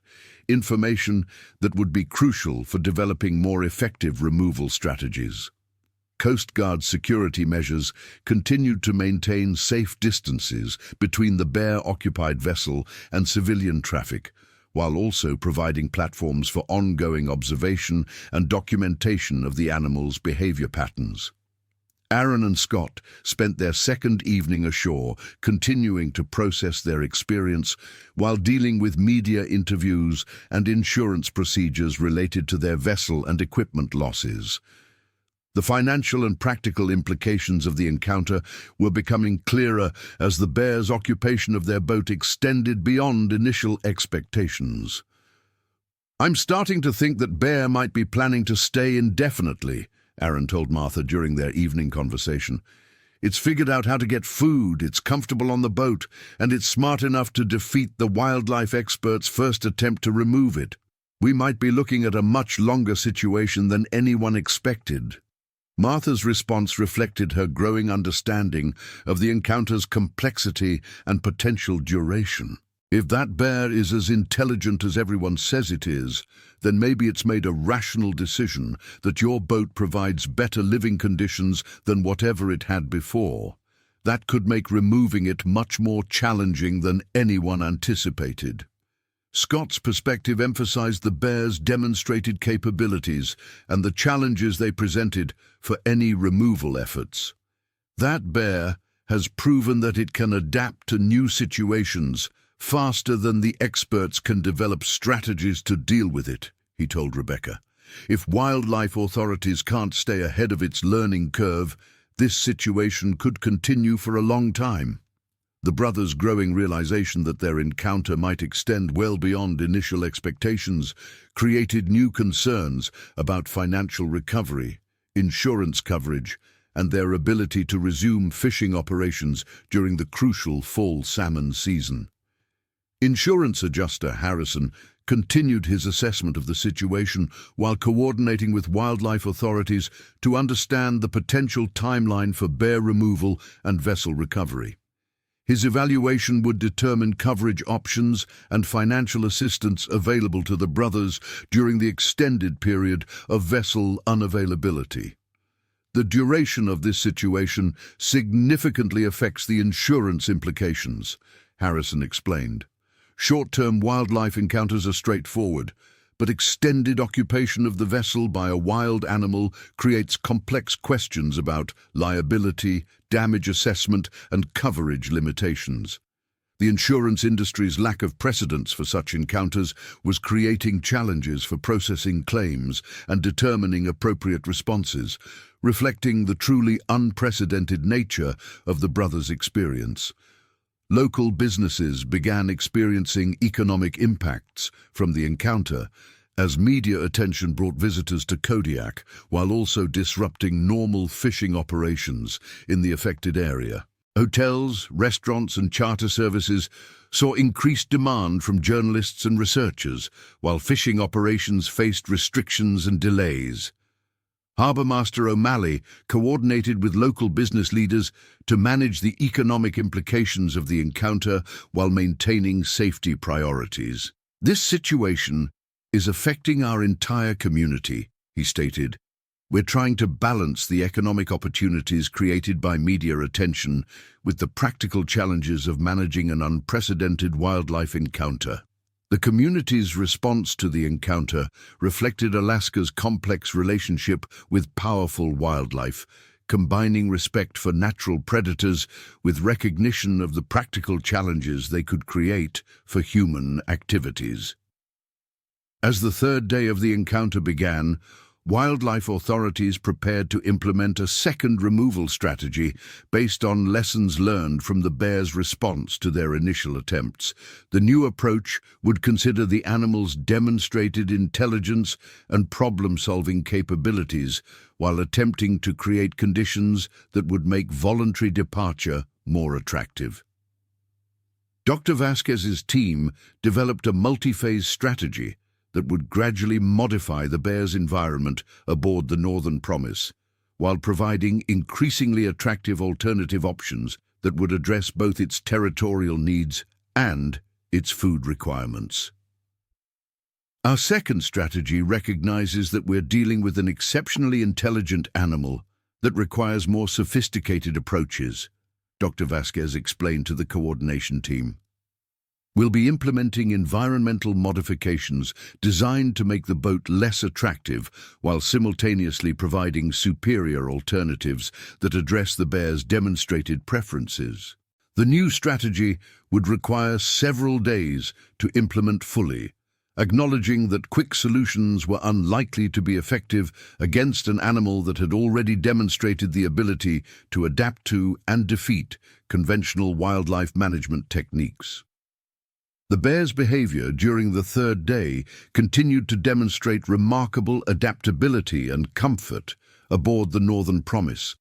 information that would be crucial for developing more effective removal strategies. Coast Guard security measures continued to maintain safe distances between the bear-occupied vessel and civilian traffic, while also providing platforms for ongoing observation and documentation of the animal's behavior patterns. Aaron and Scott spent their second evening ashore, continuing to process their experience while dealing with media interviews and insurance procedures related to their vessel and equipment losses. The financial and practical implications of the encounter were becoming clearer as the Bear's occupation of their boat extended beyond initial expectations. "I'm starting to think that Bear might be planning to stay indefinitely," Aaron told Martha during their evening conversation. "It's figured out how to get food, it's comfortable on the boat, and it's smart enough to defeat the wildlife experts' first attempt to remove it. We might be looking at a much longer situation than anyone expected." Martha's response reflected her growing understanding of the encounter's complexity and potential duration. "If that bear is as intelligent as everyone says it is, then maybe it's made a rational decision that your boat provides better living conditions than whatever it had before. That could make removing it much more challenging than anyone anticipated." Scott's perspective emphasized the bear's demonstrated capabilities and the challenges they presented for any removal efforts. "That bear has proven that it can adapt to new situations faster than the experts can develop strategies to deal with it," he told Rebecca. "If wildlife authorities can't stay ahead of its learning curve, this situation could continue for a long time." The brothers' growing realization that their encounter might extend well beyond initial expectations created new concerns about financial recovery, insurance coverage, and their ability to resume fishing operations during the crucial fall salmon season. Insurance adjuster Harrison continued his assessment of the situation while coordinating with wildlife authorities to understand the potential timeline for bear removal and vessel recovery. His evaluation would determine coverage options and financial assistance available to the brothers during the extended period of vessel unavailability. "The duration of this situation significantly affects the insurance implications," Harrison explained. "Short-term wildlife encounters are straightforward, but extended occupation of the vessel by a wild animal creates complex questions about liability, damage assessment, and coverage limitations. The insurance industry's lack of precedents for such encounters was creating challenges for processing claims and determining appropriate responses, reflecting the truly unprecedented nature of the brothers' experience. Local businesses began experiencing economic impacts from the encounter as media attention brought visitors to Kodiak while also disrupting normal fishing operations in the affected area. Hotels, restaurants, and charter services saw increased demand from journalists and researchers, while fishing operations faced restrictions and delays. Harbour Master O'Malley coordinated with local business leaders to manage the economic implications of the encounter while maintaining safety priorities. "This situation is affecting our entire community," he stated. "We're trying to balance the economic opportunities created by media attention with the practical challenges of managing an unprecedented wildlife encounter." The community's response to the encounter reflected Alaska's complex relationship with powerful wildlife, combining respect for natural predators with recognition of the practical challenges they could create for human activities. As the third day of the encounter began, wildlife authorities prepared to implement a second removal strategy based on lessons learned from the bear's response to their initial attempts. The new approach would consider the animal's demonstrated intelligence and problem-solving capabilities while attempting to create conditions that would make voluntary departure more attractive. Dr. Vasquez's team developed a multi-phase strategy that would gradually modify the bear's environment aboard the Northern Promise, while providing increasingly attractive alternative options that would address both its territorial needs and its food requirements. Our second strategy recognizes that we're dealing with an exceptionally intelligent animal that requires more sophisticated approaches, Dr. Vasquez explained to the coordination team. We'll be implementing environmental modifications designed to make the boat less attractive while simultaneously providing superior alternatives that address the bear's demonstrated preferences. The new strategy would require several days to implement fully, acknowledging that quick solutions were unlikely to be effective against an animal that had already demonstrated the ability to adapt to and defeat conventional wildlife management techniques. The bear's behavior during the third day continued to demonstrate remarkable adaptability and comfort aboard the Northern Promise,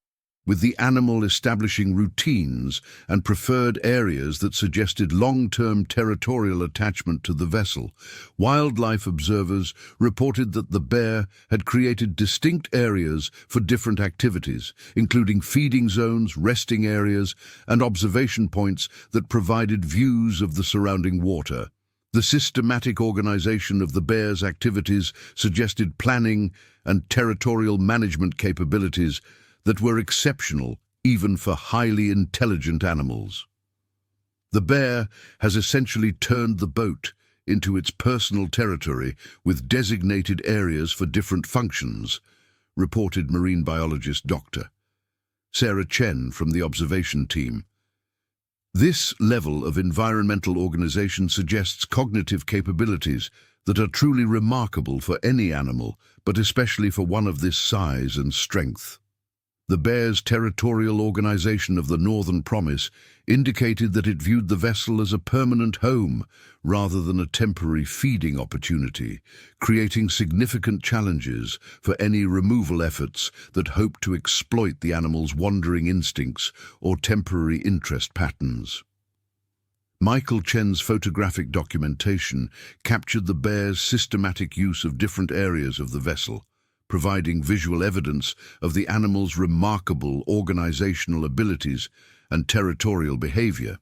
with the animal establishing routines and preferred areas that suggested long-term territorial attachment to the vessel. Wildlife observers reported that the bear had created distinct areas for different activities, including feeding zones, resting areas, and observation points that provided views of the surrounding water. The systematic organization of the bear's activities suggested planning and territorial management capabilities that were exceptional even for highly intelligent animals. The bear has essentially turned the boat into its personal territory with designated areas for different functions, reported marine biologist Dr. Sarah Chen from the observation team. This level of environmental organization suggests cognitive capabilities that are truly remarkable for any animal, but especially for one of this size and strength. The bear's territorial organization of the Northern Promise indicated that it viewed the vessel as a permanent home rather than a temporary feeding opportunity, creating significant challenges for any removal efforts that hoped to exploit the animal's wandering instincts or temporary interest patterns. Michael Chen's photographic documentation captured the bear's systematic use of different areas of the vessel, providing visual evidence of the animal's remarkable organizational abilities and territorial behavior.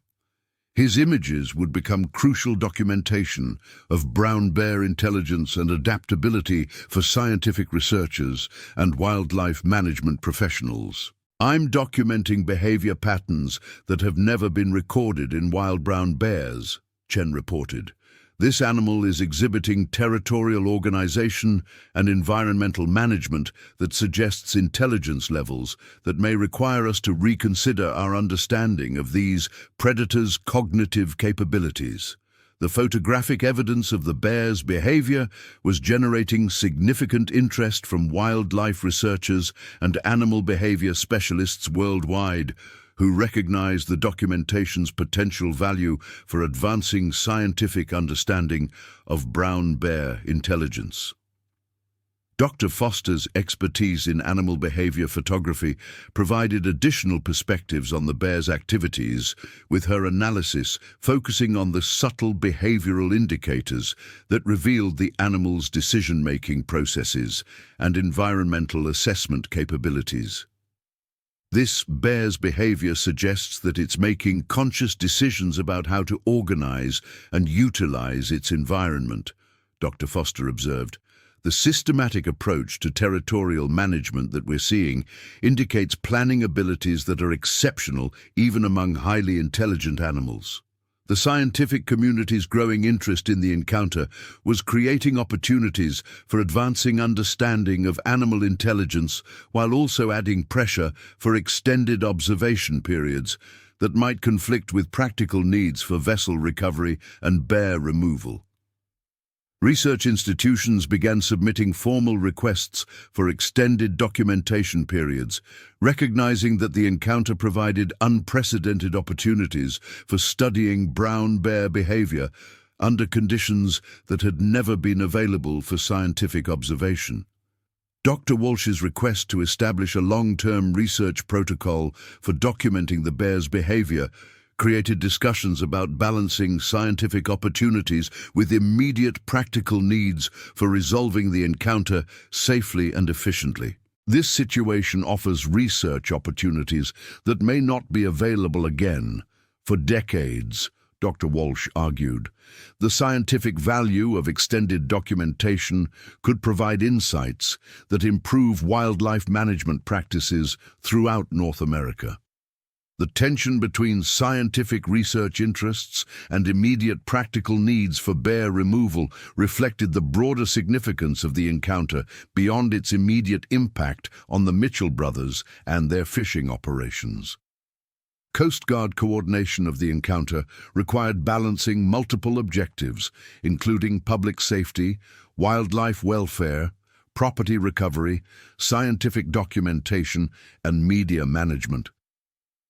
His images would become crucial documentation of brown bear intelligence and adaptability for scientific researchers and wildlife management professionals. "I'm documenting behavior patterns that have never been recorded in wild brown bears," Chen reported. "This animal is exhibiting territorial organization and environmental management that suggests intelligence levels that may require us to reconsider our understanding of these predators' cognitive capabilities." The photographic evidence of the bear's behavior was generating significant interest from wildlife researchers and animal behavior specialists worldwide, who recognized the documentation's potential value for advancing scientific understanding of brown bear intelligence. Dr. Foster's expertise in animal behavior photography provided additional perspectives on the bear's activities, with her analysis focusing on the subtle behavioral indicators that revealed the animal's decision-making processes and environmental assessment capabilities. This bear's behavior suggests that it's making conscious decisions about how to organize and utilize its environment, Dr. Foster observed. The systematic approach to territorial management that we're seeing indicates planning abilities that are exceptional even among highly intelligent animals. The scientific community's growing interest in the encounter was creating opportunities for advancing understanding of animal intelligence while also adding pressure for extended observation periods that might conflict with practical needs for vessel recovery and bear removal. Research institutions began submitting formal requests for extended documentation periods, recognizing that the encounter provided unprecedented opportunities for studying brown bear behavior under conditions that had never been available for scientific observation. Dr. Walsh's request to establish a long-term research protocol for documenting the bear's behavior created discussions about balancing scientific opportunities with immediate practical needs for resolving the encounter safely and efficiently. This situation offers research opportunities that may not be available again for decades, Dr. Walsh argued. The scientific value of extended documentation could provide insights that improve wildlife management practices throughout North America. The tension between scientific research interests and immediate practical needs for bear removal reflected the broader significance of the encounter beyond its immediate impact on the Mitchell brothers and their fishing operations. Coast Guard coordination of the encounter required balancing multiple objectives, including public safety, wildlife welfare, property recovery, scientific documentation, and media management.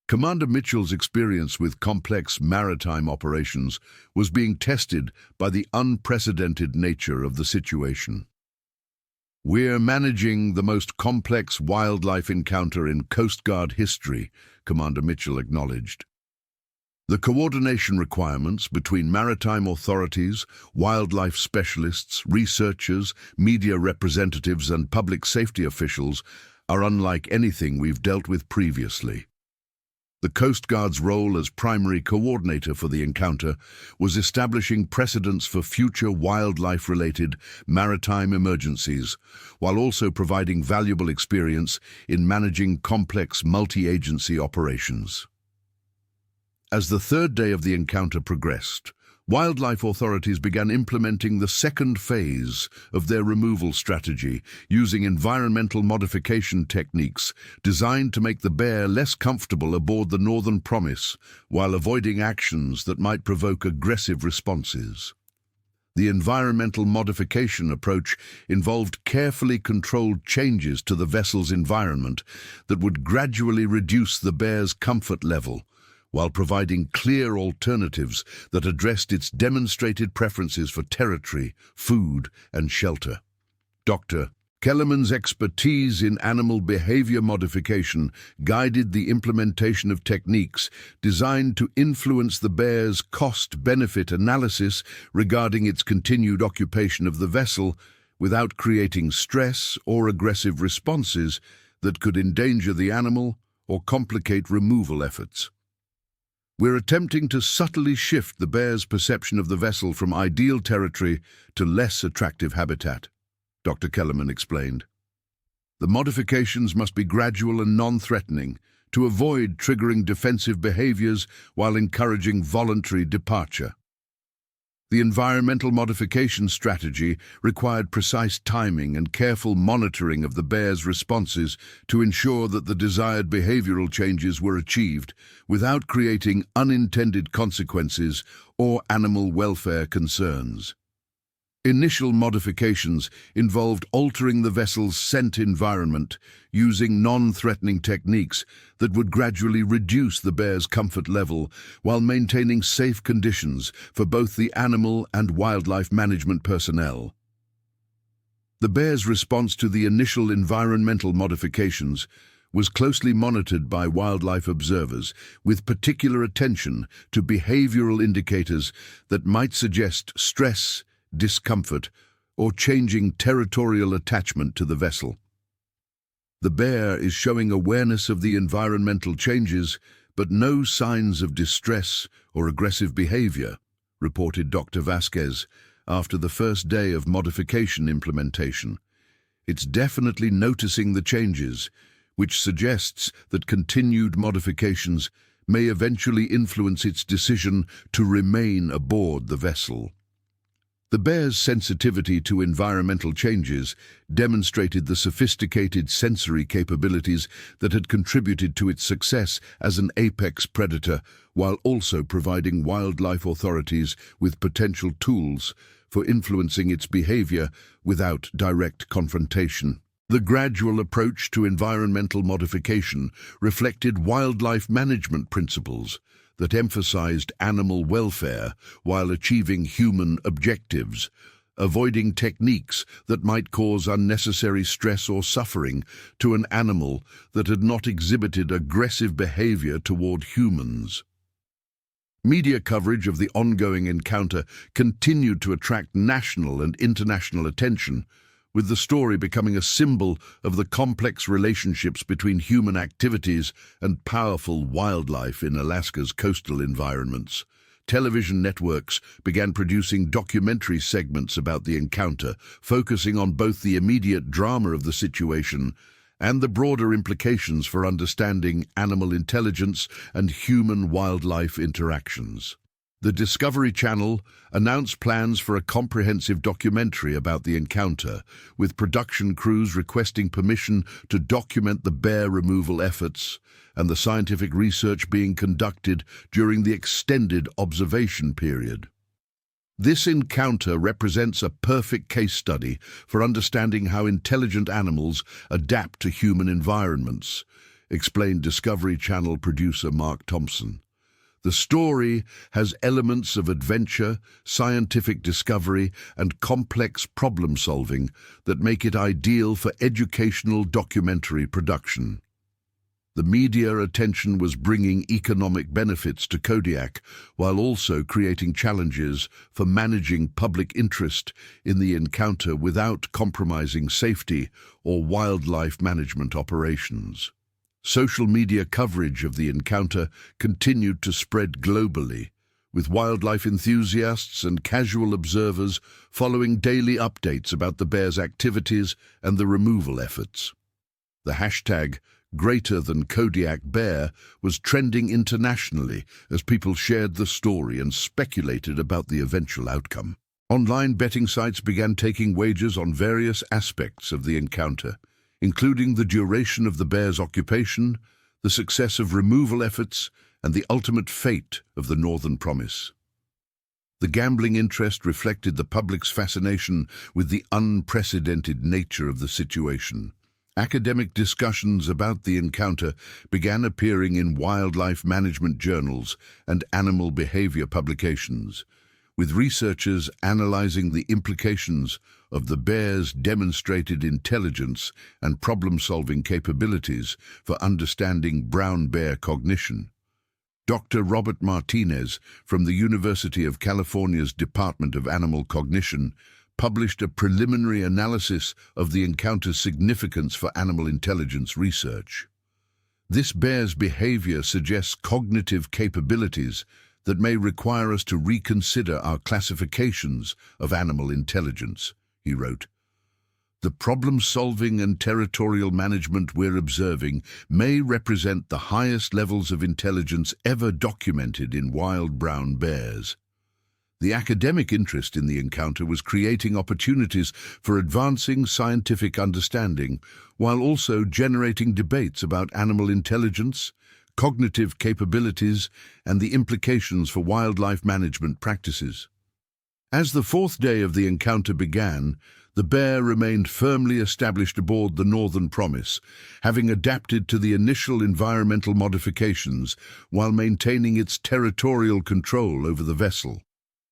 Commander Mitchell's experience with complex maritime operations was being tested by the unprecedented nature of the situation. "We're managing the most complex wildlife encounter in Coast Guard history," Commander Mitchell acknowledged. The coordination requirements between maritime authorities, wildlife specialists, researchers, media representatives, and public safety officials are unlike anything we've dealt with previously. The Coast Guard's role as primary coordinator for the encounter was establishing precedents for future wildlife-related maritime emergencies, while also providing valuable experience in managing complex multi-agency operations. As the third day of the encounter progressed, wildlife authorities began implementing the second phase of their removal strategy, using environmental modification techniques designed to make the bear less comfortable aboard the Northern Promise while avoiding actions that might provoke aggressive responses. The environmental modification approach involved carefully controlled changes to the vessel's environment that would gradually reduce the bear's comfort level, while providing clear alternatives that addressed its demonstrated preferences for territory, food, and shelter. Dr. Kellerman's expertise in animal behavior modification guided the implementation of techniques designed to influence the bear's cost-benefit analysis regarding its continued occupation of the vessel without creating stress or aggressive responses that could endanger the animal or complicate removal efforts. "We're attempting to subtly shift the bear's perception of the vessel from ideal territory to less attractive habitat," Dr. Kellerman explained. "The modifications must be gradual and non-threatening to avoid triggering defensive behaviors while encouraging voluntary departure." The environmental modification strategy required precise timing and careful monitoring of the bear's responses to ensure that the desired behavioral changes were achieved without creating unintended consequences or animal welfare concerns. Initial modifications involved altering the vessel's scent environment using non-threatening techniques that would gradually reduce the bear's comfort level while maintaining safe conditions for both the animal and wildlife management personnel. The bear's response to the initial environmental modifications was closely monitored by wildlife observers, with particular attention to behavioral indicators that might suggest stress, discomfort, or changing territorial attachment to the vessel. "The bear is showing awareness of the environmental changes, but no signs of distress or aggressive behavior," reported Dr. Vasquez after the first day of modification implementation. "It's definitely noticing the changes, which suggests that continued modifications may eventually influence its decision to remain aboard the vessel." The bear's sensitivity to environmental changes demonstrated the sophisticated sensory capabilities that had contributed to its success as an apex predator, while also providing wildlife authorities with potential tools for influencing its behavior without direct confrontation. The gradual approach to environmental modification reflected wildlife management principles that emphasized animal welfare while achieving human objectives, avoiding techniques that might cause unnecessary stress or suffering to an animal that had not exhibited aggressive behavior toward humans. Media coverage of the ongoing encounter continued to attract national and international attention, with the story becoming a symbol of the complex relationships between human activities and powerful wildlife in Alaska's coastal environments. Television networks began producing documentary segments about the encounter, focusing on both the immediate drama of the situation and the broader implications for understanding animal intelligence and human-wildlife interactions. The Discovery Channel announced plans for a comprehensive documentary about the encounter, with production crews requesting permission to document the bear removal efforts and the scientific research being conducted during the extended observation period. This encounter represents a perfect case study for understanding how intelligent animals adapt to human environments, explained Discovery Channel producer Mark Thompson. The story has elements of adventure, scientific discovery, and complex problem-solving that make it ideal for educational documentary production. The media attention was bringing economic benefits to Kodiak, while also creating challenges for managing public interest in the encounter without compromising safety or wildlife management operations. Social media coverage of the encounter continued to spread globally, with wildlife enthusiasts and casual observers following daily updates about the bear's activities and the removal efforts. The hashtag #GreaterThanKodiakBear was trending internationally as people shared the story and speculated about the eventual outcome. Online betting sites began taking wagers on various aspects of the encounter, including the duration of the bear's occupation, the success of removal efforts, and the ultimate fate of the Northern Promise. The gambling interest reflected the public's fascination with the unprecedented nature of the situation. Academic discussions about the encounter began appearing in wildlife management journals and animal behavior publications, with researchers analyzing the implications of the bear's demonstrated intelligence and problem-solving capabilities for understanding brown bear cognition. Dr. Robert Martinez from the University of California's Department of Animal Cognition published a preliminary analysis of the encounter's significance for animal intelligence research. This bear's behavior suggests cognitive capabilities that may require us to reconsider our classifications of animal intelligence, he wrote. The problem-solving and territorial management we're observing may represent the highest levels of intelligence ever documented in wild brown bears. The academic interest in the encounter was creating opportunities for advancing scientific understanding, while also generating debates about animal intelligence, cognitive capabilities, and the implications for wildlife management practices. As the fourth day of the encounter began, the bear remained firmly established aboard the Northern Promise, having adapted to the initial environmental modifications while maintaining its territorial control over the vessel.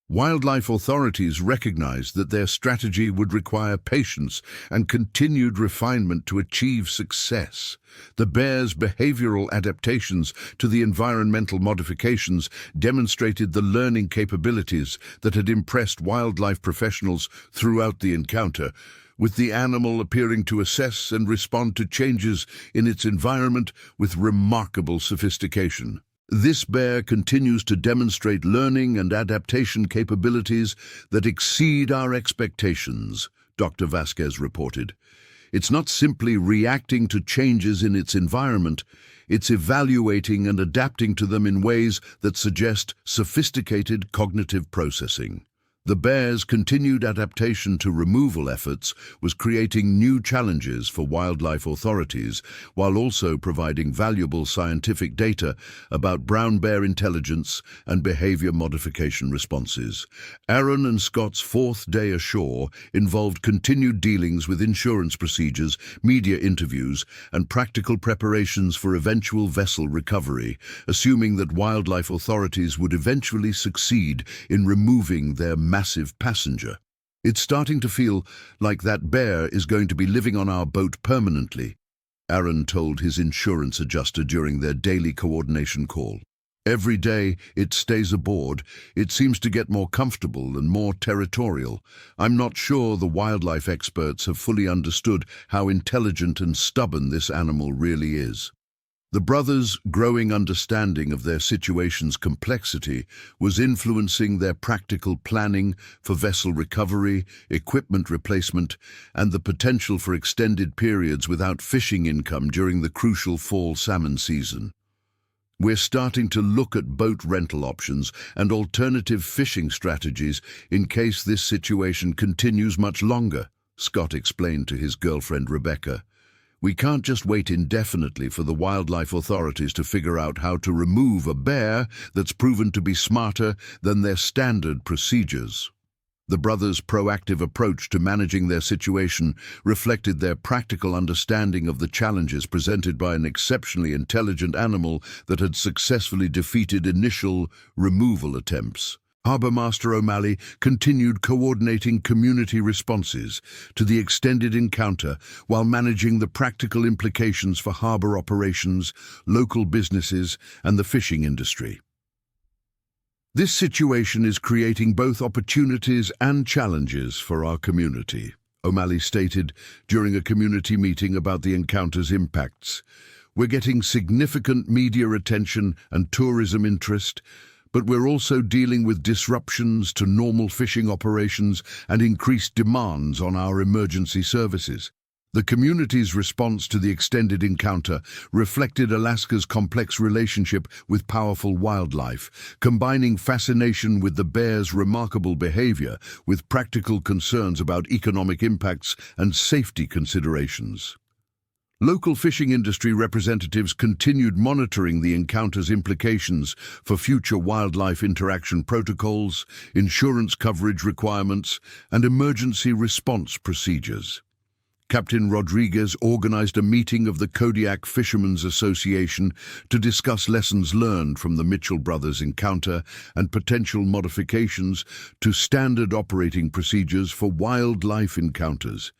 Wildlife authorities recognized that their strategy would require patience and continued refinement to achieve success. The bear's behavioral adaptations to the environmental modifications demonstrated the learning capabilities that had impressed wildlife professionals throughout the encounter, with the animal appearing to assess and respond to changes in its environment with remarkable sophistication. This bear continues to demonstrate learning and adaptation capabilities that exceed our expectations, Dr. Vasquez reported. It's not simply reacting to changes in its environment, it's evaluating and adapting to them in ways that suggest sophisticated cognitive processing. The bear's continued adaptation to removal efforts was creating new challenges for wildlife authorities, while also providing valuable scientific data about brown bear intelligence and behavior modification responses. Aaron and Scott's fourth day ashore involved continued dealings with insurance procedures, media interviews, and practical preparations for eventual vessel recovery, assuming that wildlife authorities would eventually succeed in removing their massive passenger. It's starting to feel like that bear is going to be living on our boat permanently, Aaron told his insurance adjuster during their daily coordination call. Every day it stays aboard, it seems to get more comfortable and more territorial. I'm not sure the wildlife experts have fully understood how intelligent and stubborn this animal really is. The brothers' growing understanding of their situation's complexity was influencing their practical planning for vessel recovery, equipment replacement, and the potential for extended periods without fishing income during the crucial fall salmon season. We're starting to look at boat rental options and alternative fishing strategies in case this situation continues much longer, Scott explained to his girlfriend Rebecca. We can't just wait indefinitely for the wildlife authorities to figure out how to remove a bear that's proven to be smarter than their standard procedures. The brothers' proactive approach to managing their situation reflected their practical understanding of the challenges presented by an exceptionally intelligent animal that had successfully defeated initial removal attempts. Harbour Master O'Malley continued coordinating community responses to the extended encounter while managing the practical implications for harbour operations, local businesses, and the fishing industry. This situation is creating both opportunities and challenges for our community, O'Malley stated during a community meeting about the encounter's impacts. We're getting significant media attention and tourism interest, but we're also dealing with disruptions to normal fishing operations and increased demands on our emergency services. The community's response to the extended encounter reflected Alaska's complex relationship with powerful wildlife, combining fascination with the bear's remarkable behavior with practical concerns about economic impacts and safety considerations. Local fishing industry representatives continued monitoring the encounter's implications for future wildlife interaction protocols, insurance coverage requirements, and emergency response procedures. Captain Rodriguez organized a meeting of the Kodiak Fishermen's Association to discuss lessons learned from the Mitchell brothers' encounter and potential modifications to standard operating procedures for wildlife encounters.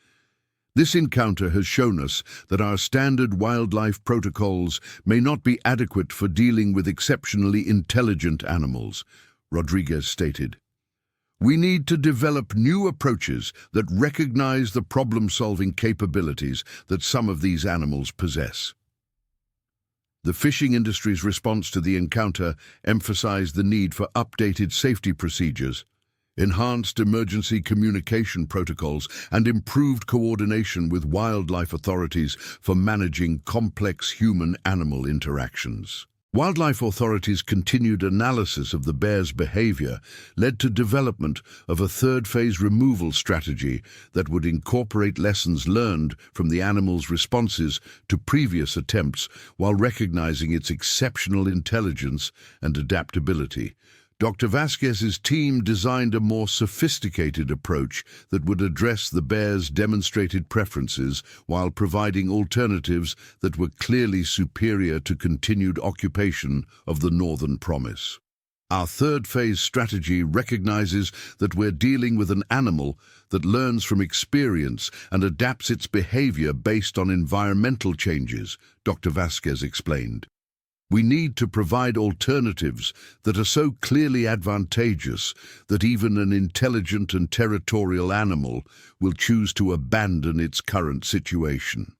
This encounter has shown us that our standard wildlife protocols may not be adequate for dealing with exceptionally intelligent animals, Rodriguez stated. We need to develop new approaches that recognize the problem-solving capabilities that some of these animals possess. The fishing industry's response to the encounter emphasized the need for updated safety procedures, enhanced emergency communication protocols, and improved coordination with wildlife authorities for managing complex human-animal interactions. Wildlife authorities' continued analysis of the bear's behavior led to development of a third-phase removal strategy that would incorporate lessons learned from the animal's responses to previous attempts while recognizing its exceptional intelligence and adaptability. Dr. Vasquez's team designed a more sophisticated approach that would address the bear's demonstrated preferences while providing alternatives that were clearly superior to continued occupation of the Northern Promise. Our third-phase strategy recognizes that we're dealing with an animal that learns from experience and adapts its behavior based on environmental changes, Dr. Vasquez explained. We need to provide alternatives that are so clearly advantageous that even an intelligent and territorial animal will choose to abandon its current situation.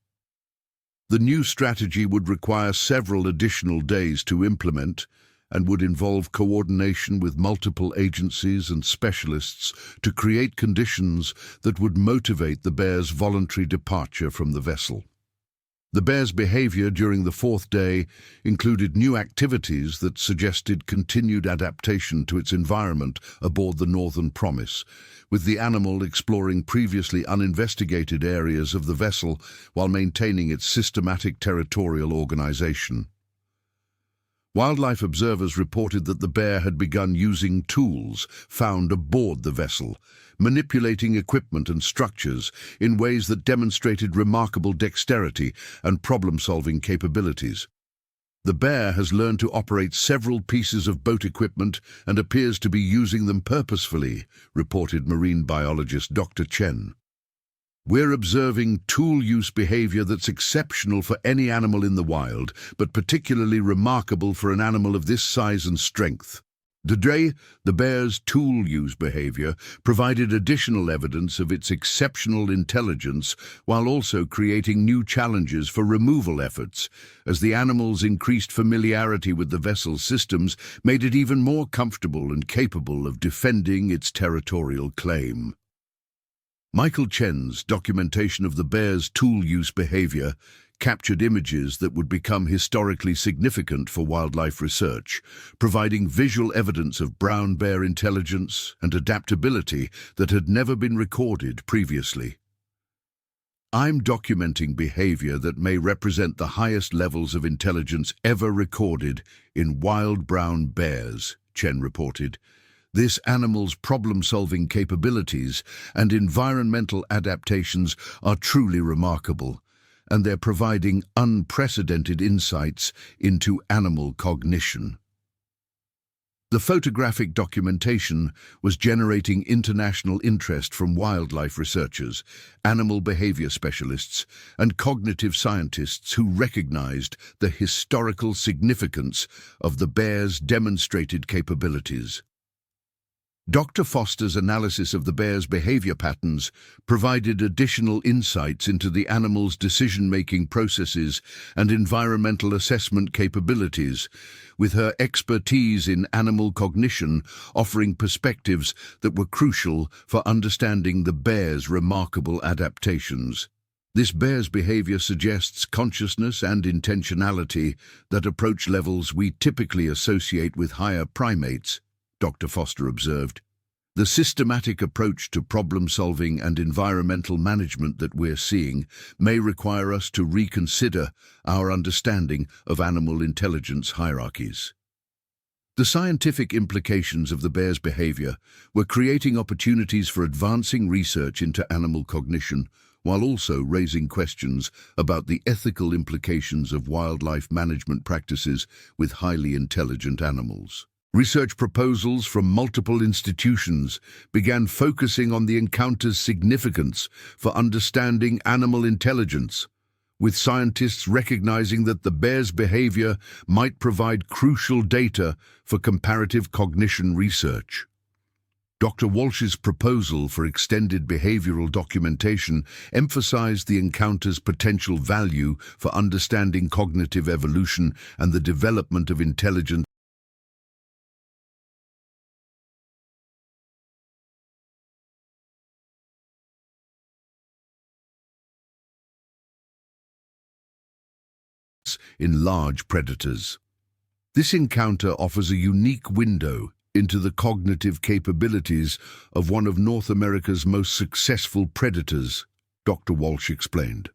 The new strategy would require several additional days to implement and would involve coordination with multiple agencies and specialists to create conditions that would motivate the bear's voluntary departure from the vessel. The bear's behavior during the fourth day included new activities that suggested continued adaptation to its environment aboard the Northern Promise, with the animal exploring previously uninvestigated areas of the vessel while maintaining its systematic territorial organization. Wildlife observers reported that the bear had begun using tools found aboard the vessel, manipulating equipment and structures in ways that demonstrated remarkable dexterity and problem-solving capabilities. The bear has learned to operate several pieces of boat equipment and appears to be using them purposefully, reported marine biologist Dr. Chen. We're observing tool use behavior that's exceptional for any animal in the wild, but particularly remarkable for an animal of this size and strength. Today, the bear's tool use behavior provided additional evidence of its exceptional intelligence while also creating new challenges for removal efforts, as the animal's increased familiarity with the vessel's systems made it even more comfortable and capable of defending its territorial claim. Michael Chen's documentation of the bear's tool use behavior captured images that would become historically significant for wildlife research, providing visual evidence of brown bear intelligence and adaptability that had never been recorded previously. "I'm documenting behavior that may represent the highest levels of intelligence ever recorded in wild brown bears," Chen reported. "This animal's problem-solving capabilities and environmental adaptations are truly remarkable, and they're providing unprecedented insights into animal cognition." The photographic documentation was generating international interest from wildlife researchers, animal behavior specialists, and cognitive scientists who recognized the historical significance of the bear's demonstrated capabilities. Dr. Foster's analysis of the bear's behavior patterns provided additional insights into the animal's decision-making processes and environmental assessment capabilities, with her expertise in animal cognition offering perspectives that were crucial for understanding the bear's remarkable adaptations. This bear's behavior suggests consciousness and intentionality that approach levels we typically associate with higher primates, Dr. Foster observed. "The systematic approach to problem-solving and environmental management that we're seeing may require us to reconsider our understanding of animal intelligence hierarchies." The scientific implications of the bear's behavior were creating opportunities for advancing research into animal cognition, while also raising questions about the ethical implications of wildlife management practices with highly intelligent animals. Research proposals from multiple institutions began focusing on the encounter's significance for understanding animal intelligence, with scientists recognizing that the bear's behavior might provide crucial data for comparative cognition research. Dr. Walsh's proposal for extended behavioral documentation emphasized the encounter's potential value for understanding cognitive evolution and the development of intelligent in large predators. This encounter offers a unique window into the cognitive capabilities of one of North America's most successful predators, Dr. Walsh explained.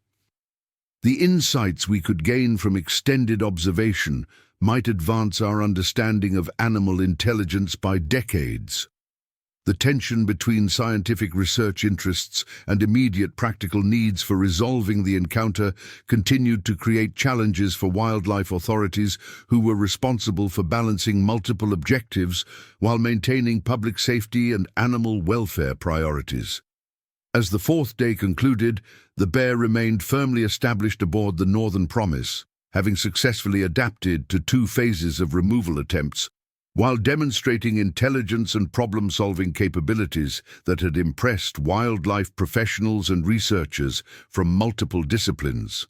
"The insights we could gain from extended observation might advance our understanding of animal intelligence by decades." The tension between scientific research interests and immediate practical needs for resolving the encounter continued to create challenges for wildlife authorities who were responsible for balancing multiple objectives while maintaining public safety and animal welfare priorities. As the fourth day concluded, the bear remained firmly established aboard the Northern Promise, having successfully adapted to 2 phases of removal attempts, while demonstrating intelligence and problem-solving capabilities that had impressed wildlife professionals and researchers from multiple disciplines.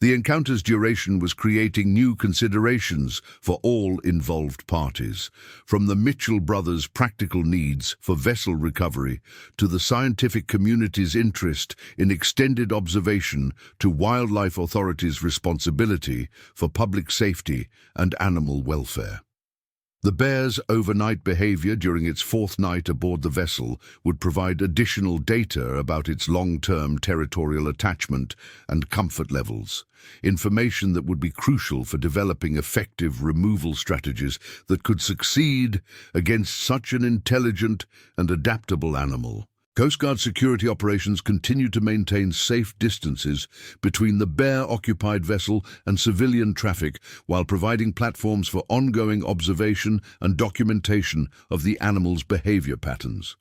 The encounter's duration was creating new considerations for all involved parties, from the Mitchell brothers' practical needs for vessel recovery to the scientific community's interest in extended observation to wildlife authorities' responsibility for public safety and animal welfare. The bear's overnight behavior during its 4th night aboard the vessel would provide additional data about its long-term territorial attachment and comfort levels, information that would be crucial for developing effective removal strategies that could succeed against such an intelligent and adaptable animal. Coast Guard security operations continue to maintain safe distances between the bear-occupied vessel and civilian traffic while providing platforms for ongoing observation and documentation of the animal's behavior patterns.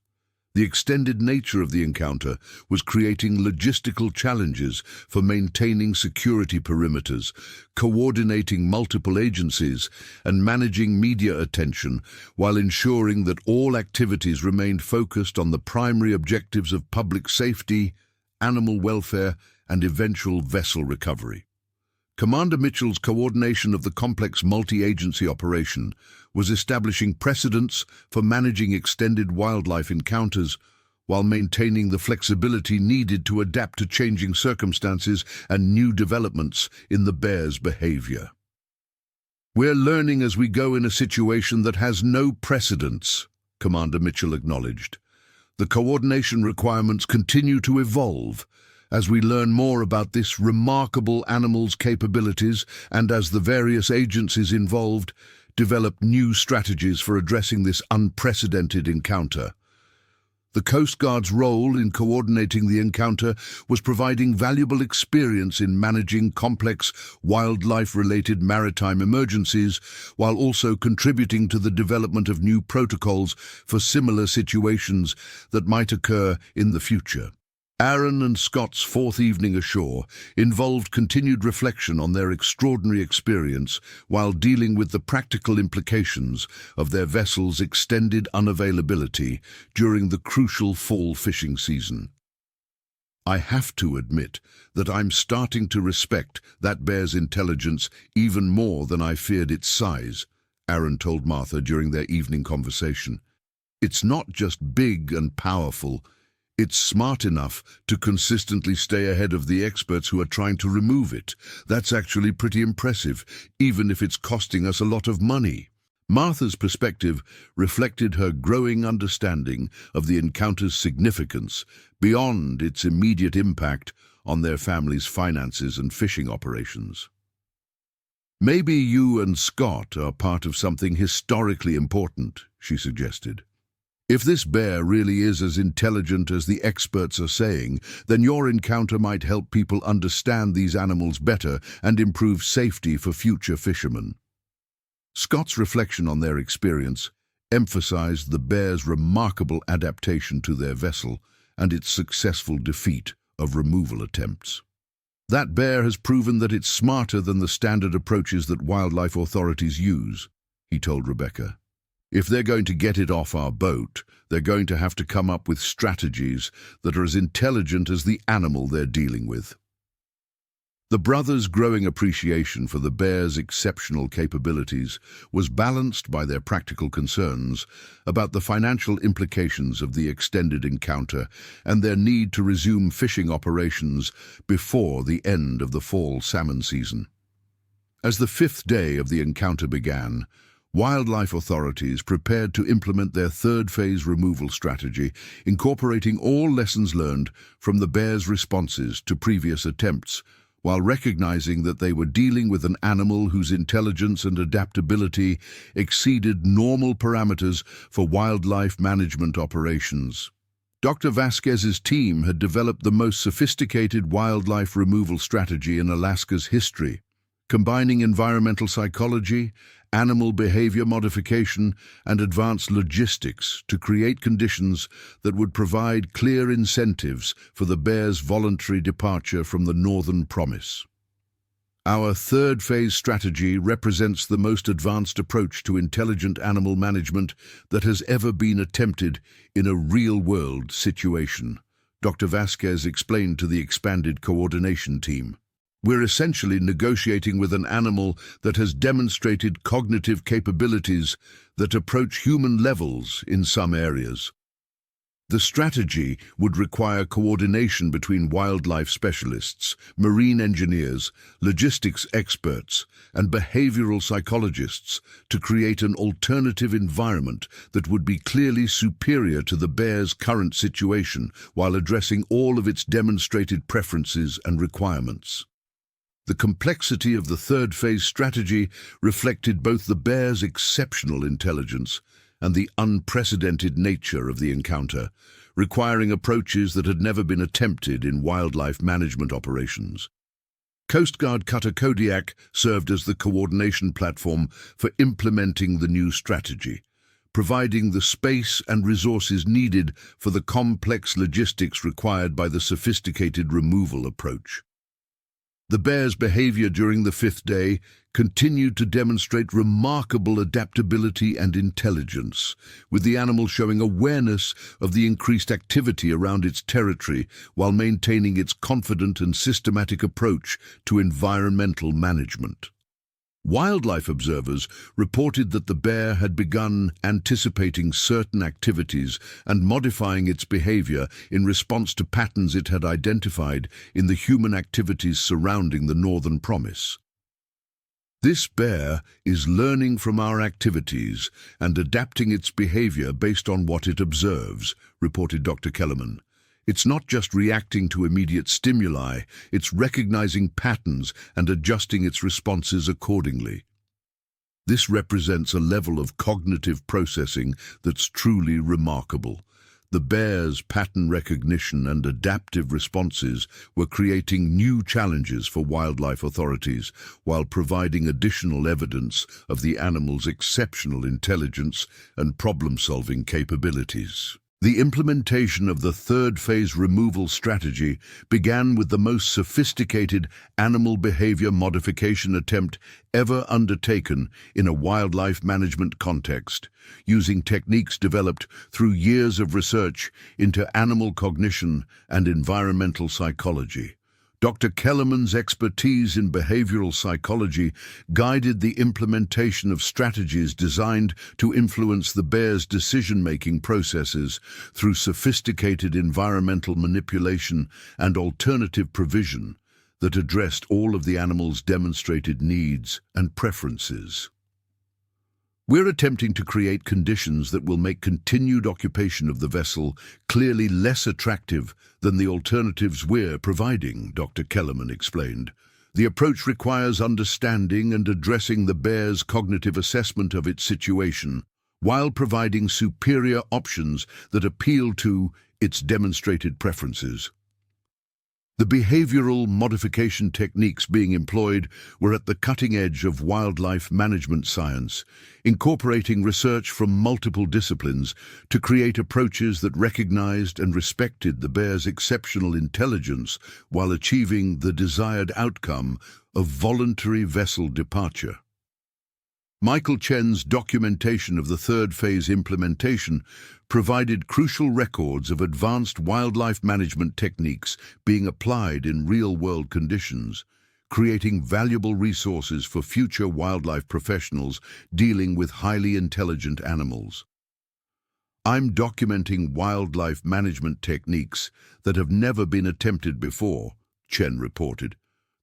The extended nature of the encounter was creating logistical challenges for maintaining security perimeters, coordinating multiple agencies, and managing media attention while ensuring that all activities remained focused on the primary objectives of public safety, animal welfare, and eventual vessel recovery. Commander Mitchell's coordination of the complex multi-agency operation was establishing precedents for managing extended wildlife encounters while maintaining the flexibility needed to adapt to changing circumstances and new developments in the bear's behavior. "We're learning as we go in a situation that has no precedents," Commander Mitchell acknowledged. "The coordination requirements continue to evolve as we learn more about this remarkable animal's capabilities and as the various agencies involved develop new strategies for addressing this unprecedented encounter." The Coast Guard's role in coordinating the encounter was providing valuable experience in managing complex wildlife-related maritime emergencies, while also contributing to the development of new protocols for similar situations that might occur in the future. Aaron and Scott's fourth evening ashore involved continued reflection on their extraordinary experience while dealing with the practical implications of their vessel's extended unavailability during the crucial fall fishing season. "I have to admit that I'm starting to respect that bear's intelligence even more than I feared its size," Aaron told Martha during their evening conversation. "It's not just big and powerful. It's smart enough to consistently stay ahead of the experts who are trying to remove it. That's actually pretty impressive, even if it's costing us a lot of money." Martha's perspective reflected her growing understanding of the encounter's significance beyond its immediate impact on their family's finances and fishing operations. "Maybe you and Scott are part of something historically important," she suggested. "If this bear really is as intelligent as the experts are saying, then your encounter might help people understand these animals better and improve safety for future fishermen." Scott's reflection on their experience emphasized the bear's remarkable adaptation to their vessel and its successful defeat of removal attempts. "That bear has proven that it's smarter than the standard approaches that wildlife authorities use," he told Rebecca. "If they're going to get it off our boat, they're going to have to come up with strategies that are as intelligent as the animal they're dealing with." The brothers' growing appreciation for the bear's exceptional capabilities was balanced by their practical concerns about the financial implications of the extended encounter and their need to resume fishing operations before the end of the fall salmon season. As the fifth day of the encounter began, wildlife authorities prepared to implement their third phase removal strategy, incorporating all lessons learned from the bear's responses to previous attempts, while recognizing that they were dealing with an animal whose intelligence and adaptability exceeded normal parameters for wildlife management operations. Dr. Vasquez's team had developed the most sophisticated wildlife removal strategy in Alaska's history, combining environmental psychology, animal behavior modification, and advanced logistics to create conditions that would provide clear incentives for the bear's voluntary departure from the Northern Promise. Our third phase strategy represents the most advanced approach to intelligent animal management that has ever been attempted in a real-world situation, Dr. Vasquez explained to the expanded coordination team. "We're essentially negotiating with an animal that has demonstrated cognitive capabilities that approach human levels in some areas. The strategy would require coordination between wildlife specialists, marine engineers, logistics experts, and behavioral psychologists to create an alternative environment that would be clearly superior to the bear's current situation while addressing all of its demonstrated preferences and requirements." The complexity of the third phase strategy reflected both the bear's exceptional intelligence and the unprecedented nature of the encounter, requiring approaches that had never been attempted in wildlife management operations. Coast Guard cutter Kodiak served as the coordination platform for implementing the new strategy, providing the space and resources needed for the complex logistics required by the sophisticated removal approach. The bear's behavior during the fifth day continued to demonstrate remarkable adaptability and intelligence, with the animal showing awareness of the increased activity around its territory while maintaining its confident and systematic approach to environmental management. Wildlife observers reported that the bear had begun anticipating certain activities and modifying its behavior in response to patterns it had identified in the human activities surrounding the Northern Promise. This bear is learning from our activities and adapting its behavior based on what it observes, reported Dr. Kellerman. It's not just reacting to immediate stimuli, it's recognizing patterns and adjusting its responses accordingly. This represents a level of cognitive processing that's truly remarkable. The bear's pattern recognition and adaptive responses were creating new challenges for wildlife authorities while providing additional evidence of the animal's exceptional intelligence and problem-solving capabilities. The implementation of the third phase removal strategy began with the most sophisticated animal behavior modification attempt ever undertaken in a wildlife management context, using techniques developed through years of research into animal cognition and environmental psychology. Dr. Kellerman's expertise in behavioral psychology guided the implementation of strategies designed to influence the bear's decision-making processes through sophisticated environmental manipulation and alternative provision that addressed all of the animal's demonstrated needs and preferences. We're attempting to create conditions that will make continued occupation of the vessel clearly less attractive than the alternatives we're providing, Dr. Kellerman explained. The approach requires understanding and addressing the bear's cognitive assessment of its situation, while providing superior options that appeal to its demonstrated preferences. The behavioral modification techniques being employed were at the cutting edge of wildlife management science, incorporating research from multiple disciplines to create approaches that recognized and respected the bear's exceptional intelligence while achieving the desired outcome of voluntary vessel departure. Michael Chen's documentation of the third phase implementation provided crucial records of advanced wildlife management techniques being applied in real-world conditions, creating valuable resources for future wildlife professionals dealing with highly intelligent animals. I'm documenting wildlife management techniques that have never been attempted before, Chen reported.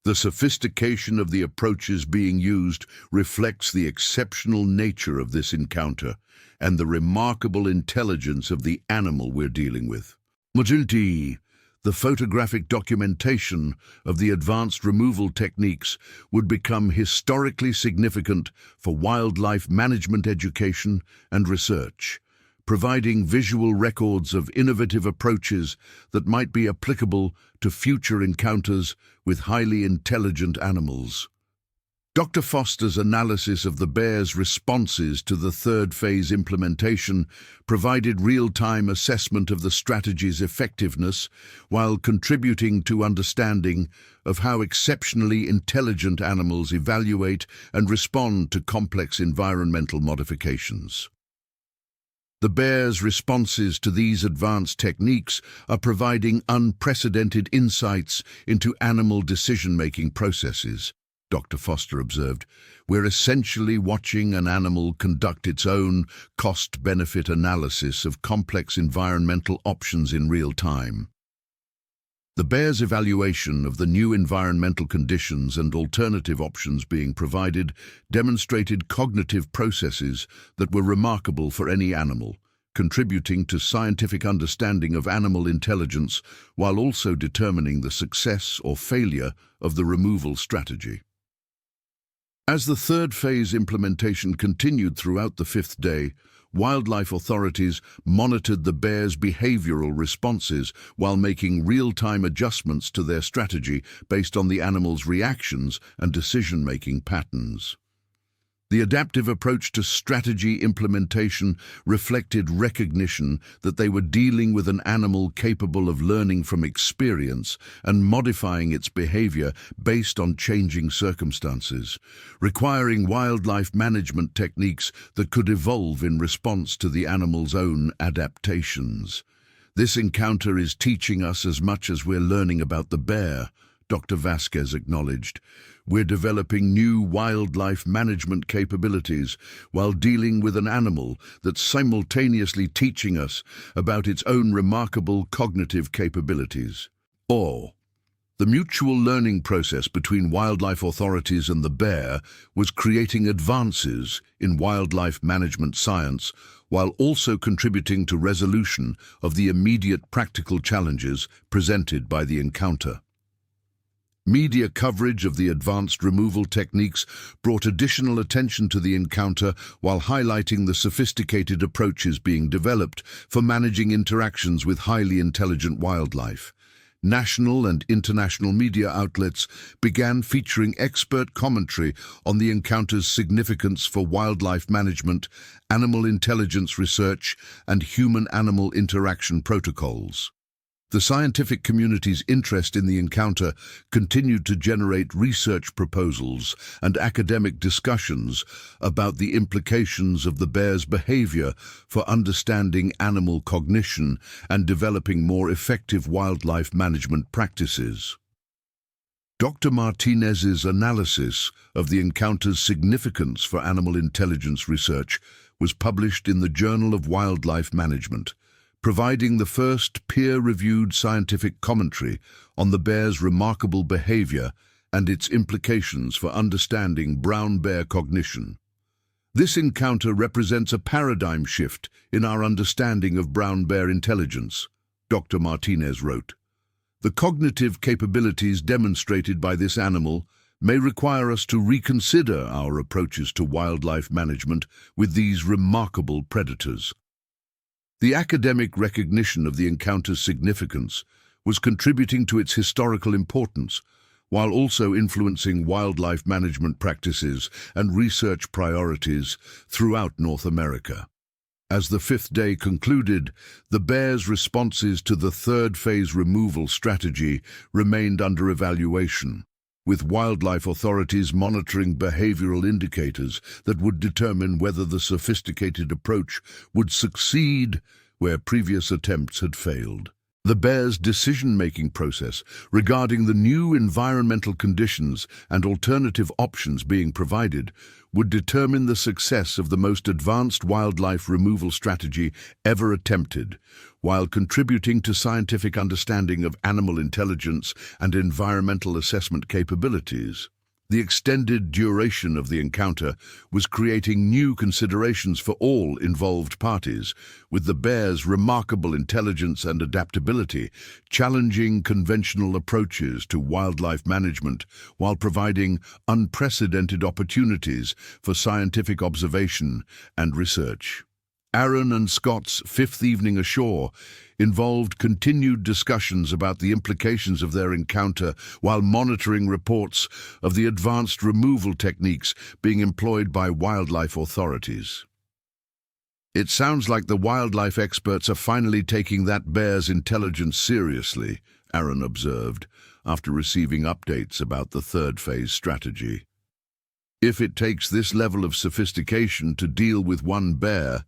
The sophistication of the approaches being used reflects the exceptional nature of this encounter and the remarkable intelligence of the animal we're dealing with. The photographic documentation of the advanced removal techniques would become historically significant for wildlife management education and research, providing visual records of innovative approaches that might be applicable to future encounters with highly intelligent animals. Dr. Foster's analysis of the bear's responses to the third phase implementation provided real-time assessment of the strategy's effectiveness while contributing to understanding of how exceptionally intelligent animals evaluate and respond to complex environmental modifications. The bear's responses to these advanced techniques are providing unprecedented insights into animal decision-making processes, Dr. Foster observed. We're essentially watching an animal conduct its own cost-benefit analysis of complex environmental options in real time. The bear's evaluation of the new environmental conditions and alternative options being provided demonstrated cognitive processes that were remarkable for any animal, contributing to scientific understanding of animal intelligence while also determining the success or failure of the removal strategy. As the third phase implementation continued throughout the fifth day, wildlife authorities monitored the bear's behavioral responses while making real-time adjustments to their strategy based on the animal's reactions and decision-making patterns. The adaptive approach to strategy implementation reflected recognition that they were dealing with an animal capable of learning from experience and modifying its behavior based on changing circumstances, requiring wildlife management techniques that could evolve in response to the animal's own adaptations. This encounter is teaching us as much as we're learning about the bear, Dr. Vasquez acknowledged. We're developing new wildlife management capabilities while dealing with an animal that's simultaneously teaching us about its own remarkable cognitive capabilities. Or, the mutual learning process between wildlife authorities and the bear was creating advances in wildlife management science while also contributing to resolution of the immediate practical challenges presented by the encounter. Media coverage of the advanced removal techniques brought additional attention to the encounter while highlighting the sophisticated approaches being developed for managing interactions with highly intelligent wildlife. National and international media outlets began featuring expert commentary on the encounter's significance for wildlife management, animal intelligence research, and human-animal interaction protocols. The scientific community's interest in the encounter continued to generate research proposals and academic discussions about the implications of the bear's behavior for understanding animal cognition and developing more effective wildlife management practices. Dr. Martinez's analysis of the encounter's significance for animal intelligence research was published in the Journal of Wildlife Management, providing the first peer-reviewed scientific commentary on the bear's remarkable behavior and its implications for understanding brown bear cognition. This encounter represents a paradigm shift in our understanding of brown bear intelligence, Dr. Martinez wrote. The cognitive capabilities demonstrated by this animal may require us to reconsider our approaches to wildlife management with these remarkable predators. The academic recognition of the encounter's significance was contributing to its historical importance, while also influencing wildlife management practices and research priorities throughout North America. As the fifth day concluded, the bear's responses to the third phase removal strategy remained under evaluation, with wildlife authorities monitoring behavioral indicators that would determine whether the sophisticated approach would succeed where previous attempts had failed. The bear's decision-making process regarding the new environmental conditions and alternative options being provided would determine the success of the most advanced wildlife removal strategy ever attempted, while contributing to scientific understanding of animal intelligence and environmental assessment capabilities. The extended duration of the encounter was creating new considerations for all involved parties, with the bear's remarkable intelligence and adaptability challenging conventional approaches to wildlife management while providing unprecedented opportunities for scientific observation and research. Aaron and Scott's fifth evening ashore involved continued discussions about the implications of their encounter while monitoring reports of the advanced removal techniques being employed by wildlife authorities. "It sounds like the wildlife experts are finally taking that bear's intelligence seriously," Aaron observed, after receiving updates about the third phase strategy. "If it takes this level of sophistication to deal with one bear,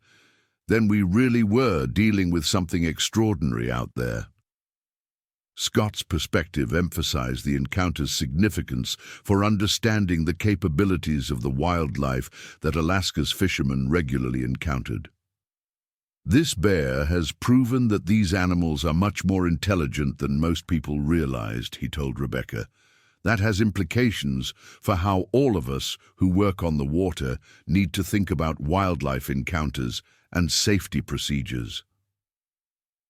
then we really were dealing with something extraordinary out there." Scott's perspective emphasized the encounter's significance for understanding the capabilities of the wildlife that Alaska's fishermen regularly encountered. "This bear has proven that these animals are much more intelligent than most people realized," he told Rebecca. "That has implications for how all of us who work on the water need to think about wildlife encounters and safety procedures."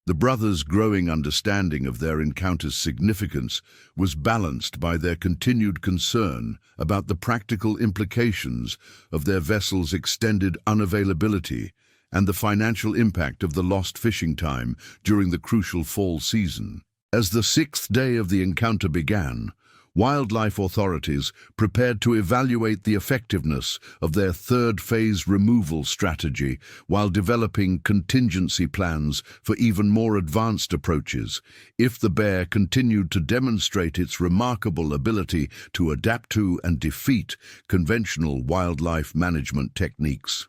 The brothers' growing understanding of their encounter's significance was balanced by their continued concern about the practical implications of their vessel's extended unavailability and the financial impact of the lost fishing time during the crucial fall season. As the sixth day of the encounter began, wildlife authorities prepared to evaluate the effectiveness of their third-phase removal strategy while developing contingency plans for even more advanced approaches if the bear continued to demonstrate its remarkable ability to adapt to and defeat conventional wildlife management techniques.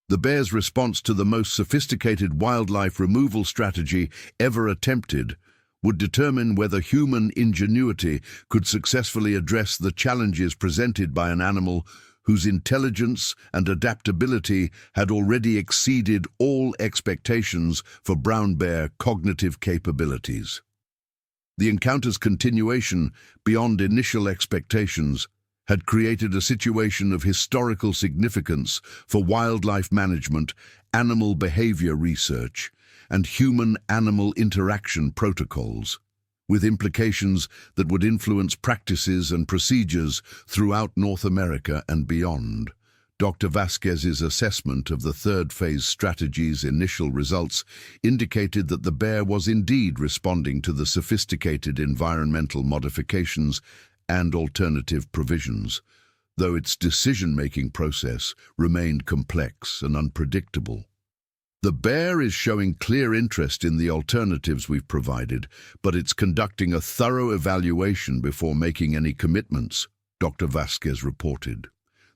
The bear's response to the most sophisticated wildlife removal strategy ever attempted would determine whether human ingenuity could successfully address the challenges presented by an animal whose intelligence and adaptability had already exceeded all expectations for brown bear cognitive capabilities. The encounter's continuation, beyond initial expectations, had created a situation of historical significance for wildlife management, animal behavior research, and human-animal interaction protocols, with implications that would influence practices and procedures throughout North America and beyond. Dr. Vasquez's assessment of the third-phase strategy's initial results indicated that the bear was indeed responding to the sophisticated environmental modifications and alternative provisions, though its decision-making process remained complex and unpredictable. The bear is showing clear interest in the alternatives we've provided, but it's conducting a thorough evaluation before making any commitments, Dr. Vasquez reported.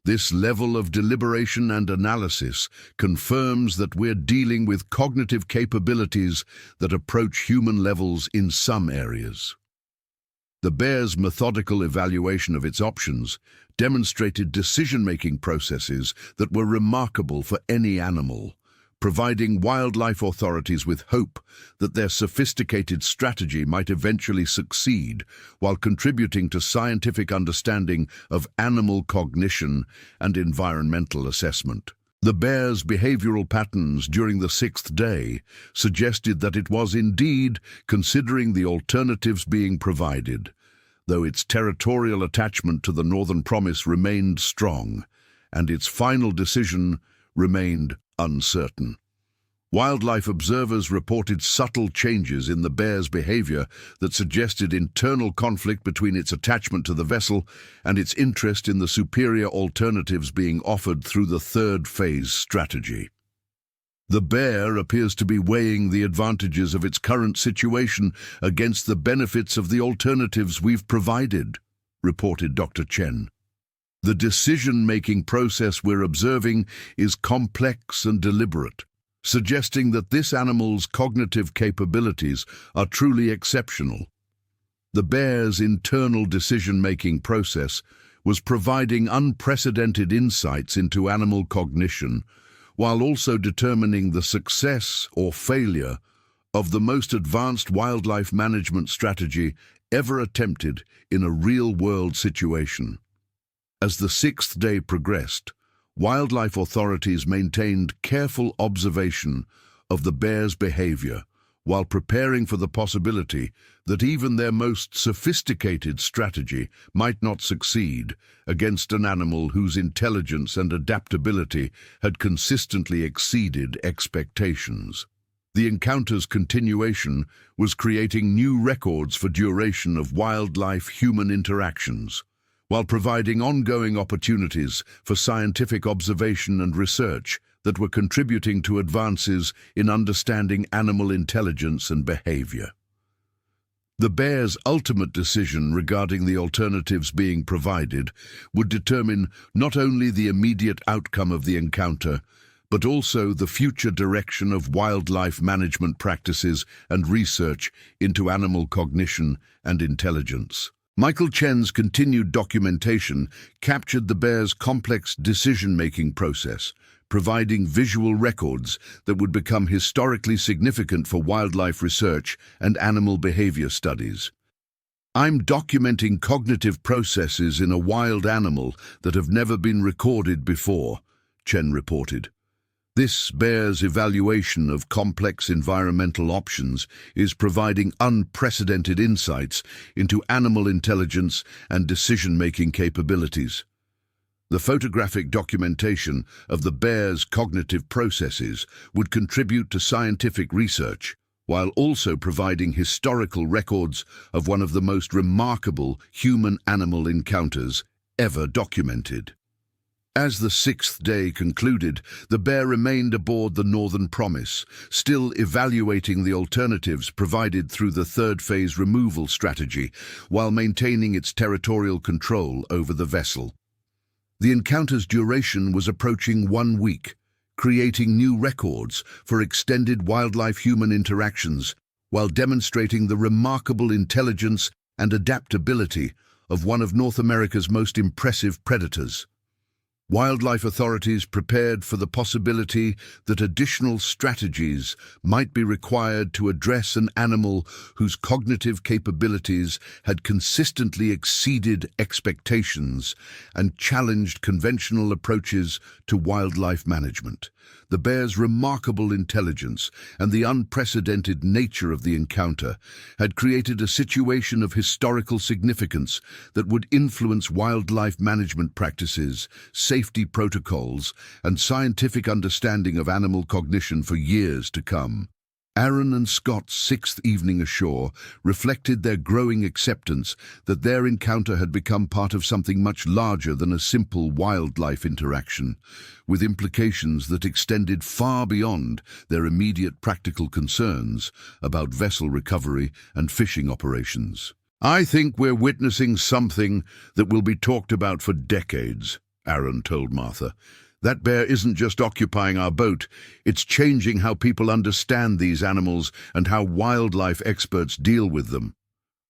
This level of deliberation and analysis confirms that we're dealing with cognitive capabilities that approach human levels in some areas. The bear's methodical evaluation of its options demonstrated decision-making processes that were remarkable for any animal, providing wildlife authorities with hope that their sophisticated strategy might eventually succeed while contributing to scientific understanding of animal cognition and environmental assessment. The bear's behavioral patterns during the sixth day suggested that it was indeed considering the alternatives being provided, though its territorial attachment to the Northern Promise remained strong, and its final decision remained uncertain. Wildlife observers reported subtle changes in the bear's behavior that suggested internal conflict between its attachment to the vessel and its interest in the superior alternatives being offered through the third-phase strategy. The bear appears to be weighing the advantages of its current situation against the benefits of the alternatives we've provided, reported Dr. Chen. The decision-making process we're observing is complex and deliberate, suggesting that this animal's cognitive capabilities are truly exceptional. The bear's internal decision-making process was providing unprecedented insights into animal cognition, while also determining the success or failure of the most advanced wildlife management strategy ever attempted in a real-world situation. As the sixth day progressed, wildlife authorities maintained careful observation of the bear's behavior while preparing for the possibility that even their most sophisticated strategy might not succeed against an animal whose intelligence and adaptability had consistently exceeded expectations. The encounter's continuation was creating new records for duration of wildlife-human interactions, while providing ongoing opportunities for scientific observation and research that were contributing to advances in understanding animal intelligence and behavior. The bear's ultimate decision regarding the alternatives being provided would determine not only the immediate outcome of the encounter, but also the future direction of wildlife management practices and research into animal cognition and intelligence. Michael Chen's continued documentation captured the bear's complex decision-making process, providing visual records that would become historically significant for wildlife research and animal behavior studies. "I'm documenting cognitive processes in a wild animal that have never been recorded before," Chen reported. This bear's evaluation of complex environmental options is providing unprecedented insights into animal intelligence and decision-making capabilities. The photographic documentation of the bear's cognitive processes would contribute to scientific research, while also providing historical records of one of the most remarkable human-animal encounters ever documented. As the sixth day concluded, the bear remained aboard the Northern Promise, still evaluating the alternatives provided through the third phase removal strategy, while maintaining its territorial control over the vessel. The encounter's duration was approaching 1 week, creating new records for extended wildlife-human interactions, while demonstrating the remarkable intelligence and adaptability of one of North America's most impressive predators. Wildlife authorities prepared for the possibility that additional strategies might be required to address an animal whose cognitive capabilities had consistently exceeded expectations and challenged conventional approaches to wildlife management. The bear's remarkable intelligence and the unprecedented nature of the encounter had created a situation of historical significance that would influence wildlife management practices, safety protocols, and scientific understanding of animal cognition for years to come. Aaron and Scott's sixth evening ashore reflected their growing acceptance that their encounter had become part of something much larger than a simple wildlife interaction, with implications that extended far beyond their immediate practical concerns about vessel recovery and fishing operations. "I think we're witnessing something that will be talked about for decades," Aaron told Martha. "That bear isn't just occupying our boat, it's changing how people understand these animals and how wildlife experts deal with them.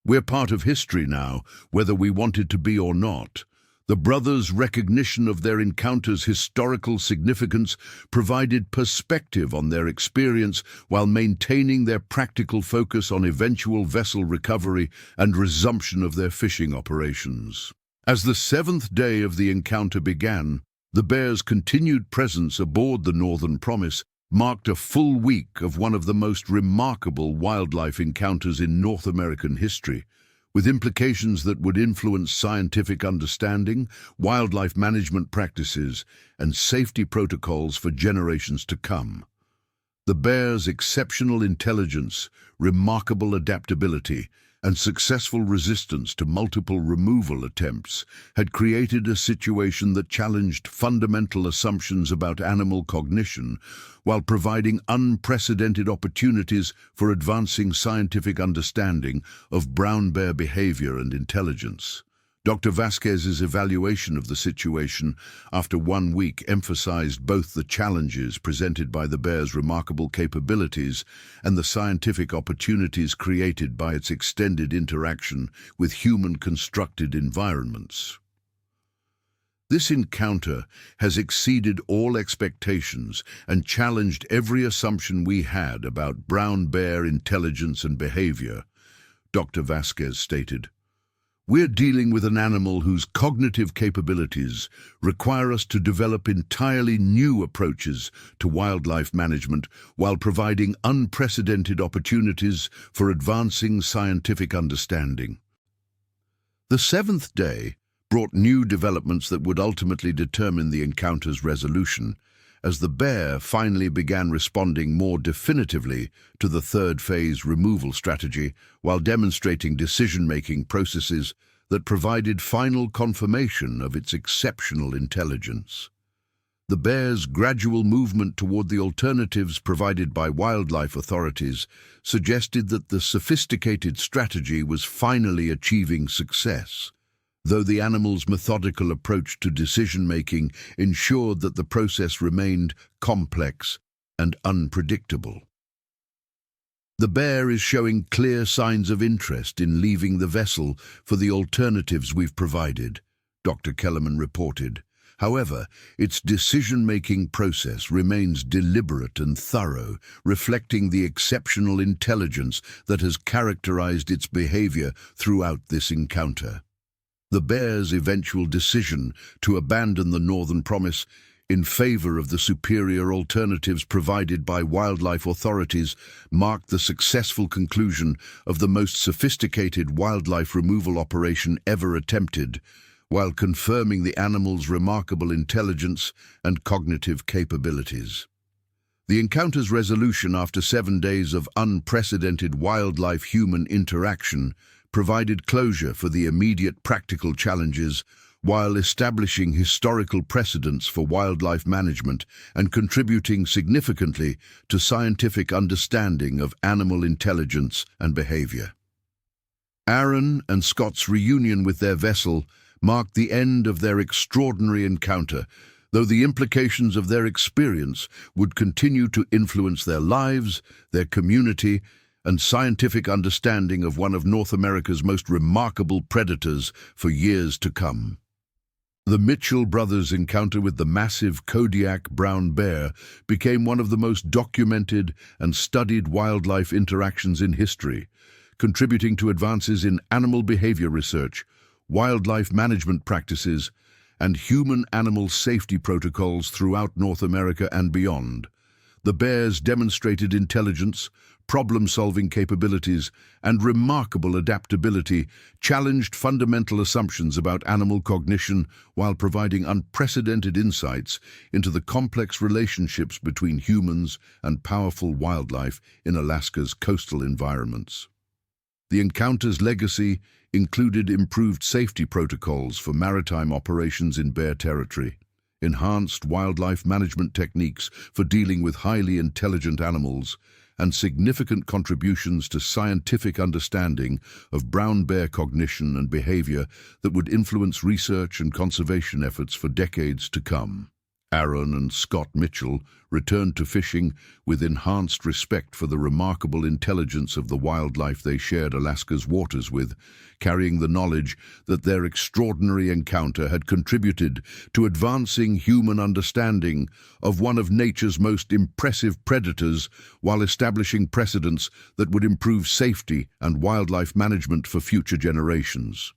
We're part of history now, whether we wanted to be or not." The brothers' recognition of their encounter's historical significance provided perspective on their experience while maintaining their practical focus on eventual vessel recovery and resumption of their fishing operations. As the seventh day of the encounter began, the bear's continued presence aboard the Northern Promise marked a full week of one of the most remarkable wildlife encounters in North American history, with implications that would influence scientific understanding, wildlife management practices, and safety protocols for generations to come. The bear's exceptional intelligence, remarkable adaptability, and successful resistance to multiple removal attempts had created a situation that challenged fundamental assumptions about animal cognition while providing unprecedented opportunities for advancing scientific understanding of brown bear behavior and intelligence. Dr. Vasquez's evaluation of the situation after 1 week emphasized both the challenges presented by the bear's remarkable capabilities and the scientific opportunities created by its extended interaction with human-constructed environments. This encounter has exceeded all expectations and challenged every assumption we had about brown bear intelligence and behavior, Dr. Vasquez stated. "We're dealing with an animal whose cognitive capabilities require us to develop entirely new approaches to wildlife management while providing unprecedented opportunities for advancing scientific understanding." The seventh day brought new developments that would ultimately determine the encounter's resolution, as the bear finally began responding more definitively to the third phase removal strategy while demonstrating decision-making processes that provided final confirmation of its exceptional intelligence. The bear's gradual movement toward the alternatives provided by wildlife authorities suggested that the sophisticated strategy was finally achieving success, though the animal's methodical approach to decision-making ensured that the process remained complex and unpredictable. "The bear is showing clear signs of interest in leaving the vessel for the alternatives we've provided," Dr. Kellerman reported. However, its decision-making process remains deliberate and thorough, reflecting the exceptional intelligence that has characterized its behavior throughout this encounter. The bear's eventual decision to abandon the Northern Promise in favor of the superior alternatives provided by wildlife authorities marked the successful conclusion of the most sophisticated wildlife removal operation ever attempted, while confirming the animal's remarkable intelligence and cognitive capabilities. The encounter's resolution after 7 days of unprecedented wildlife-human interaction provided closure for the immediate practical challenges while establishing historical precedents for wildlife management and contributing significantly to scientific understanding of animal intelligence and behavior. Aaron and Scott's reunion with their vessel marked the end of their extraordinary encounter, though the implications of their experience would continue to influence their lives, their community, and scientific understanding of one of North America's most remarkable predators for years to come. The Mitchell brothers' encounter with the massive Kodiak brown bear became one of the most documented and studied wildlife interactions in history, contributing to advances in animal behavior research, wildlife management practices, and human-animal safety protocols throughout North America and beyond. The bears demonstrated intelligence, problem-solving capabilities, and remarkable adaptability, challenged fundamental assumptions about animal cognition while providing unprecedented insights into the complex relationships between humans and powerful wildlife in Alaska's coastal environments. The encounter's legacy included improved safety protocols for maritime operations in bear territory, enhanced wildlife management techniques for dealing with highly intelligent animals, and significant contributions to scientific understanding of brown bear cognition and behavior that would influence research and conservation efforts for decades to come. Aaron and Scott Mitchell returned to fishing with enhanced respect for the remarkable intelligence of the wildlife they shared Alaska's waters with, carrying the knowledge that their extraordinary encounter had contributed to advancing human understanding of one of nature's most impressive predators while establishing precedents that would improve safety and wildlife management for future generations.